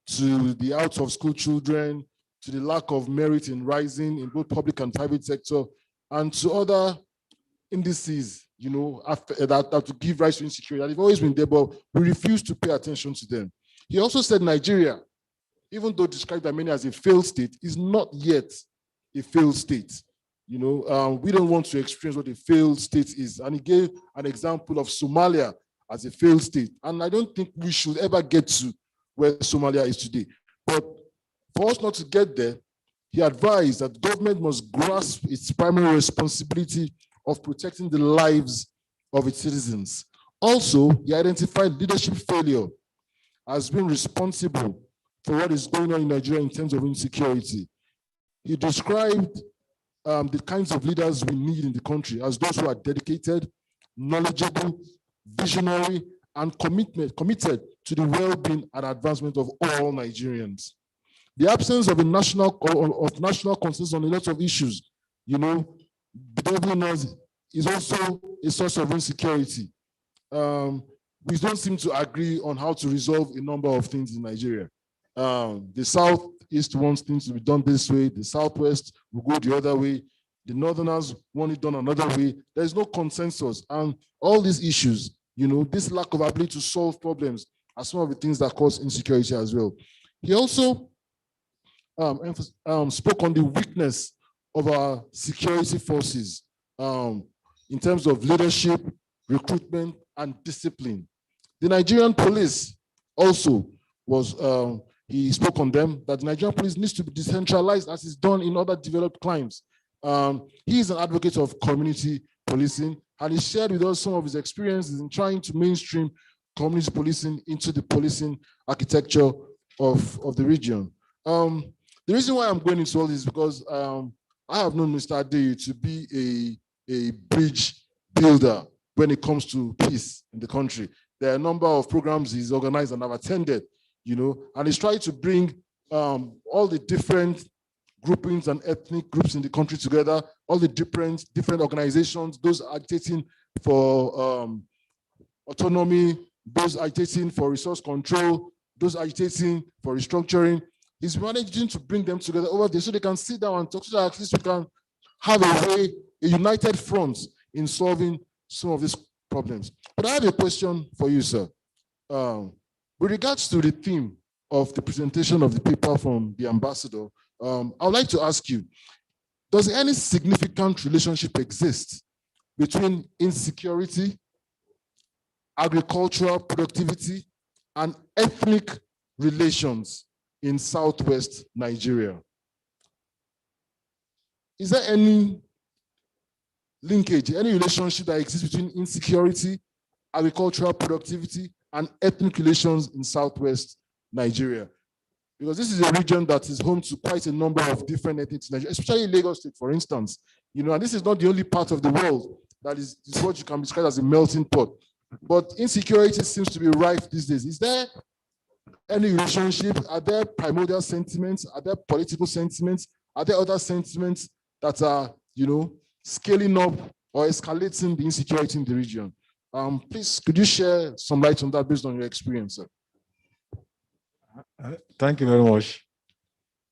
S5: to the out of school children, to the lack of merit in rising in both public and private sector, and to other indices, you know, that to give rise to insecurity. They've always been there, but we refuse to pay attention to them. He also said Nigeria, even though described by many as a failed state, is not yet a failed state. You know, we don't want to experience what a failed state is. And he gave an example of Somalia as a failed state. And I don't think we should ever get to where Somalia is today. But for us not to get there, he advised that government must grasp its primary responsibility of protecting the lives of its citizens. Also, he identified leadership failure as being responsible for what is going on in Nigeria in terms of insecurity. He described the kinds of leaders we need in the country as those who are dedicated, knowledgeable, visionary, and committed to the well-being and advancement of all Nigerians. The absence of a national consensus on a lot of issues, you know, bedeviling us, is also a source of insecurity. We don't seem to agree on how to resolve a number of things in Nigeria. The Southeast wants things to be done this way. The Southwest will go the other way. The Northerners want it done another way. There's no consensus. And all these issues, you know, this lack of ability to solve problems are some of the things that cause insecurity as well. He also spoke on the weakness of our security forces in terms of leadership, recruitment, and discipline. The Nigerian police also was, he spoke on them, that the Nigerian police needs to be decentralized as is done in other developed climes. He is an advocate of community policing, and he shared with us some of his experiences in trying to mainstream community policing into the policing architecture of the region. The reason why I'm going into all this is because I have known Mr. Ade to be a bridge builder when it comes to peace in the country. There are a number of programs he's organized and I've attended, you know, and he's trying to bring all the different groupings and ethnic groups in the country together, all the different organizations, those agitating for autonomy, those agitating for resource control, those agitating for restructuring. He's managing to bring them together over there so they can sit down and talk, so that at least we can have a united front in solving some of these problems. But I have a question for you, sir. With regards to the theme of the presentation of the paper from the ambassador, I would like to ask you, does any significant relationship exist between insecurity, agricultural productivity, and ethnic relations in Southwest Nigeria? Is there any linkage, any relationship that exists between insecurity, agricultural productivity, and ethnic relations in Southwest Nigeria? Because this is a region that is home to quite a number of different ethnics, especially Lagos State, for instance. You know, and this is not the only part of the world that is what you can describe as a melting pot. But insecurity seems to be rife these days. Is there any relationship? Are there primordial sentiments? Are there political sentiments? Are there other sentiments that are, scaling up or escalating the insecurity in the region? Please, could you share some light on that based on your experience, sir?
S8: Thank you very much.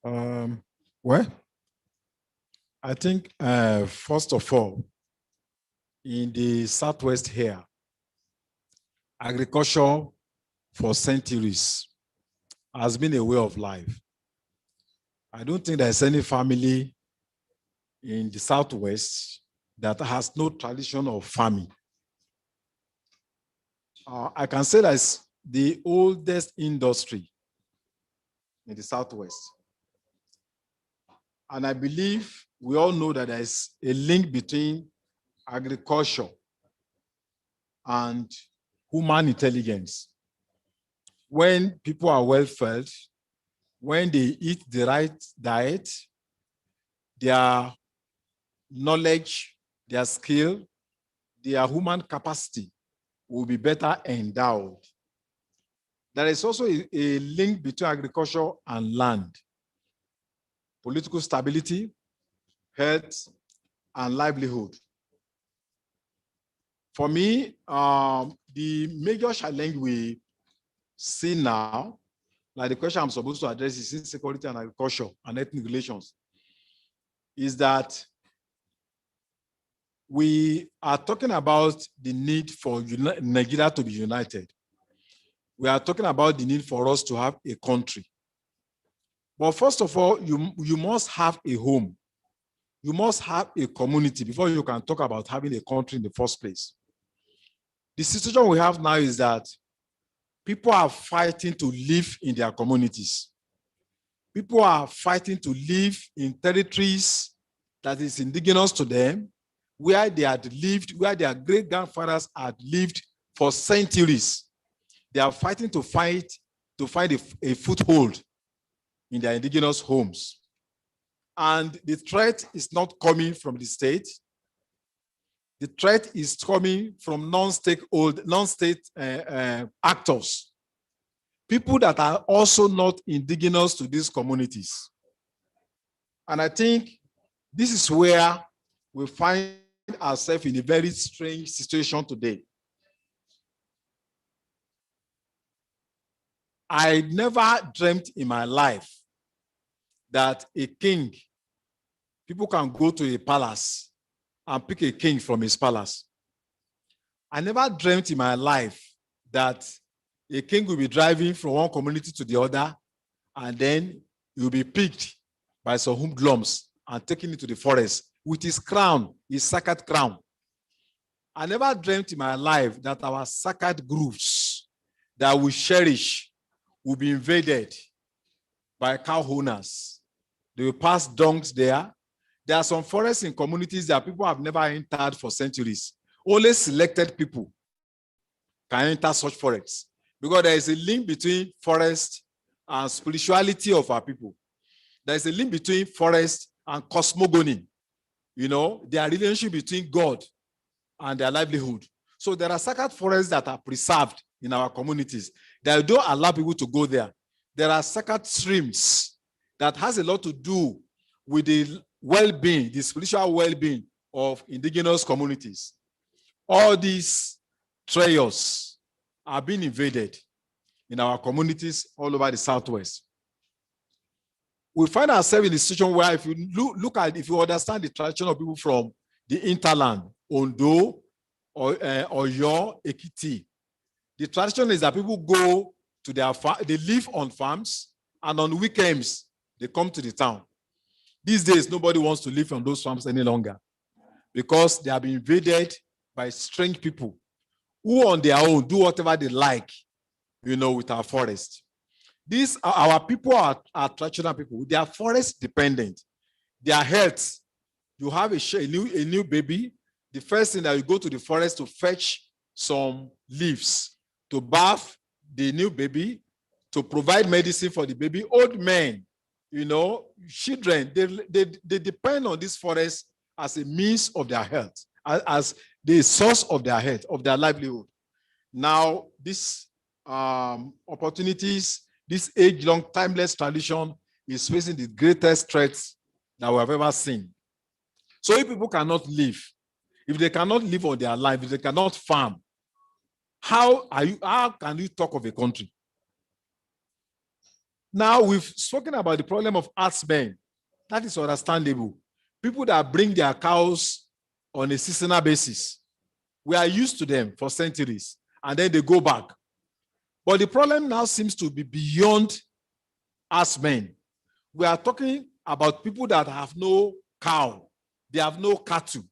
S8: Well, I think first of all, in the Southwest here, agriculture for centuries has been a way of life. I don't think there's any family in the Southwest that has no tradition of farming. I can say that's the oldest industry in the Southwest. And I believe we all know that there's a link between agriculture and human intelligence. When people are well fed, when they eat the right diet, their knowledge, their skill, their human capacity will be better endowed. There is also a link between agriculture and land, political stability, health, and livelihood. For me, the major challenge we see now, like the question I'm supposed to address is insecurity and agriculture and ethnic relations, is that we are talking about the need for Nigeria to be united. We are talking about the need for us to have a country. But first of all, you must have a home. You must have a community before you can talk about having a country in the first place. The situation we have now is that people are fighting to live in their communities. People are fighting to live in territories that is indigenous to them, where they had lived, where their great-grandfathers had lived for centuries. They are fighting to find a foothold in their indigenous homes. And the threat is not coming from the state. The threat is coming from non-state actors, people that are also not indigenous to these communities. And I think this is where we find ourselves in a very strange situation today. I never dreamt in my life that a king, people can go to a palace and pick a king from his palace. I never dreamt in my life that a king will be driving from one community to the other, and then he will be picked by some hoodlums and taken into the forest with his crown, his sacred crown. I never dreamt in my life that our sacred groves that we cherish will be invaded by cow owners. They will pass donks there. There are some forests in communities that people have never entered for centuries. Only selected people can enter such forests because there is a link between forest and spirituality of our people. There is a link between forest and cosmogony. Their relationship between God and their livelihood. So there are sacred forests that are preserved in our communities that don't allow people to go there. There are sacred streams that has a lot to do with the well-being, the spiritual well-being of indigenous communities. All these trails are being invaded in our communities all over the Southwest. We find ourselves in a situation where if you understand the tradition of people from the hinterland, Ondo, or Oyo, Ekiti, the tradition is that people go to their farm, they live on farms, and on weekends, they come to the town. These days, nobody wants to live on those farms any longer because they have been invaded by strange people who on their own do whatever they like, with our forest. These are our people are traditional people. They are forest dependent. Their health, you have a new baby, the first thing that you go to the forest to fetch some leaves, to bath the new baby, to provide medicine for the baby. Old men, children, they depend on this forest as a means of their health, as the source of their health, of their livelihood. Now, these opportunities, this age-long, timeless tradition is facing the greatest threats that we have ever seen. So if people cannot live, if they cannot live on their life, if they cannot farm, how can you talk of a country? Now we've spoken about the problem of herdsmen. That is understandable. People that bring their cows on a seasonal basis. We are used to them for centuries, and then they go back. But the problem now seems to be beyond herdsmen. We are talking about people that have no cow, they have no cattle.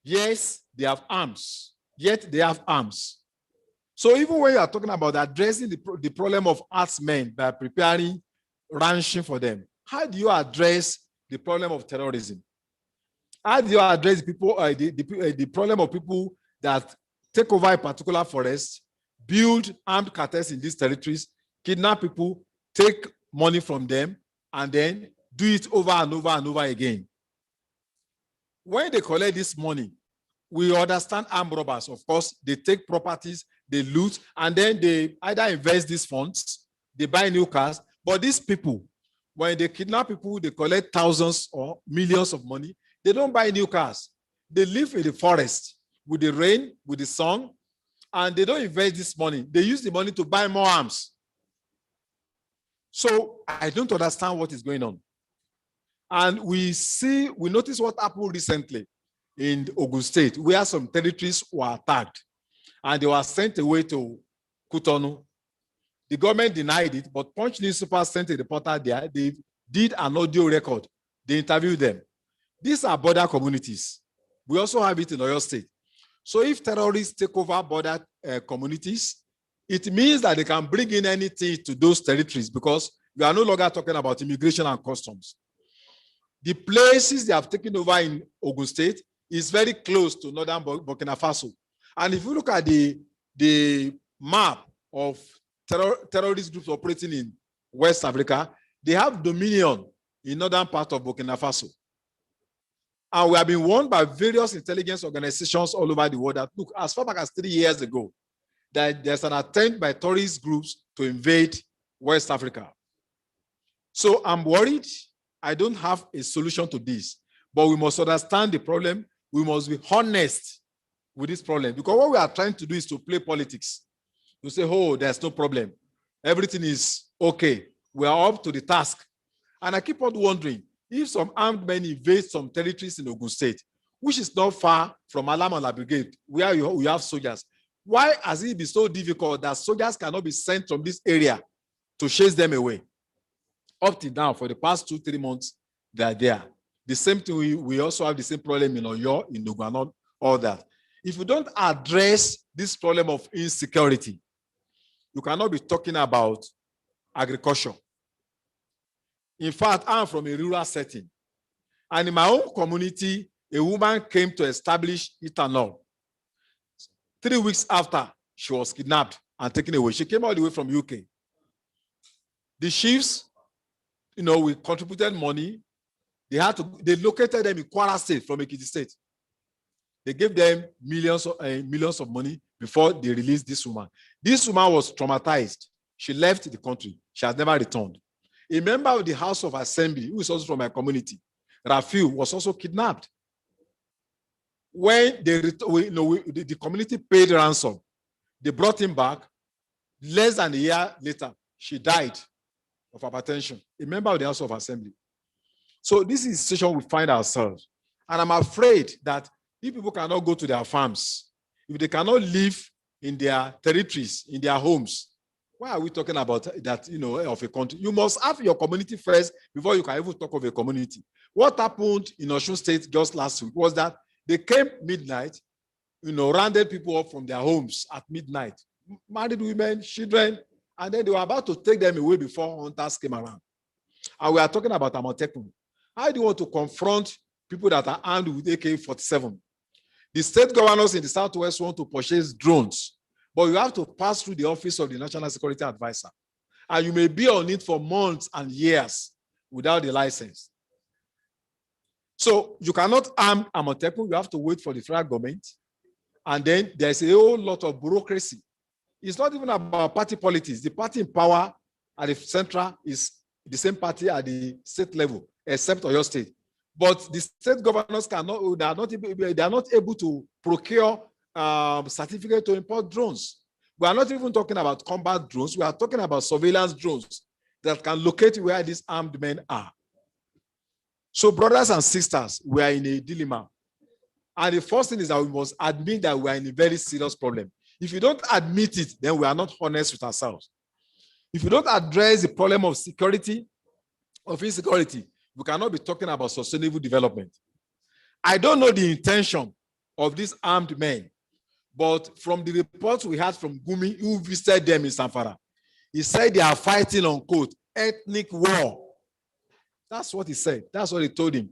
S8: Yes, they have arms, yet they have arms. So even when you are talking about addressing the problem of herdsmen by preparing ranching for them, how do you address the problem of terrorism? How do you address the problem of people that take over a particular forest, build armed cartels in these territories, kidnap people, take money from them, and then do it over and over and over again? When they collect this money, we understand armed robbers. Of course, they take properties, they loot, and then they either invest these funds, they buy new cars. But these people, when they kidnap people, they collect thousands or millions of money. They don't buy new cars. They live in the forest with the rain, with the sun, and they don't invest this money. They use the money to buy more arms. So I don't understand what is going on. And we notice what happened recently in Ogun State, where some territories were attacked and they were sent away to Cotonou. The government denied it, but Punch newspaper sent a reporter there. They did an audio record. They interviewed them. These are border communities. We also have it in Oyo State. So if terrorists take over border communities, it means that they can bring in anything to those territories, because we are no longer talking about immigration and customs. The places they have taken over in Ogun State is very close to northern Burkina Faso. And if you look at the map of terrorist groups operating in West Africa, they have dominion in northern part of Burkina Faso. And we have been warned by various intelligence organizations all over the world that, look, as far back as 3 years ago, that there's an attempt by terrorist groups to invade West Africa. So I'm worried. I don't have a solution to this, but we must understand the problem. We must be honest with this problem, because what we are trying to do is to play politics. To say, oh, there's no problem. Everything is okay. We are up to the task. And I keep on wondering, if some armed men invade some territories in Ogun State, which is not far from Alamala Brigade, where you have soldiers, why has it been so difficult that soldiers cannot be sent from this area to chase them away? Up to now, for the past 2-3 months, they are there. The same thing, we also have the same problem in Oyo, in Ogun, all that. If you don't address this problem of insecurity, you cannot be talking about agriculture. In fact, I'm from a rural setting. And in my own community, a woman came to establish ethanol. 3 weeks after, she was kidnapped and taken away. She came all the way from UK. The chiefs, we contributed money. They located them in Kwara State from Ekiti State. They gave them millions of money before they released this woman. This woman was traumatized. She left the country. She has never returned. A member of the House of Assembly, who is also from my community, Rafiu, was also kidnapped. When the community paid ransom, they brought him back. Less than a year later, she died of hypertension, a member of the House of Assembly. So this is the situation we find ourselves. And I'm afraid that if people cannot go to their farms, if they cannot live in their territories, in their homes, why are we talking about that, of a country? You must have your community first before you can even talk of a community. What happened in Osun State just last week was that they came midnight, rounded people up from their homes at midnight, married women, children, and then they were about to take them away before hunters came around. And we are talking about Amotekun. How do you want to confront people that are armed with AK-47? The state governors in the Southwest want to purchase drones, but you have to pass through the office of the National Security Advisor. And you may be on it for months and years without the license. So you cannot arm Amotekun. You have to wait for the federal government. And then there's a whole lot of bureaucracy. It's not even about party politics. The party in power at the central is the same party at the state level, except Oyo State. But the state governors cannot, they are not able to procure certificate to import drones. We are not even talking about combat drones. We are talking about surveillance drones that can locate where these armed men are. So brothers and sisters, we are in a dilemma. And the first thing is that we must admit that we are in a very serious problem. If you don't admit it, then we are not honest with ourselves. If you don't address the problem of security, of insecurity, we cannot be talking about sustainable development. I don't know the intention of these armed men, but from the reports we had from Gumi, who visited them in Zamfara, he said they are fighting, unquote, ethnic war. That's what he said. That's what he told him.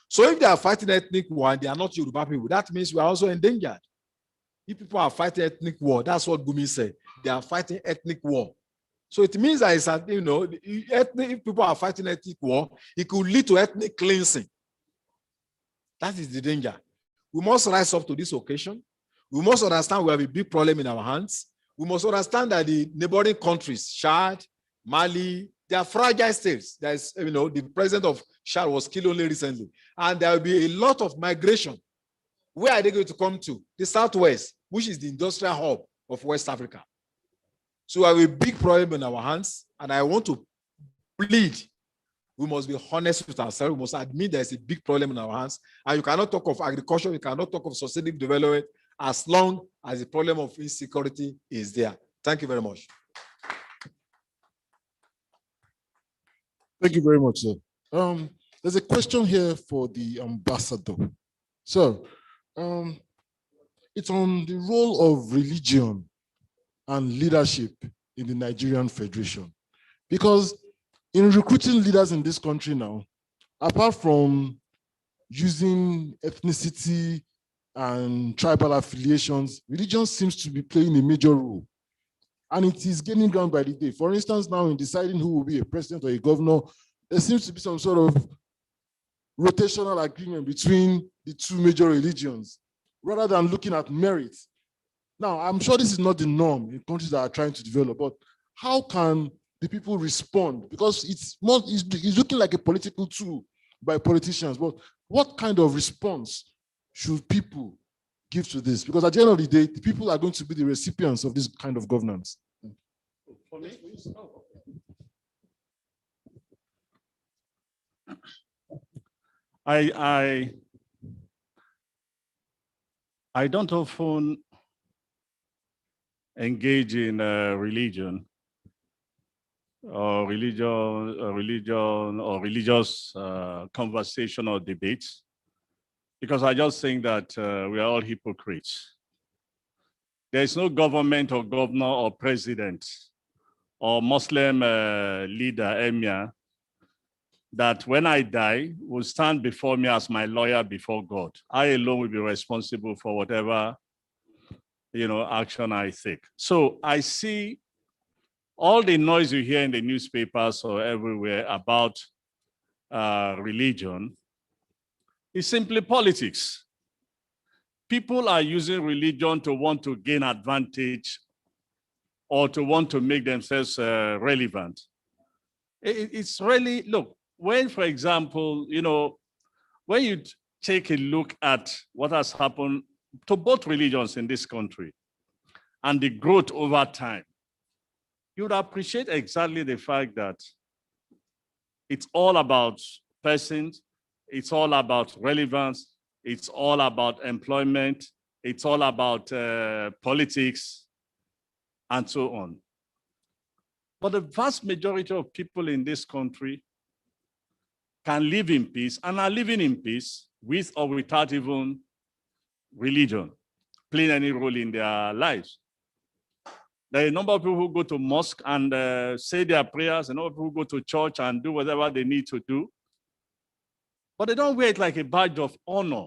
S8: So if they are fighting ethnic war and they are not Yoruba people, that means we are also endangered. If people are fighting ethnic war, that's what Gumi said. They are fighting ethnic war. So it means that it's, if people are fighting ethnic war, it could lead to ethnic cleansing. That is the danger. We must rise up to this occasion. We must understand we have a big problem in our hands. We must understand that the neighboring countries, Chad, Mali, they are fragile states. There's, the president of Chad was killed only recently. And there will be a lot of migration. Where are they going to come to? The Southwest, which is the industrial hub of West Africa. So we have a big problem in our hands. And I want to plead, we must be honest with ourselves. We must admit there's a big problem in our hands. And you cannot talk of agriculture, you cannot talk of sustainable development as long as the problem of insecurity is there. Thank you very much.
S5: Thank you very much, sir. There's a question here for the ambassador. So, it's on the role of religion and leadership in the Nigerian Federation. Because in recruiting leaders in this country now, apart from using ethnicity and tribal affiliations, religion seems to be playing a major role. And it is gaining ground by the day. For instance, now in deciding who will be a president or a governor, there seems to be some sort of rotational agreement between the two major religions, rather than looking at merit. Now, I'm sure this is not the norm in countries that are trying to develop, but how can the people respond? Because it's looking like a political tool by politicians, but what kind of response should people give to this? Because at the end of the day, the people are going to be the recipients of this kind of governance.
S6: For me, I don't often engage in religion or religious conversation or debates, because I just think that we are all hypocrites. There is no government or governor or president or Muslim leader, emir, that when I die will stand before me as my lawyer before God. I alone will be responsible for whatever, action I take. So I see all the noise you hear in the newspapers or everywhere about religion is simply politics. People are using religion to want to gain advantage or to want to make themselves relevant. It's really, look, when, for example, when you take a look at what has happened to both religions in this country and the growth over time, you would appreciate exactly the fact that it's all about persons, it's all about relevance, it's all about employment, it's all about politics, and so on. But the vast majority of people in this country can live in peace and are living in peace with or without even religion playing any role in their lives. There are a number of people who go to mosque and say their prayers, a number of people who go to church and do whatever they need to do, but they don't wear it like a badge of honor.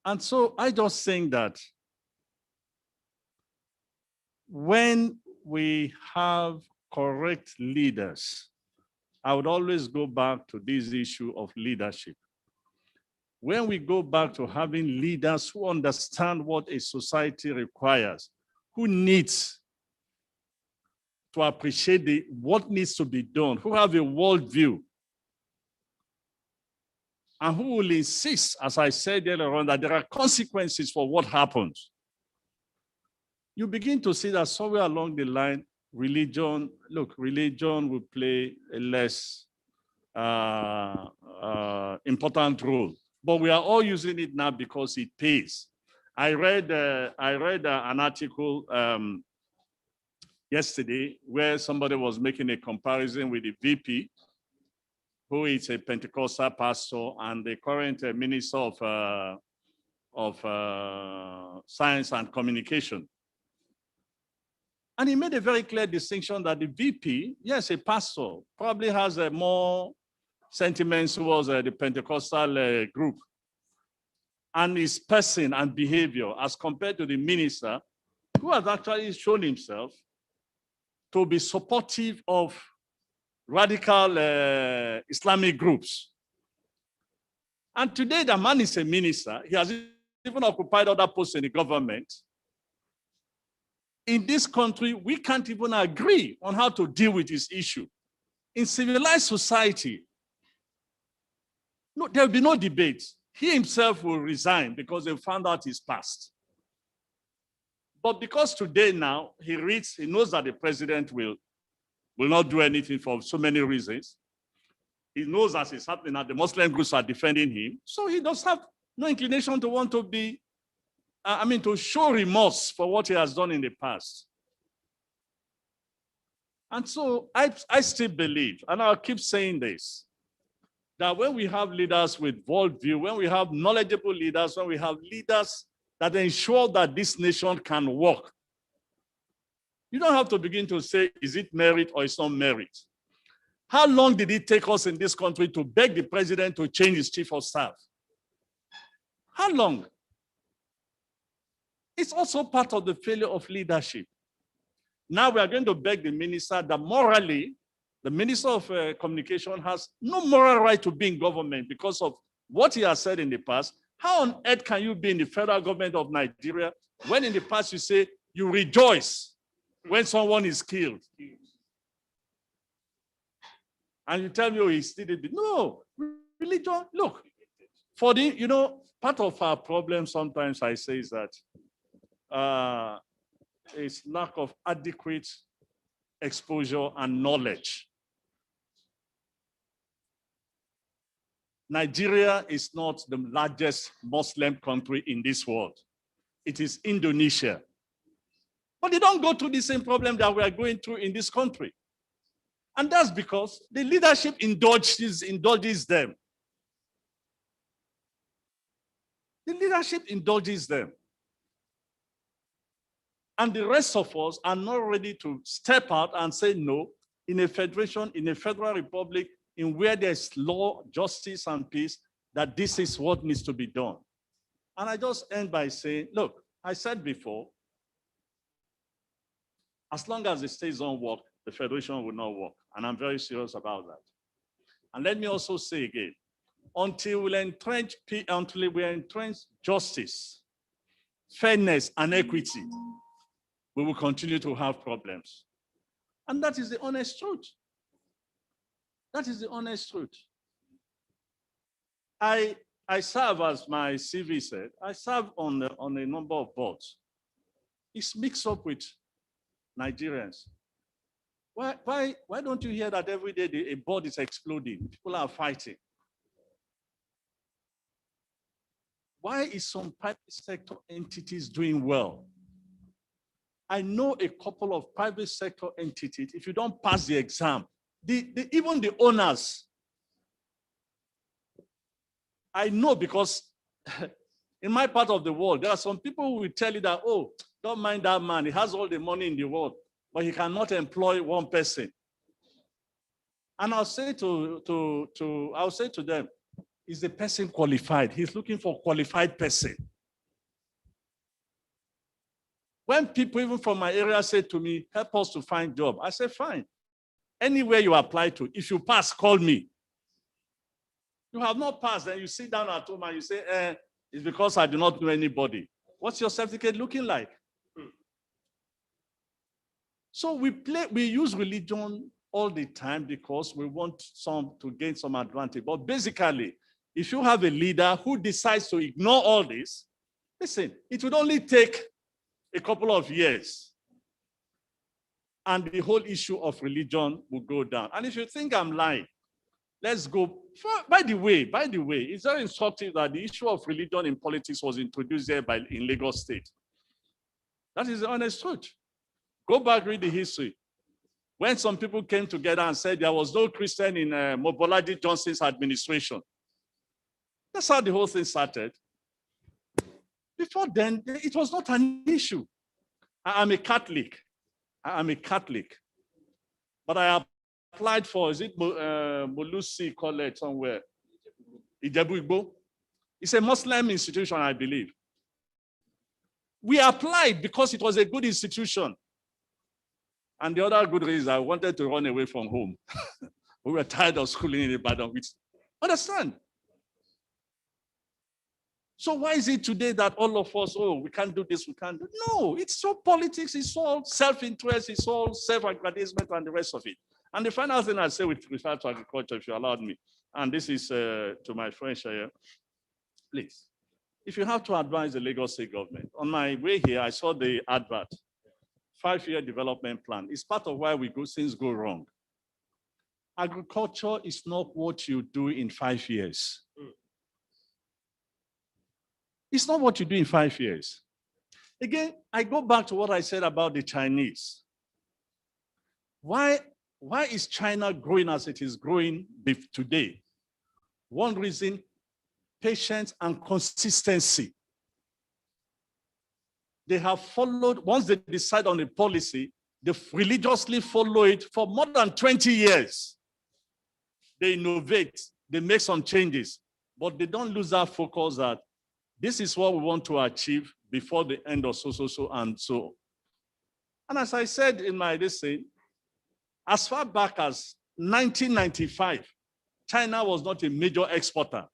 S6: And so I just think that when we have correct leaders, I would always go back to this issue of leadership. When we go back to having leaders who understand what a society requires, who needs to appreciate what needs to be done, who have a world view, and who will insist, as I said earlier on, that there are consequences for what happens. You begin to see that somewhere along the line, religion will play a less important role. But we are all using it now because it pays. I read an article yesterday where somebody was making a comparison with the VP, who is a Pentecostal pastor and the current minister of Science and Communication. And he made a very clear distinction that the VP, yes, a pastor, probably has more sentiments towards the Pentecostal group and his person and behavior as compared to the minister, who has actually shown himself to be supportive of radical Islamic groups. And today the man is a minister. He has even occupied other posts in the government. In this country, we can't even agree on how to deal with this issue. In civilized society, no, there will be no debate. He himself will resign because they found out his past. But because today now, he knows that the president will not do anything for so many reasons. He knows as it's happening that the Muslim groups are defending him. So he does have no inclination to want to be, to show remorse for what he has done in the past. And so I still believe, and I'll keep saying this, that when we have leaders with worldview, when we have knowledgeable leaders, when we have leaders that ensure that this nation can work, you don't have to begin to say, is it merit or it's not merit? How long did it take us in this country to beg the president to change his chief of staff? How long? It's also part of the failure of leadership. Now we are going to beg the minister that morally, the minister of communication has no moral right to be in government because of what he has said in the past. How on earth can you be in the federal government of Nigeria when in the past you say you rejoice when someone is killed? And you tell me, oh, he still did it. No, religion, look, for the, part of our problem sometimes I say is that it's lack of adequate exposure and knowledge. Nigeria is not the largest Muslim country in this world. It is Indonesia. But they don't go through the same problem that we are going through in this country. And that's because the leadership indulges them. The leadership indulges them. And the rest of us are not ready to step out and say no in a federation, in a federal republic, in where there's law, justice, and peace, that this is what needs to be done. And I just end by saying, look, I said before, as long as the states don't work, the federation will not work. And I'm very serious about that. And let me also say again, until we entrench justice, fairness, and equity, we will continue to have problems. And that is the honest truth. That is the honest truth. I serve, as my CV said, I serve on a number of boards. It's mixed up with Nigerians. Why don't you hear that every day a board is exploding? People are fighting. Why is some private sector entities doing well? I know a couple of private sector entities, if you don't pass the exam, even the owners, I know because in my part of the world, there are some people who will tell you that, oh, don't mind that man, he has all the money in the world, but he cannot employ one person. And I'll say to them, is the person qualified? He's looking for a qualified person. When people even from my area say to me, help us to find job, I say, fine. Anywhere you apply to, if you pass, call me. You have not passed, then you sit down at home and you say, it's because I do not know anybody. What's your certificate looking like? So we use religion all the time because we want some to gain some advantage. But basically, if you have a leader who decides to ignore all this, listen, it would only take a couple of years and the whole issue of religion will go down. And if you think I'm lying, let's go. By the way, it's very instructive that the issue of religion in politics was introduced here in Lagos State. That is the honest truth. Go back, read the history. When some people came together and said there was no Christian in Mobolaji Johnson's administration. That's how the whole thing started. Before then, it was not an issue. I'm a Catholic. I'm a Catholic. But I applied for, is it Molusi College somewhere? Ijebu Igbo. It's a Muslim institution, I believe. We applied because it was a good institution. And the other good reason, I wanted to run away from home. We were tired of schooling in Ibadan. Understand? So why is it today that all of us, oh, we can't do this, we can't do? No, it's all politics, it's all self-interest, it's all self-aggrandizement and the rest of it. And the final thing I say with regard to agriculture, if you allowed me, and this is to my friends here, please, if you have to advise the Lagos State government, on my way here, I saw the advert, 5-year development plan. It's part of why things go wrong. Agriculture is not what you do in 5 years. It's not what you do in 5 years. Again, I go back to what I said about the Chinese. Why is China growing as it is growing today? One reason, patience and consistency. They have followed, once they decide on a policy, they religiously follow it for more than 20 years. They innovate, they make some changes, but they don't lose that focus that this is what we want to achieve before the end of so and so. And as I said in my essay, as far back as 1995, China was not a major exporter.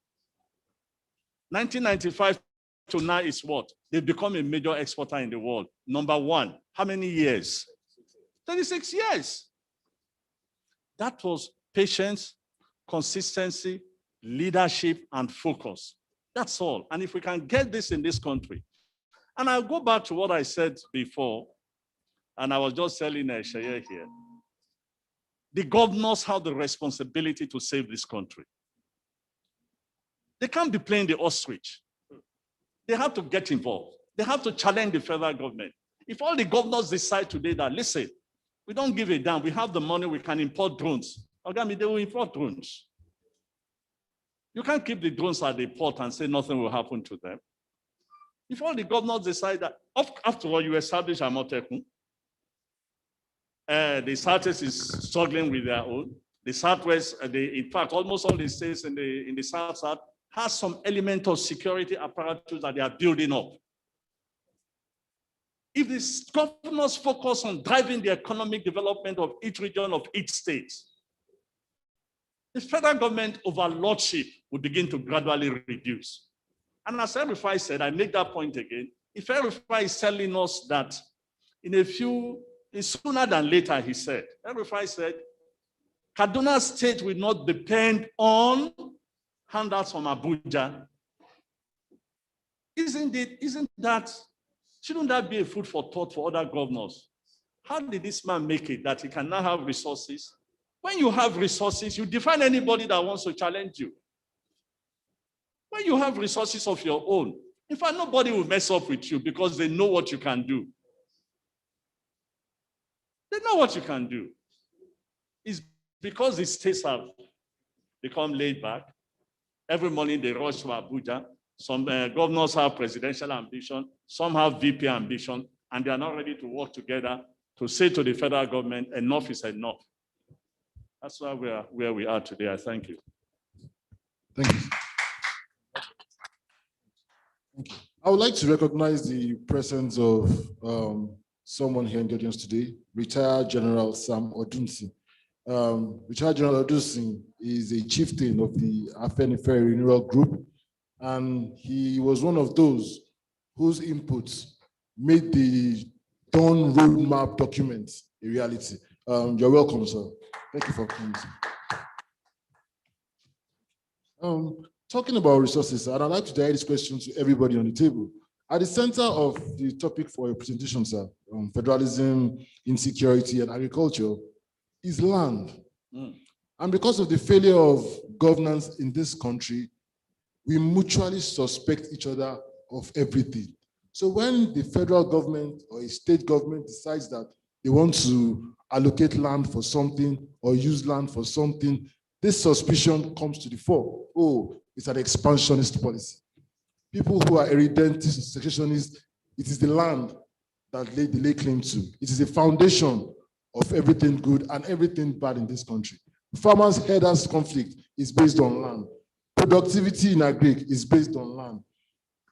S6: 1995 to now is what? They've become a major exporter in the world. Number one, how many years? 36 years. That was patience, consistency, leadership, and focus. That's all. And if we can get this in this country, and I'll go back to what I said before, and I was just telling Sheye here, the governors have the responsibility to save this country. They can't be playing the ostrich. They have to get involved. They have to challenge the federal government. If all the governors decide today that, listen, we don't give a damn, we have the money, we can import drones. Okay, they will import drones. You can't keep the drones at the port and say nothing will happen to them. If all the governors decide that, after all, you establish a Amotekun, the Southeast is struggling with their own. The Southwest, in fact, almost all the states in the South has some element of security apparatus that they are building up. If the governors focus on driving the economic development of each region of each state, the federal government overlordship will begin to gradually reduce. And as Erifai said, I make that point again, if Erifai is telling us that sooner than later, he said, Erifai said, Kaduna State will not depend on handouts from Abuja. Shouldn't that be a food for thought for other governors? How did this man make it that he can now have resources? When you have resources, you define anybody that wants to challenge you. When you have resources of your own, in fact, nobody will mess up with you because they know what you can do. They know what you can do. It's because the states have become laid back. Every morning they rush to Abuja. Some governors have presidential ambition, some have VP ambition, and they are not ready to work together to say to the federal government, enough is enough. That's why we are where we are today. I thank you.
S5: Thank you. Thank you. I would like to recognize the presence of someone here in the audience today, retired General Sam Odunsi. Retired General Odunsi is a chieftain of the Afenifere Renewal Group, and he was one of those whose inputs made the done roadmap documents a reality. You're welcome, sir. Thank you for coming. Talking about resources, and I'd like to direct this question to everybody on the table. At the center of the topic for your presentation, sir, federalism, insecurity, and agriculture, is land. And because of the failure of governance in this country, we mutually suspect each other of everything. So when the federal government or a state government decides that they want to allocate land for something or use land for something, this suspicion comes to the fore. Oh, it's an expansionist policy. People who are irredentist, secessionists, it is the land that they lay claim to. It is the foundation of everything good and everything bad in this country. Farmers' herders conflict is based on land. Productivity in agri is based on land.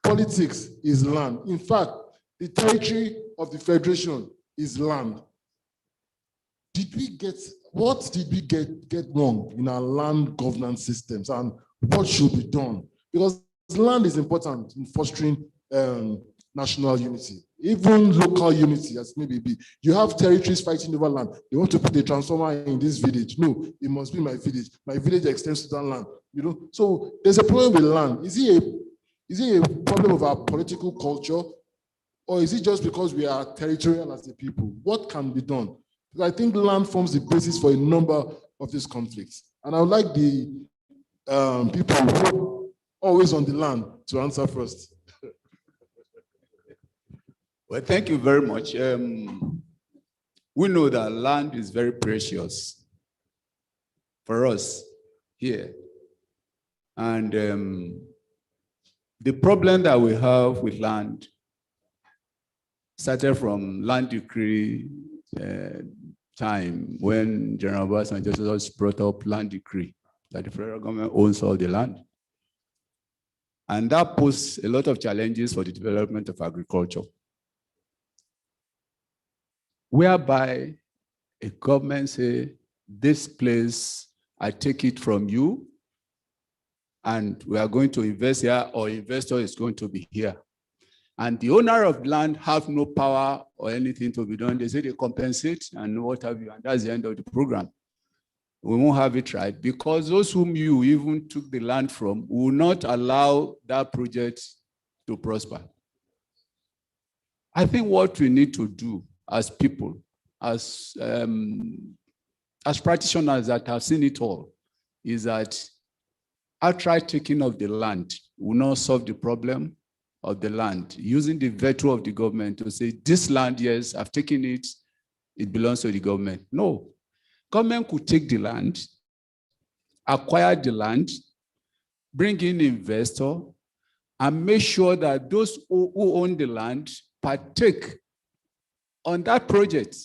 S5: Politics is land. In fact, the territory of the federation is land. What did we get wrong in our land governance systems, and what should be done? Because land is important in fostering national unity, even local unity, as maybe be. You have territories fighting over land. They want to put a transformer in this village. No, it must be my village. My village extends to that land. So there's a problem with land. Is it a problem of our political culture, or is it just because we are territorial as a people? What can be done? Because I think land forms the basis for a number of these conflicts. And I would like the people who are always on the land to answer first.
S7: Well, thank you very much. We know that land is very precious for us here. And the problem that we have with land started from land decree time when General Obasanjo just brought up land decree that the federal government owns all the land. And that posed a lot of challenges for the development of agriculture, whereby a government say, this place, I take it from you, and we are going to invest here, or investor is going to be here. And the owner of land have no power or anything to be done. They say they compensate and what have you, and that's the end of the program. We won't have it right, because those whom you even took the land from will not allow that project to prosper. I think what we need to do as people, as practitioners that have seen it all, is that outright taking of the land will not solve the problem of the land, using the veto of the government to say, this land, yes, I've taken it, it belongs to the government. No, government could take the land, acquire the land, bring in investor, and make sure that those who own the land partake on that project.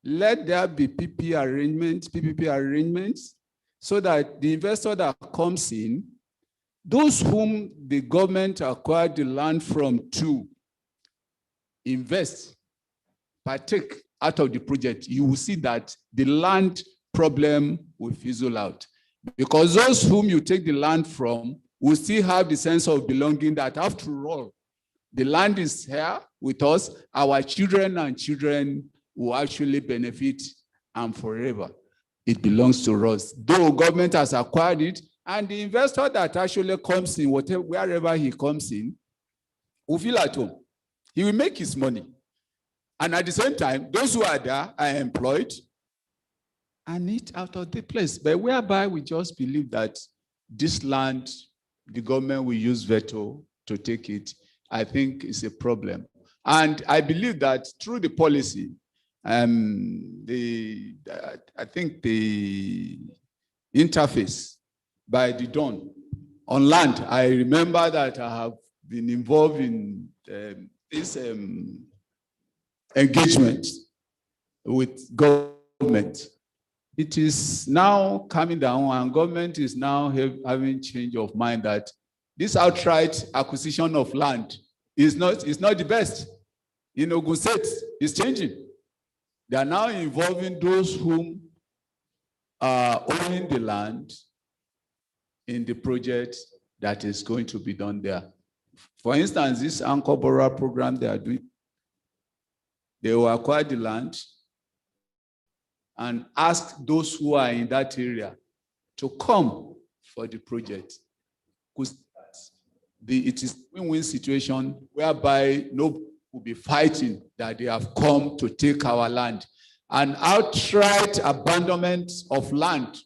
S7: Let there be PPP arrangements, so that the investor that comes in, those whom the government acquired the land from to invest, partake out of the project, you will see that the land problem will fizzle out. Because those whom you take the land from will still have the sense of belonging that, after all, the land is here with us, our children and children will actually benefit, and forever it belongs to us. Though government has acquired it, and the investor that actually comes in, wherever he comes in, will feel at home. He will make his money. And at the same time, those who are there are employed and eat out of the place. But whereby we just believe that this land, the government will use veto to take it, I think is a problem. And I believe that through the policy, I think the interface by the Dawn on land, I remember that I have been involved in this engagement with government. It is now coming down, and government is now having change of mind that this outright acquisition of land is not the best. In Ogun State, it's changing. They are now involving those whom are owning the land in the project that is going to be done there. For instance, this Anchor Borrower program they are doing, They will acquire the land and ask those who are in that area to come for the project. Because it is a win-win situation whereby nobody will be fighting that they have come to take our land. And outright abandonment of land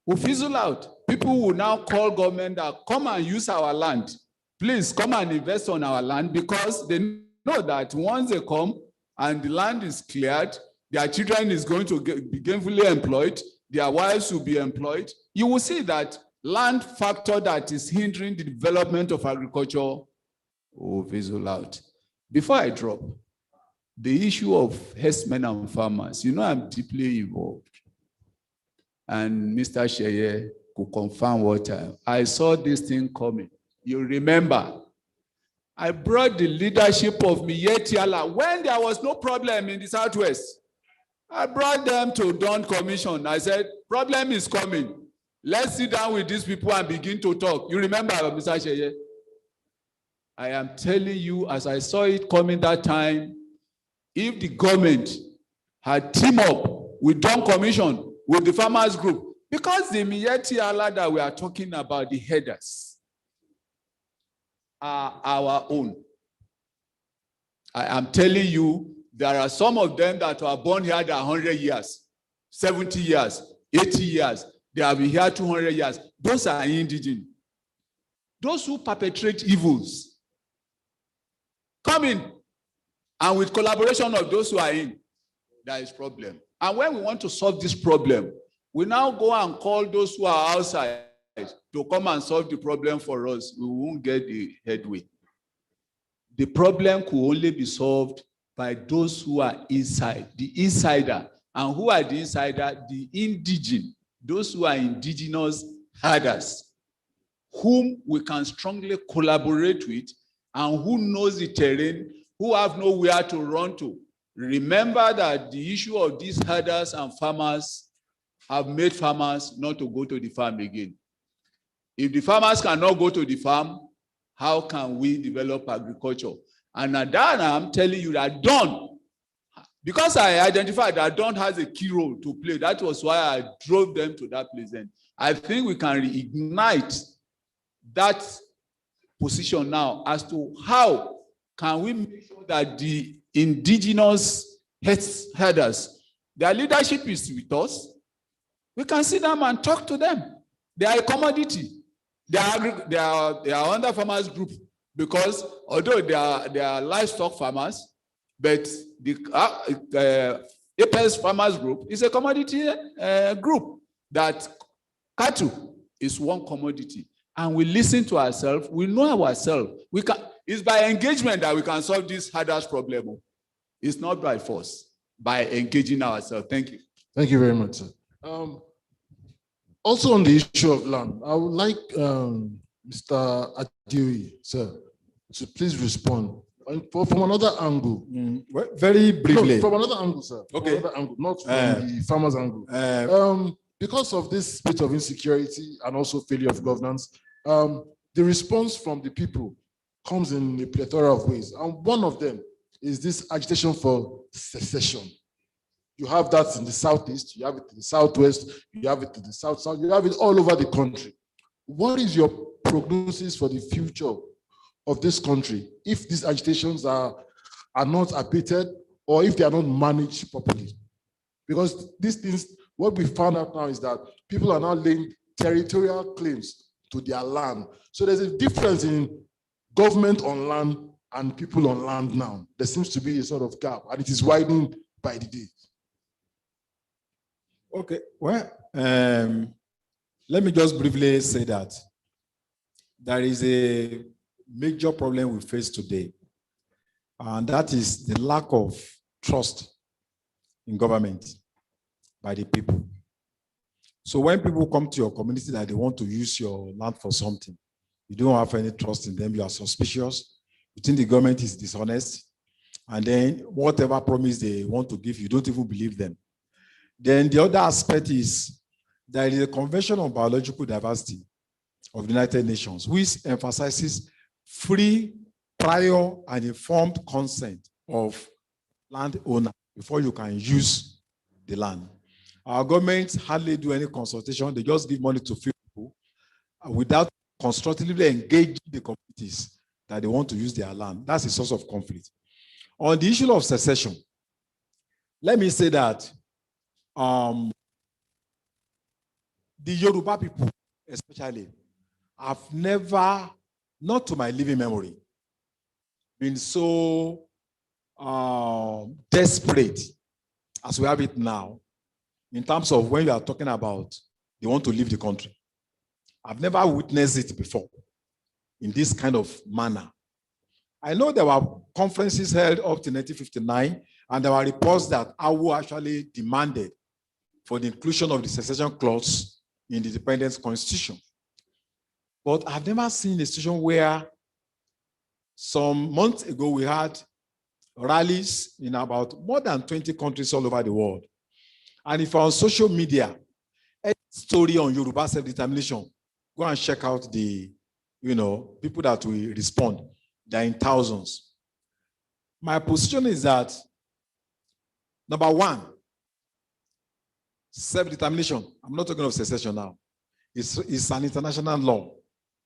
S7: will fizzle out. People will now call government that come and use our land. Please come and invest on our land, because they know that once they come and the land is cleared, their children is going to be gainfully employed, their wives will be employed. You will see that land factor that is hindering the development of agriculture will fizzle out. Before I drop, the issue of herdsmen and farmers, you know, I'm deeply involved. And Mr. Sheye could confirm what I saw this thing coming. You remember, I brought the leadership of Miyetti when there was no problem in the Southwest. I brought them to Dawn Commission. I said, problem is coming. Let's sit down with these people and begin to talk. You remember, Mr. Sheye? I am telling you, as I saw it coming that time, if the government had teamed up with Dawn Commission, with the farmers group, because the Miyetti that we are talking about, the headers, are our own. I am telling you, there are some of them that were born here that are 100 years, 70 years, 80 years. They have been here 200 years. Those are indigenous. Those who perpetrate evils come in, and with collaboration of those who are in, there is problem. And when we want to solve this problem, we now go and call those who are outside to come and solve the problem for us. We won't get the headway. The problem could only be solved by those who are inside, the insider. And who are the insider? The indigenous, those who are indigenous herders, whom we can strongly collaborate with, and who knows the terrain, who have nowhere to run to. Remember that the issue of these herders and farmers have made farmers not to go to the farm again. If the farmers cannot go to the farm, how can we develop agriculture? And at that, I'm telling you that Dawn, because I identified that Dawn has a key role to play, that was why I drove them to that place. And I think we can reignite that position now as to how can we make sure that the indigenous herders, their leadership is with us. We can sit down and talk to them. They are a commodity. They are under farmers group, because although they are livestock farmers, but the Apex farmers group is a commodity group. That cattle is one commodity, and we listen to ourselves. We know ourselves. It's by engagement that we can solve this hardest problem. It's not by force. By engaging ourselves. Thank you.
S5: Thank you very much, sir. Also on the issue of land, I would like Mr. Adiwi, sir, to please respond from another angle.
S8: Very briefly.
S5: No, from another angle, sir.
S8: Okay.
S5: From another angle, not from the farmer's angle. Because of this bit of insecurity and also failure of governance, the response from the people comes in a plethora of ways. And one of them is this agitation for secession. You have that in the Southeast, you have it in the Southwest, you have it in the South, you have it all over the country. What is your prognosis for the future of this country if these agitations are not abated, or if they are not managed properly? Because these things, what we found out now is that people are now laying territorial claims to their land. So there's a difference in government on land and people on land now. There seems to be a sort of gap, and it is widening by the day.
S8: Okay, well, let me just briefly say that there is a major problem we face today, and that is the lack of trust in government by the people. So when people come to your community that they want to use your land for something, you don't have any trust in them, you are suspicious, you think the government is dishonest, and then whatever promise they want to give, you don't even believe them. Then the other aspect is there is a Convention on Biological Diversity of the United Nations, which emphasizes free, prior, and informed consent of landowner before you can use the land. Our government hardly do any consultation. They just give money to few people without constructively engaging the communities that they want to use their land. That's a source of conflict. On the issue of secession, let me say that the Yoruba people, especially, have never, not to my living memory, been so desperate as we have it now, in terms of when you are talking about they want to leave the country. I've never witnessed it before in this kind of manner. I know there were conferences held up to 1959, and there were reports that Awu actually demanded for the inclusion of the secession clause in the Independence Constitution. But I've never seen a situation where some months ago we had rallies in about more than 20 countries all over the world. And if on social media, any story on Yoruba self-determination, go and check out the, people that will respond. They're in thousands. My position is that, number one, self-determination, I'm not talking of secession now, it's an international law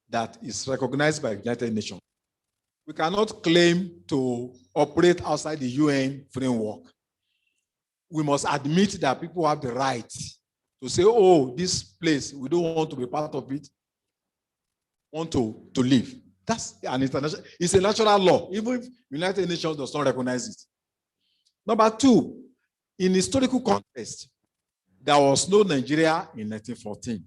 S8: that is recognized by the United Nations. We cannot claim to operate outside the UN framework. We must admit that people have the right to say, oh, this place, we don't want to be part of it, want to leave. That's an international, it's a natural law, even if United Nations does not recognize it. Number two, in historical context, there was no Nigeria in 1914.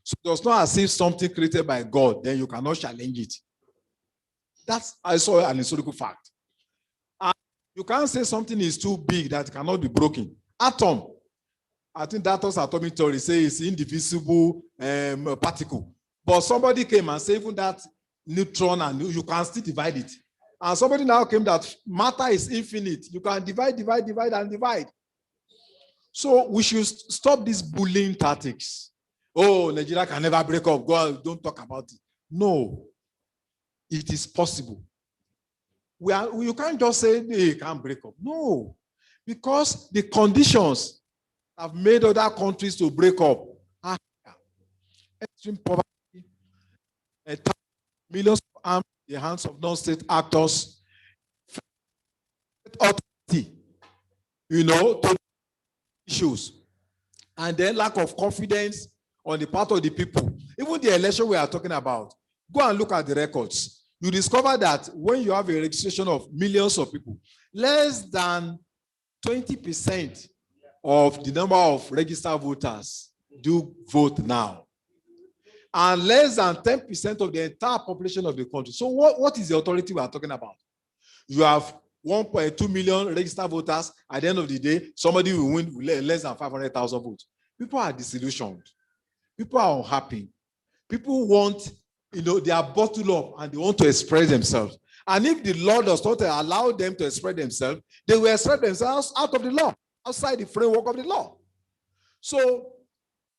S8: So it was not as if something created by God, then you cannot challenge it. That's also an historical fact. And you can't say something is too big that cannot be broken. Atom, I think Dato's atomic theory says it's indivisible particle. But somebody came and said even that neutron, and you can still divide it. And somebody now came that matter is infinite. You can divide, and divide. So we should stop these bullying tactics. Oh, Nigeria can never break up. Go on, don't talk about it. No, it is possible. You can't just say, hey, you can't break up. No, because the conditions have made other countries to break up. Extreme poverty, millions of arms in the hands of non-state actors, authority, to issues, and then lack of confidence on the part of the people. Even the election we are talking about, go and look at the records. You discover that when you have a registration of millions of people, less than 20% of the number of registered voters do vote now. And less than 10% of the entire population of the country. So what is the authority we are talking about? You have 1.2 million registered voters. At the end of the day, somebody will win with less than 500,000 votes. People are disillusioned. People are unhappy. People want, they are bottled up and they want to express themselves. And if the law does not allow them to express themselves, they will express themselves out of the law, outside the framework of the law. So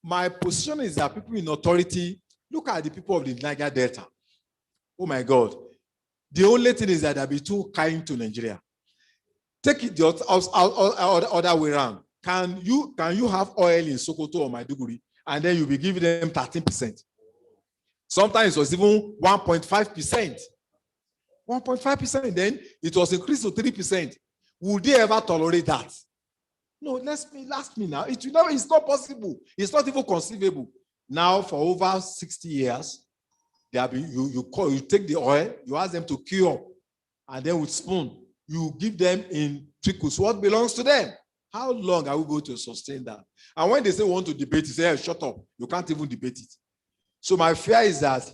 S8: my position is that people in authority, look at the people of the Niger Delta. Oh my God. The only thing is that they'll be too kind to Nigeria. Take it the other way around. Can you have oil in Sokoto or Maiduguri and then you'll be giving them 13%? Sometimes it was even 1.5%. 1.5%, then it was increased to 3%. Would they ever tolerate that? No, ask me now. It's not possible. It's not even conceivable. Now, for over 60 years, you take the oil, you ask them to cure, and then with spoon, you give them in trickles what belongs to them. How long are we going to sustain that? And when they say we want to debate, you say, hey, shut up. You can't even debate it. So my fear is that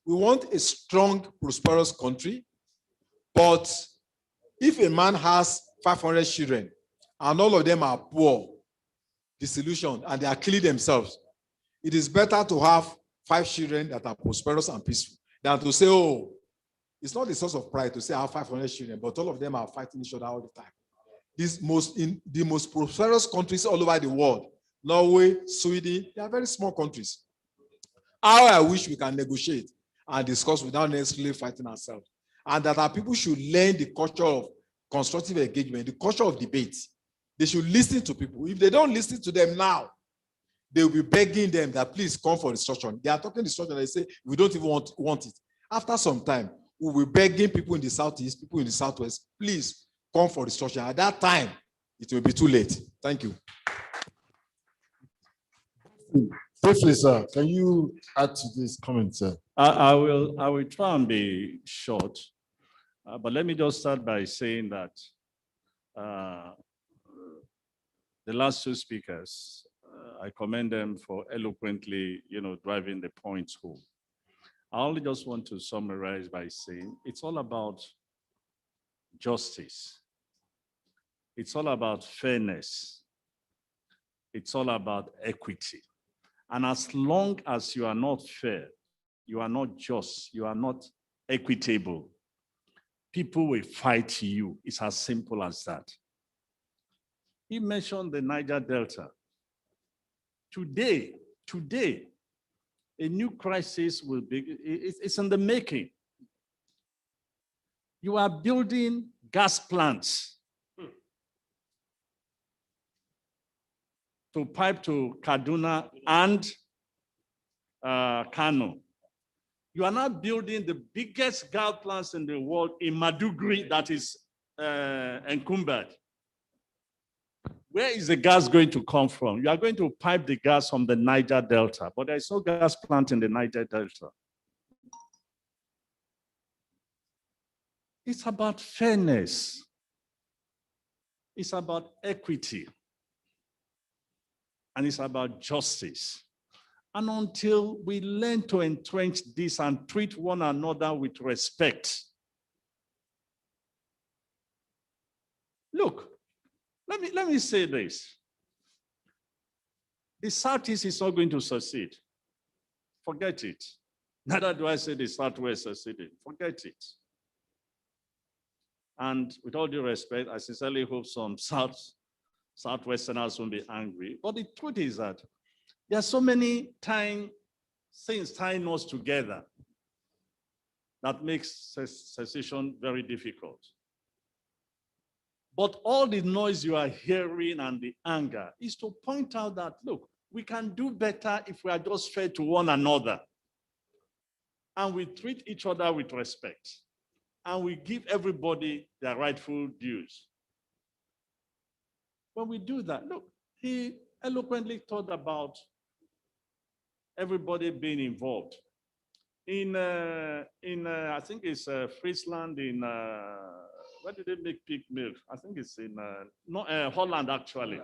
S8: we want a strong, prosperous country, but if a man has 500 children and all of them are poor, disillusioned, and they are killing themselves, it is better to have 5 children that are prosperous and peaceful than to say, oh, it's not the source of pride to say I have 500 children, but all of them are fighting each other all the time. In the most prosperous countries all over the world, Norway, Sweden, they are very small countries. How I wish we can negotiate and discuss without necessarily fighting ourselves. And that our people should learn the culture of constructive engagement, the culture of debate. They should listen to people. If they don't listen to them now, they will be begging them that please come for instruction. They are talking instruction, they say we don't even want it. After some time, we will be begging people in the southeast, people in the southwest, please come for instruction. At that time, it will be too late. Thank you.
S5: Briefly, sir, can you add to this comment, sir?
S6: I will try and be short, but let me just start by saying that the last two speakers, I commend them for eloquently, driving the points home. I only just want to summarize by saying it's all about justice. It's all about fairness. It's all about equity. And as long as you are not fair, you are not just, you are not equitable, people will fight you. It's as simple as that. He mentioned the Niger Delta. Today, a new crisis will be, it's in the making. You are building gas plants to pipe to Kaduna and Kano. You are now building the biggest gas plants in the world in Maduguri that is encumbered. Where is the gas going to come from? You are going to pipe the gas from the Niger Delta, but there is no gas plant in the Niger Delta. It's about fairness. It's about equity. And it's about justice. And until we learn to entrench this and treat one another with respect. Look, let me say this. The Southeast is not going to succeed. Forget it. Neither do I say the Southwest succeeded. Forget it. And with all due respect, I sincerely hope some Southwesterners won't be angry. But the truth is that there are so many things tying us together that makes secession very difficult. But all the noise you are hearing and the anger is to point out that, look, we can do better if we are just fair to one another. And we treat each other with respect. And we give everybody their rightful dues. When we do that, look, he eloquently talked about everybody being involved. In I think it's Friesland in, where did they make pig milk? I think it's in Holland, actually.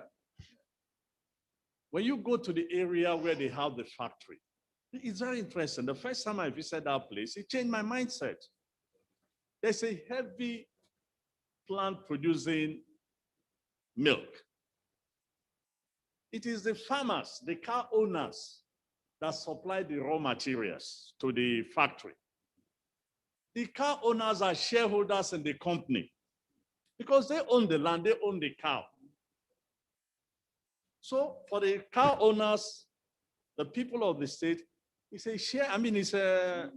S6: When you go to the area where they have the factory, it's very interesting. The first time I visited that place, it changed my mindset. There's a heavy plant producing milk. It is the farmers, the cow owners, that supply the raw materials to the factory. The cow owners are shareholders in the company because they own the land, they own the cow. So for the cow owners, the people of the state, it's a share, I mean, it's a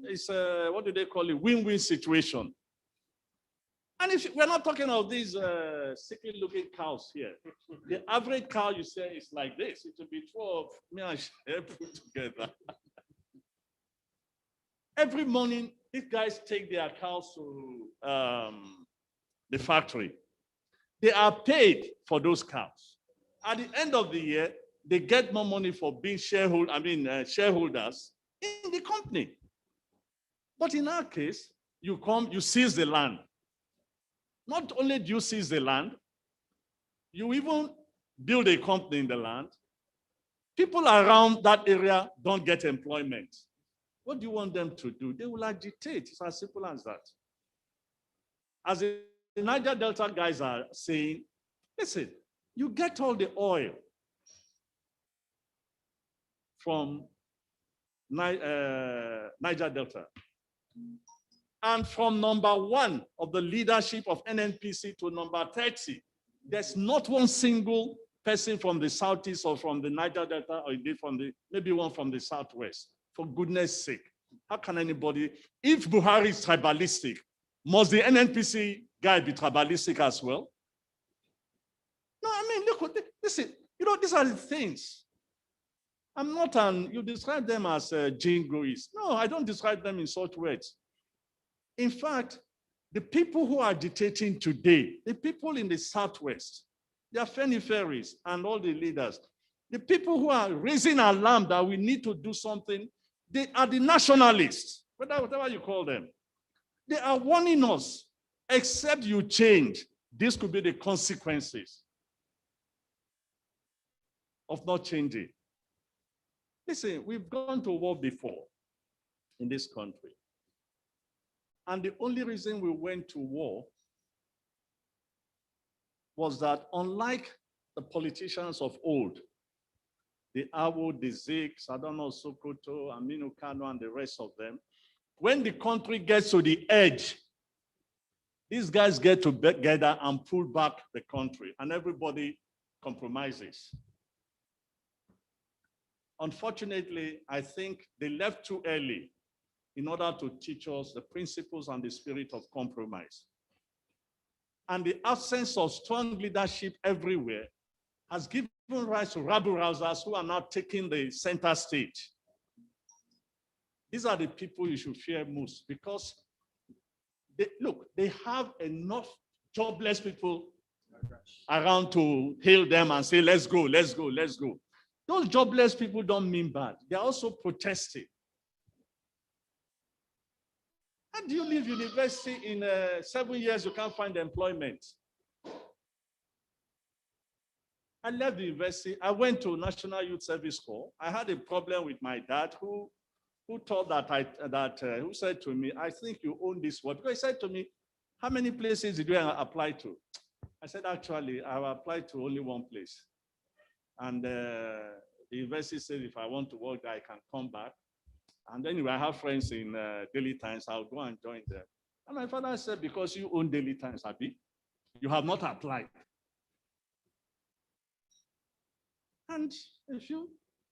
S6: what do they call it, win-win situation. And if we're not talking of these sickly looking cows here, the average cow you say is like this. It will be 12 me and Shay put together. Every morning, these guys take their cows to the factory. They are paid for those cows. At the end of the year, they get more money for being shareholders in the company. But in our case, you come, you seize the land. Not only do you seize the land, you even build a company in the land. People around that area don't get employment. What do you want them to do? They will agitate. It's as simple as that. As the Niger Delta guys are saying, listen, you get all the oil from Niger Delta. And from number 1 of the leadership of NNPC to number 30, there's not one single person from the Southeast or from the Niger Delta or indeed from maybe one from the Southwest. For goodness sake, how can anybody, if Buhari is tribalistic, must the NNPC guy be tribalistic as well? No, I mean, look, listen, these are the things. I'm not you describe them as jingoists. No, I don't describe them in such words. In fact, the people who are dictating today, the people in the Southwest, they are Feniferis and all the leaders. The people who are raising alarm that we need to do something, they are the nationalists, whatever you call them. They are warning us, except you change, this could be the consequences of not changing. Listen, we've gone to war before in this country. And the only reason we went to war was that unlike the politicians of old, the Awo, the Zigs, I don't know, Sokoto, Aminu Kano, and the rest of them, when the country gets to the edge, these guys get together and pull back the country, and everybody compromises. Unfortunately, I think they left too early in order to teach us the principles and the spirit of compromise. And the absence of strong leadership everywhere has given rise to rabble-rousers who are now taking the center stage. These are the people you should fear most because they have enough jobless people around to hail them and say, let's go, let's go, let's go. Those jobless people don't mean bad. They're also protesting. How do you leave university in 7 years, you can't find employment? I left the university. I went to National Youth Service Corps. I had a problem with my dad who thought that, who said to me, I think you own this word. Because he said to me, how many places did you apply to? I said, actually, I applied to only one place. And the university said, if I want to work there, I can come back. And anyway, I have friends in Daily Times. I'll go and join them. And my father said, because you own Daily Times, Abi, you have not applied. And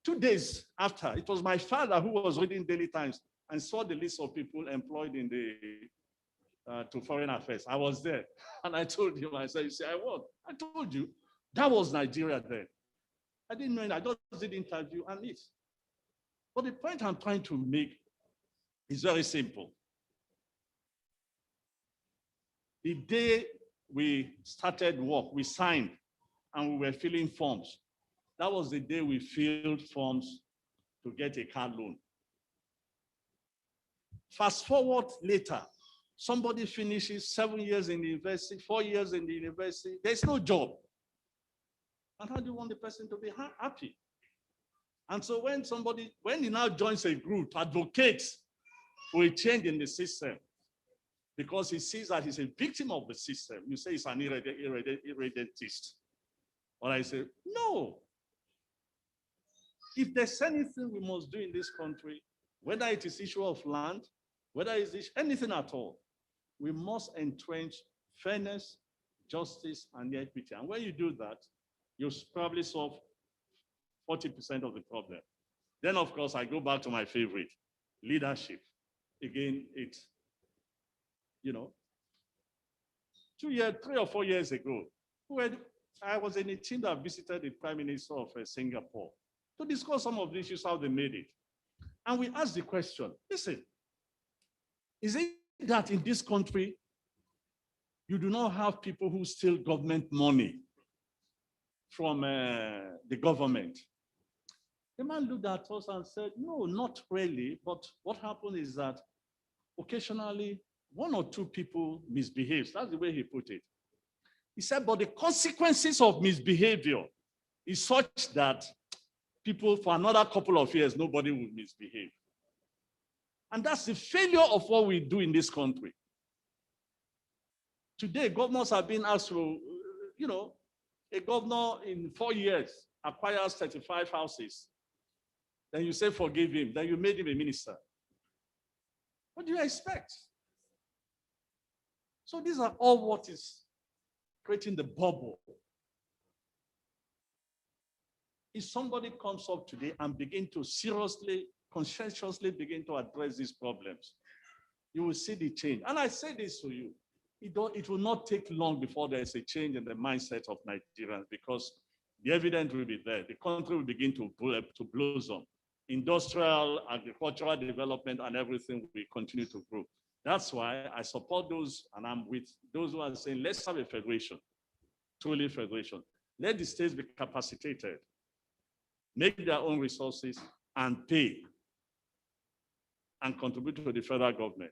S6: 2 days after, it was my father who was reading Daily Times and saw the list of people employed in the to foreign affairs. I was there. And I told him, I said, you see, I told you, that was Nigeria then. I didn't know it. I just did the interview and it. But the point I'm trying to make is very simple. The day we started work, we signed and we were filling forms. That was the day we filled forms to get a car loan. Fast forward later, somebody finishes 7 years in the university, 4 years in the university, there's no job. And how do you want the person to be happy? And so when he now joins a group to advocate for a change in the system, because he sees that he's a victim of the system, you say he's an irredentist. Or I say, no. If there's anything we must do in this country, whether it is issue of land, whether it's anything at all, we must entrench fairness, justice, and equity. And when you do that, you'll probably solve 40% of the problem. Then, of course, I go back to my favorite, leadership. Again, it's, 3 or 4 years ago, I was in a team that visited the Prime Minister of Singapore to discuss some of the issues, how they made it. And we asked the question, listen, is it that in this country, you do not have people who steal government money from the government? The man looked at us and said, no, not really. But what happened is that occasionally 1 or 2 people misbehave. That's the way he put it. He said, but the consequences of misbehavior is such that people, for another couple of years, nobody will misbehave. And that's the failure of what we do in this country. Today, governors are being asked to, a governor in 4 years acquires 35 houses. Then you say, forgive him. Then you made him a minister. What do you expect? So these are all what is creating the bubble. If somebody comes up today and begin to seriously, conscientiously begin to address these problems, you will see the change. And I say this to you, it will not take long before there's a change in the mindset of Nigerians, because the evidence will be there. The country will begin to blossom. Industrial, agricultural development, and everything will continue to grow. That's why I support those, and I'm with those who are saying, let's have a federation, truly federation. Let the states be capacitated, make their own resources, and pay, and contribute to the federal government.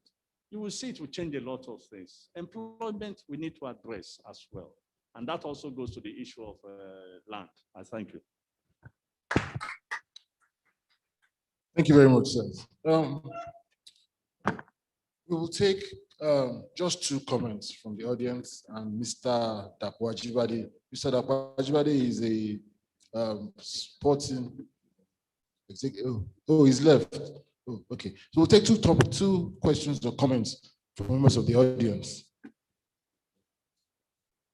S6: You will see it will change a lot of things. Employment, we need to address as well. And that also goes to the issue of land. I thank you.
S5: Thank you very much, sir. We will take just 2 comments from the audience and Mr. Dipo Ajibade. Mr. Dipo Ajibade is a sporting. Oh, he's left. Oh, okay. So we'll take 2 questions or comments from members of the audience.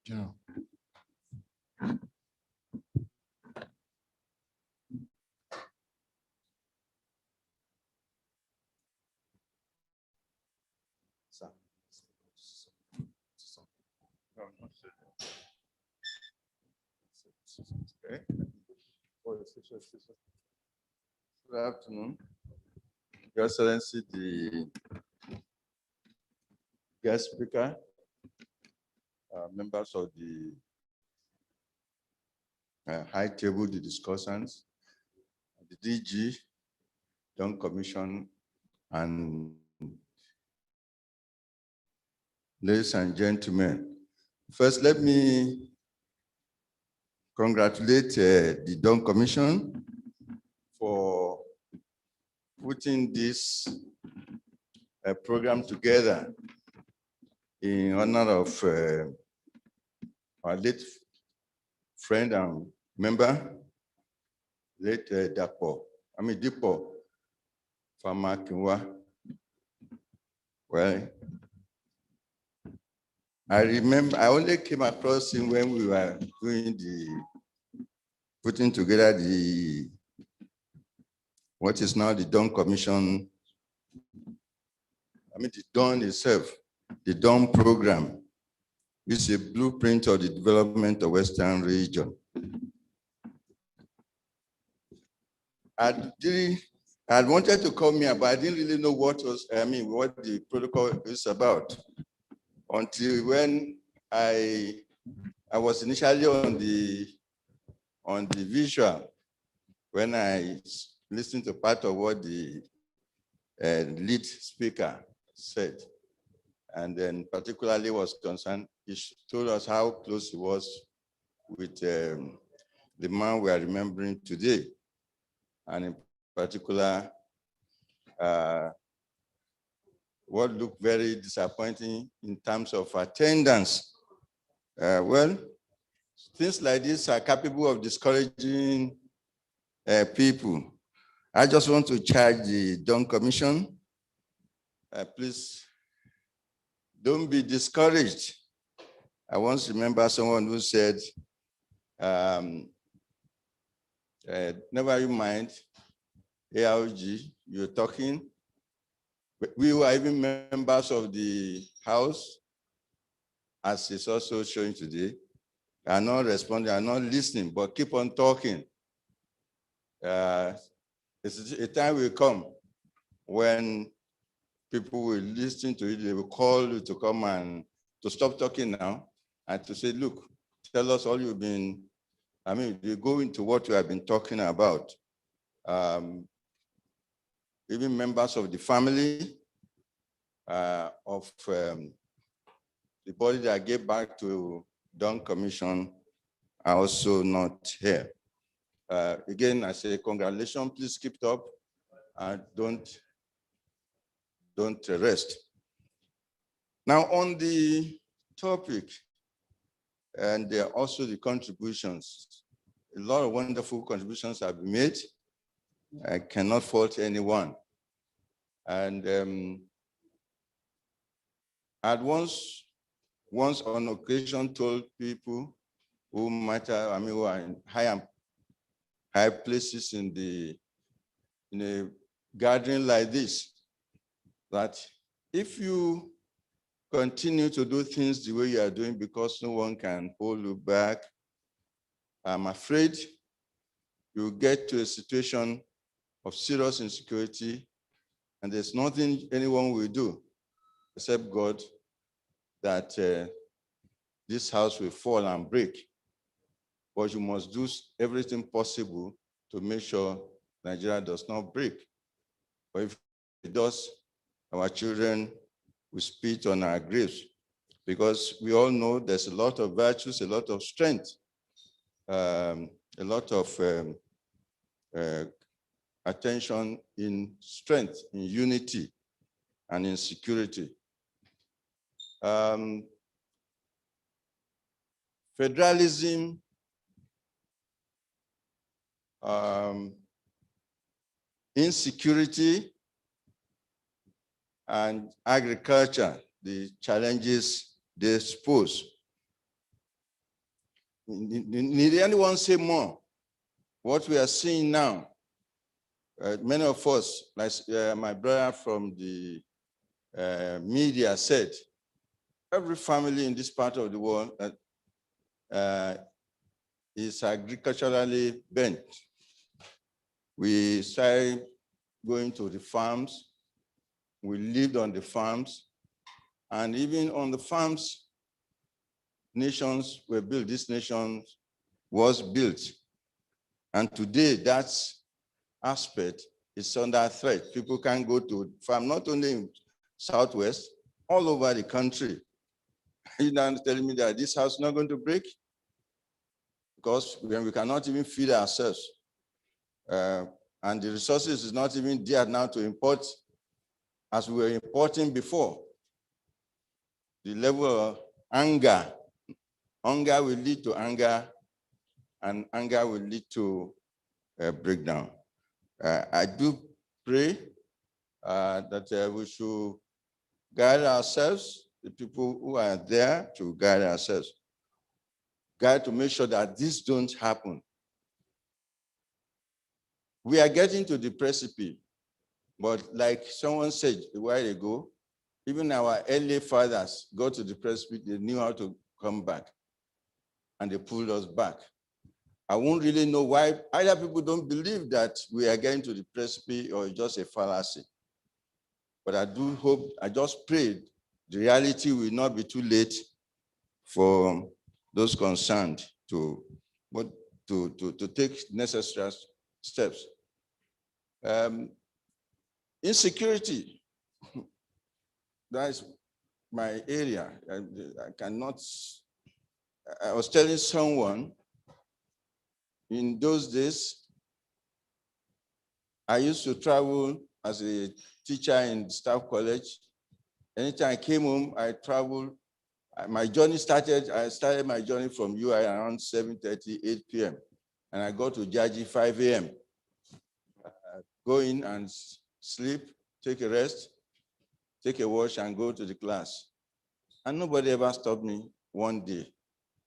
S5: Yeah.
S9: Okay. Good afternoon, Your Excellency, the guest speaker, members of the high table, the discussants, the DG, Young Commission, and ladies and gentlemen. First, let me congratulate the Dawn Commission for putting this program together in honor of our late friend and member, late Dipo Famakinwa. Well, I remember I only came across him when we were doing putting together what is now the Dawn Commission. The Dawn itself, the Dawn program, is a blueprint of the development of Western region. I wanted to come here, but I didn't really know what the protocol is about, until when I was initially on the visual, when I listened to part of what the lead speaker said, and then particularly was concerned, he told us how close he was with the man we are remembering today, and in particular, what looked very disappointing in terms of attendance. Well, things like this are capable of discouraging people. I just want to charge the Dawn Commission, please don't be discouraged. I once remember someone who said, never you mind, ALG, you're talking. We were even members of the House, as is also showing today, are not responding, are not listening, but keep on talking. A time will come when people will listen to you, they will call you to come and to stop talking now and to say, look, tell us all you've been, you go into what you have been talking about. Even members of the family of the body that gave back to Dawn Commission are also not here. Again, I say congratulations, please keep it up and don't rest. Now on the topic, and also the contributions, a lot of wonderful contributions have been made. I cannot fault anyone. And I once on occasion told people who might have, who are in high places in a gathering like this, that if you, continue to do things the way you are doing because no one can hold you back, I'm afraid you get to a situation of serious insecurity, and there's nothing anyone will do except God that this house will fall and break. But you must do everything possible to make sure Nigeria does not break. But if it does, our children will spit on our graves, because we all know there's a lot of virtues, a lot of strength, a lot of attention in strength, in unity, and in security. Federalism, insecurity, and agriculture, the challenges they pose. Need anyone say more? What we are seeing now, many of us, like my brother from the media said, every family in this part of the world is agriculturally bent. We started going to the farms, we lived on the farms, and even on the farms, nations were built, this nation was built. And today, that aspect is under threat. People can go to farm, not only in Southwest, all over the country. You're now telling me that this house is not going to break? Because we cannot even feed ourselves. And the resources is not even there now to import as we were importing before. The level of anger will lead to anger, and anger will lead to a breakdown. I do pray that we should guide ourselves, the people who are there to guide ourselves, to make sure that this don't happen. We are getting to the precipice, but like someone said a while ago, even our early fathers got to the precipice, they knew how to come back, and they pulled us back. I won't really know why either people don't believe that we are getting to the precipice or it's just a fallacy. But I do hope, I just pray the reality will not be too late for those concerned to take necessary steps. Insecurity, that's my area. I was telling someone, in those days, I used to travel as a teacher in staff college. Anytime I came home, I traveled. My journey I started my journey from UI around 7:30, 8 p.m. And I got to Jaji 5 a.m. Go in and sleep, take a rest, take a wash, and go to the class. And nobody ever stopped me one day.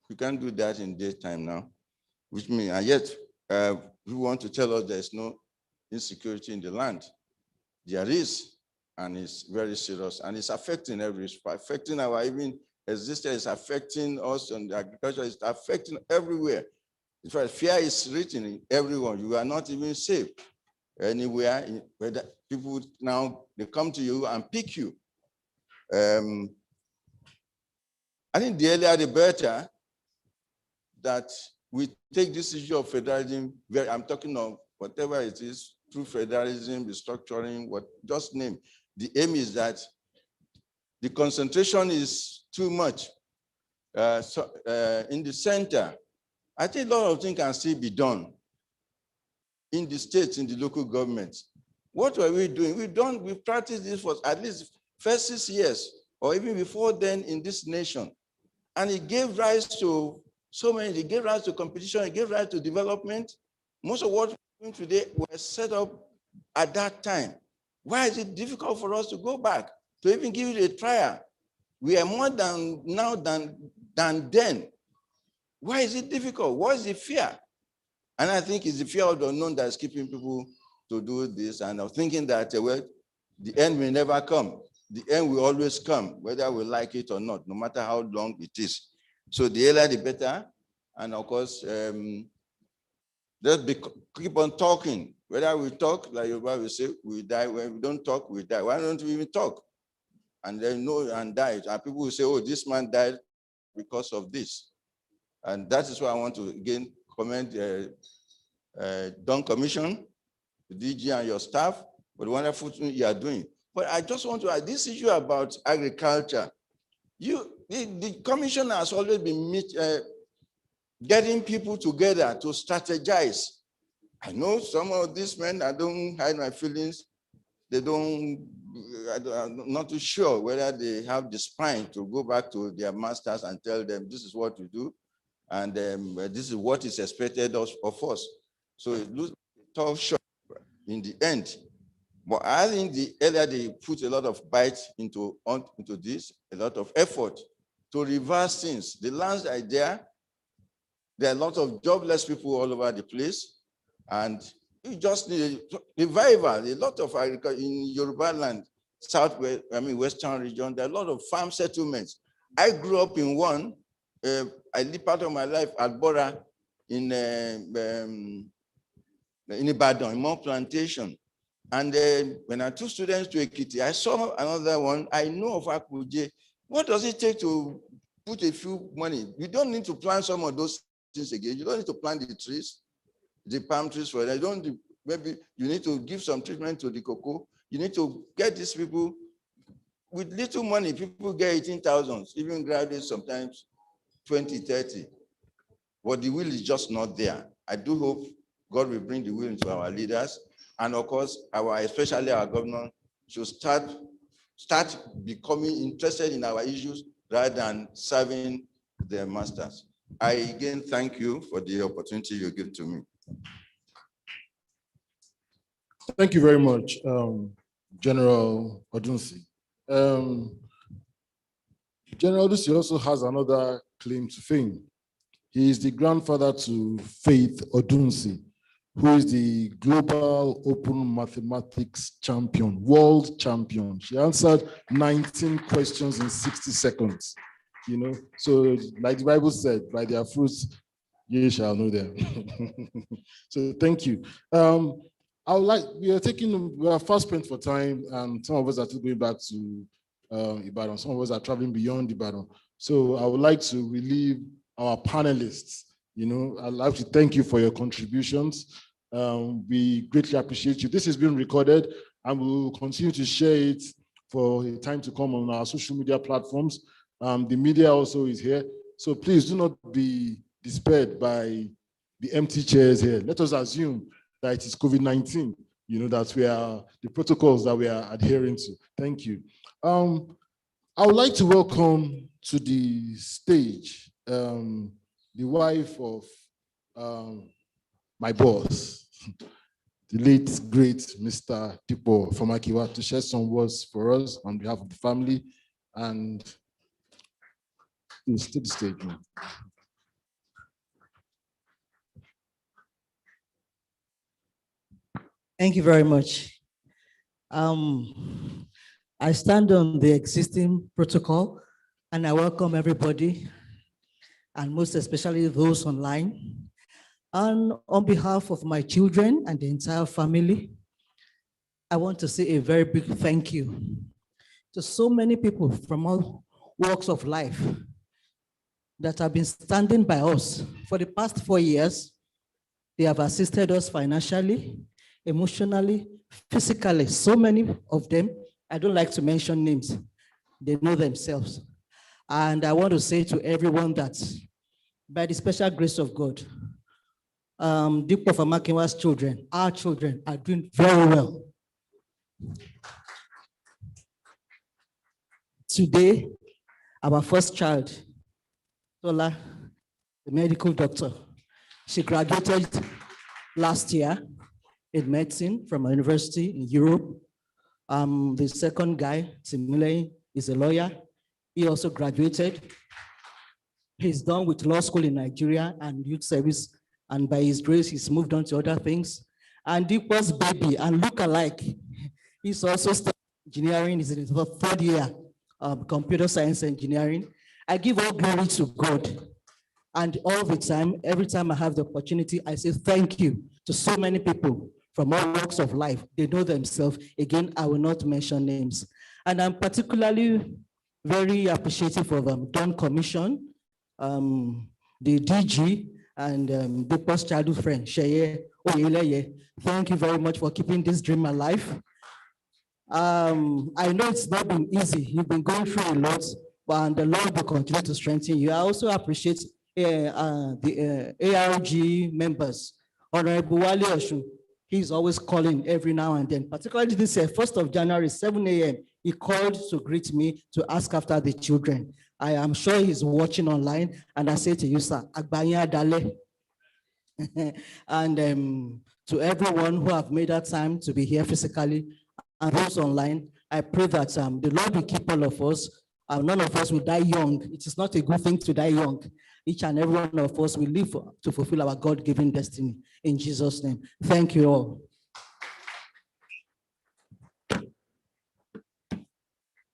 S9: You can't do that in daytime now, which means, and yet, we want to tell us there's no insecurity in the land. There is, and it's very serious, and it's affecting affecting our even existence, affecting us, and agriculture is affecting everywhere. In fact, fear is written in everyone. You are not even safe anywhere. Whether people now, they come to you and pick you. I think the earlier the better that we take this issue of federalism, I'm talking of whatever it is, through federalism, the structuring, just name. The aim is that the concentration is too much. In the center, I think a lot of things can still be done in the states, in the local governments. What were we doing? We've practiced this for at least first 6 years, or even before then in this nation. And it gave rise to so many, it gave rise to competition, it gave rise to development. Most of what we're doing today were set up at that time. Why is it difficult for us to go back, to even give it a trial? We are more than now than then. Why is it difficult? What is the fear? And I think it's the fear of the unknown that is keeping people to do this, and of thinking that, well, the end may never come. the end will always come, whether we like it or not, no matter how long it is. So the earlier, the better. And of course, keep on talking. Whether we talk, like your Bible say, we die. When we don't talk, we die. Why don't we even talk? And then know and die. And people will say, oh, this man died because of this. And that is why I want to again commend Dawn Commission, the DG and your staff for the wonderful thing you are doing. But I just want to add this issue about agriculture. The commission has always been getting people together to strategize. I know some of these men, I don't hide my feelings, I'm not too sure whether they have the spine to go back to their masters and tell them this is what we do, and this is what is expected of us. So it looks tough shot in the end. But I think the earlier they put a lot of bite into this, a lot of effort to reverse things. The lands are there. There are a lot of jobless people all over the place. And you just need a revival. A lot of agriculture in Yoruba land, southwest, western region, there are a lot of farm settlements. I grew up in one. I lived part of my life at Bora in Ibadan, in More Plantation. And when I took students to Ekiti, I saw another one. I know of Akuje. What does it take to put a few money? You don't need to plant some of those things again. You don't need to plant the trees, the palm trees for that. Maybe you need to give some treatment to the cocoa. You need to get these people with little money. People get 18,000, even graduates sometimes 20, 30. But the will is just not there. I do hope God will bring the will into our leaders. And of course, especially our governor should start becoming interested in our issues rather than serving their masters. I again thank you for the opportunity you give to me.
S5: Thank you very much, General Odunsi. General Odunsi also has another claim to fame. He is the grandfather to Faith Odunsi, who is the global open mathematics champion, world champion. She answered 19 questions in 60 seconds. So like the Bible said, by their fruits, ye shall know them. So thank you. We are fast spent for time, and some of us are still going back to Ibadan. Some of us are traveling beyond Ibadan. So I would like to relieve our panelists. I'd like to thank you for your contributions. We greatly appreciate you. This has been recorded, and we will continue to share it for a time to come on our social media platforms. The media also is here. So please do not be despaired by the empty chairs here. Let us assume that it is COVID-19, that we are the protocols that we are adhering to. Thank you. I would like to welcome to the stage the wife of my boss, the late, great Mr. Dipo Famakinwa, to share some words for us on behalf of the family. And please, to the stage, man.
S1: Thank you very much. I stand on the existing protocol, and I welcome everybody, and most especially those online. And on behalf of my children and the entire family, I want to say a very big thank you to so many people from all walks of life that have been standing by us for the past 4 years. They have assisted us financially, emotionally, physically. So many of them, I don't like to mention names, they know themselves. And I want to say to everyone that by the special grace of God, Dipo Famakinwa's children, our children, are doing very well. Today, our first child, Tola, the medical doctor, she graduated last year in medicine from a university in Europe. The second guy, similarly, is a lawyer. He also graduated. He's done with law school in Nigeria and youth service. And by his grace, he's moved on to other things. And Dipo's baby, and look alike, he's also studying engineering, is in his third year, computer science engineering. I give all glory to God. And all the time, every time I have the opportunity, I say thank you to so many people from all walks of life. They know themselves. Again, I will not mention names. And I'm particularly very appreciative of Dawn Commission, the DG, and Dipo's childhood friend, Sheye Oyeleye. Thank you very much for keeping this dream alive. I know it's not been easy. You've been going through a lot, and the Lord will continue to strengthen you. I also appreciate the ARG members. Honorable Wale Oshun, he's always calling every now and then, particularly this 1st of January, 7 a.m. He called to greet me to ask after the children. I am sure he's watching online, and I say to you, sir, Agbanya Dale. And to everyone who have made that time to be here physically and those online, I pray that the Lord will keep all of us. None of us will die young. It is not a good thing to die young. Each and every one of us will live to fulfill our God-given destiny. In Jesus' name, thank you all.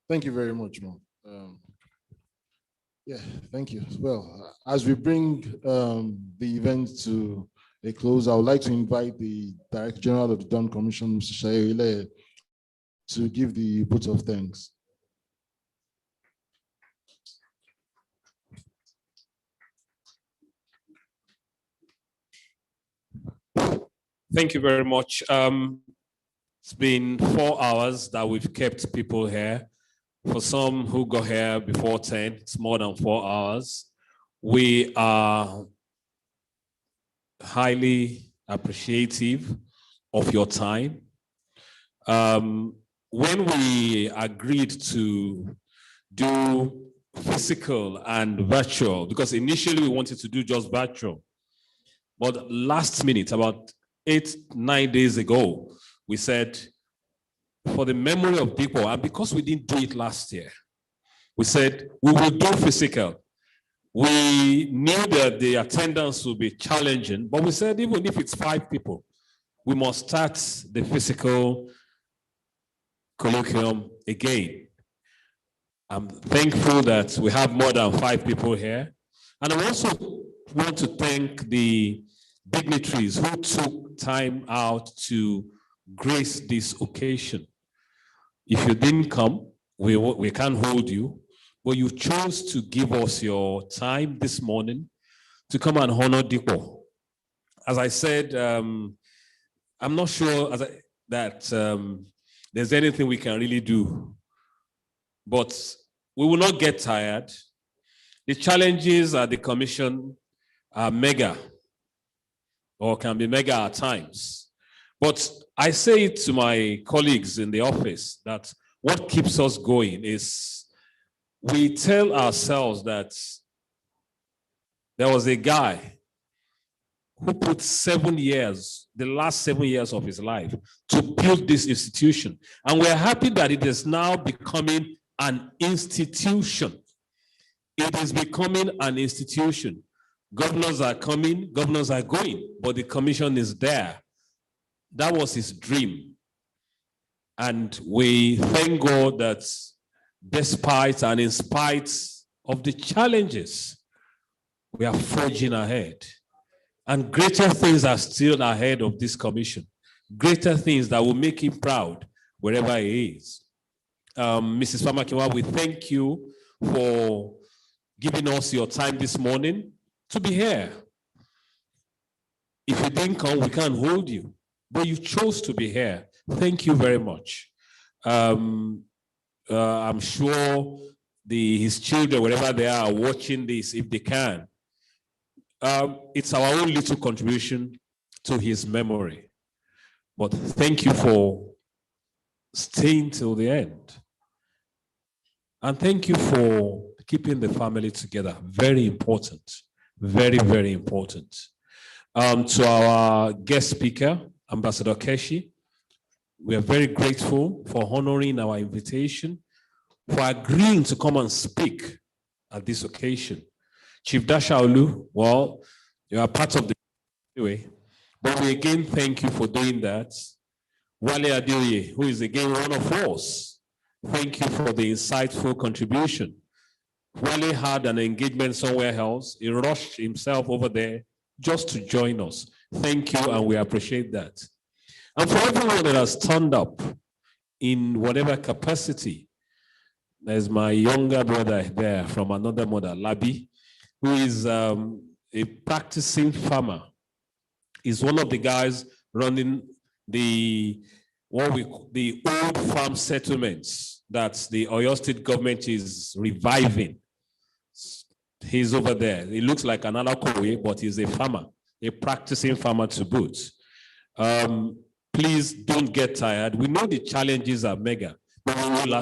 S5: Thank you very much, Mom. Yeah, thank you. Well, as we bring the event to a close, I would like to invite the Director General of the Dawn Commission, Mr. Sheye Oyeleye, to give the vote of thanks.
S2: Thank you very much. It's been 4 hours that we've kept people here. For some who got here before 10, it's more than 4 hours. We are highly appreciative of your time. When we agreed to do physical and virtual, because initially we wanted to do just virtual, but last minute, about 8-9 days ago, we said, for the memory of Dipo, and because we didn't do it last year, we said we will do physical. We knew that the attendance would be challenging, but we said even if it's 5 people, we must start the physical colloquium again. I'm thankful that we have more than 5 people here. And I also want to thank the dignitaries who took time out to grace this occasion. If you didn't come, we can't hold you, but you chose to give us your time this morning to come and honor Dipo. As I said, I'm not sure that there's anything we can really do, but we will not get tired. The challenges at the commission are mega, or can be mega at times. But I say to my colleagues in the office that what keeps us going is we tell ourselves that there was a guy who put 7 years, the last 7 years of his life, to build this institution. And we're happy that it is now becoming an institution. It is becoming an institution. Governors are coming, governors are going, but the commission is there. That was his dream. And we thank God that despite and in spite of the challenges, we are forging ahead. And greater things are still ahead of this commission. Greater things that will make him proud wherever he is. Mrs. Famakinwa, we thank you for giving us your time this morning to be here. If you didn't come, we can't hold you, but you chose to be here. Thank you very much. I'm sure his children, wherever they are watching this, if they can, it's our own little contribution to his memory. But thank you for staying till the end. And thank you for keeping the family together. Very important. Very, very important. To our guest speaker, Ambassador Keshi, we are very grateful for honoring our invitation, for agreeing to come and speak at this occasion. Chief Dashaolu, well, you are part of the anyway, but we again thank you for doing that. Wale Adeoye, who is again one of us, Thank you for the insightful contribution. Wale had an engagement somewhere else. He rushed himself over there just to join us. Thank you, and we appreciate that. And for everyone that has turned up in whatever capacity, there's my younger brother there from another mother, Labi, who is a practicing farmer. He's one of the guys running the old farm settlements that the Oyo State government is reviving. He's over there. He looks like an Alakowe, but he's a farmer, a practicing farmer to boot. Please don't get tired. We know the challenges are mega, but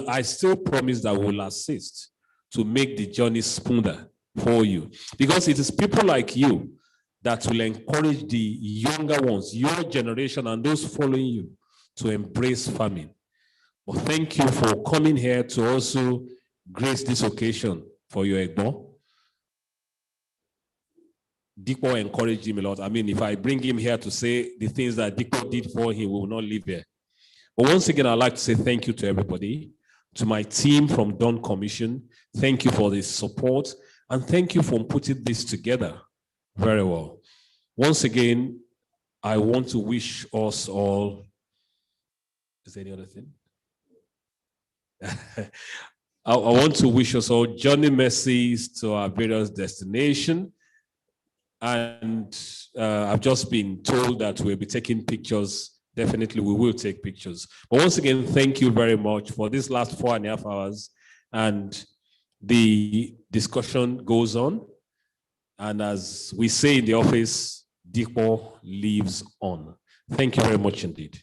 S2: I still promise that we'll assist to make the journey smoother for you. Because it is people like you that will encourage the younger ones, your generation and those following you, to embrace farming. Well, thank you for coming here to also grace this occasion for your Egbo. Dipo encouraged him a lot. I mean, if I bring him here to say the things that Dipo did for him, we will not live here. But once again, I'd like to say thank you to everybody, to my team from Dawn Commission. Thank you for the support, and thank you for putting this together very well. Once again, I want to wish us all, is there any other thing? I want to wish us all journey mercies to our various destinations. And I've just been told that we'll be taking pictures. Definitely, we will take pictures. But once again, thank you very much for this last 4.5 hours. And the discussion goes on. And as we say in the office, Dipo lives on. Thank you very much indeed.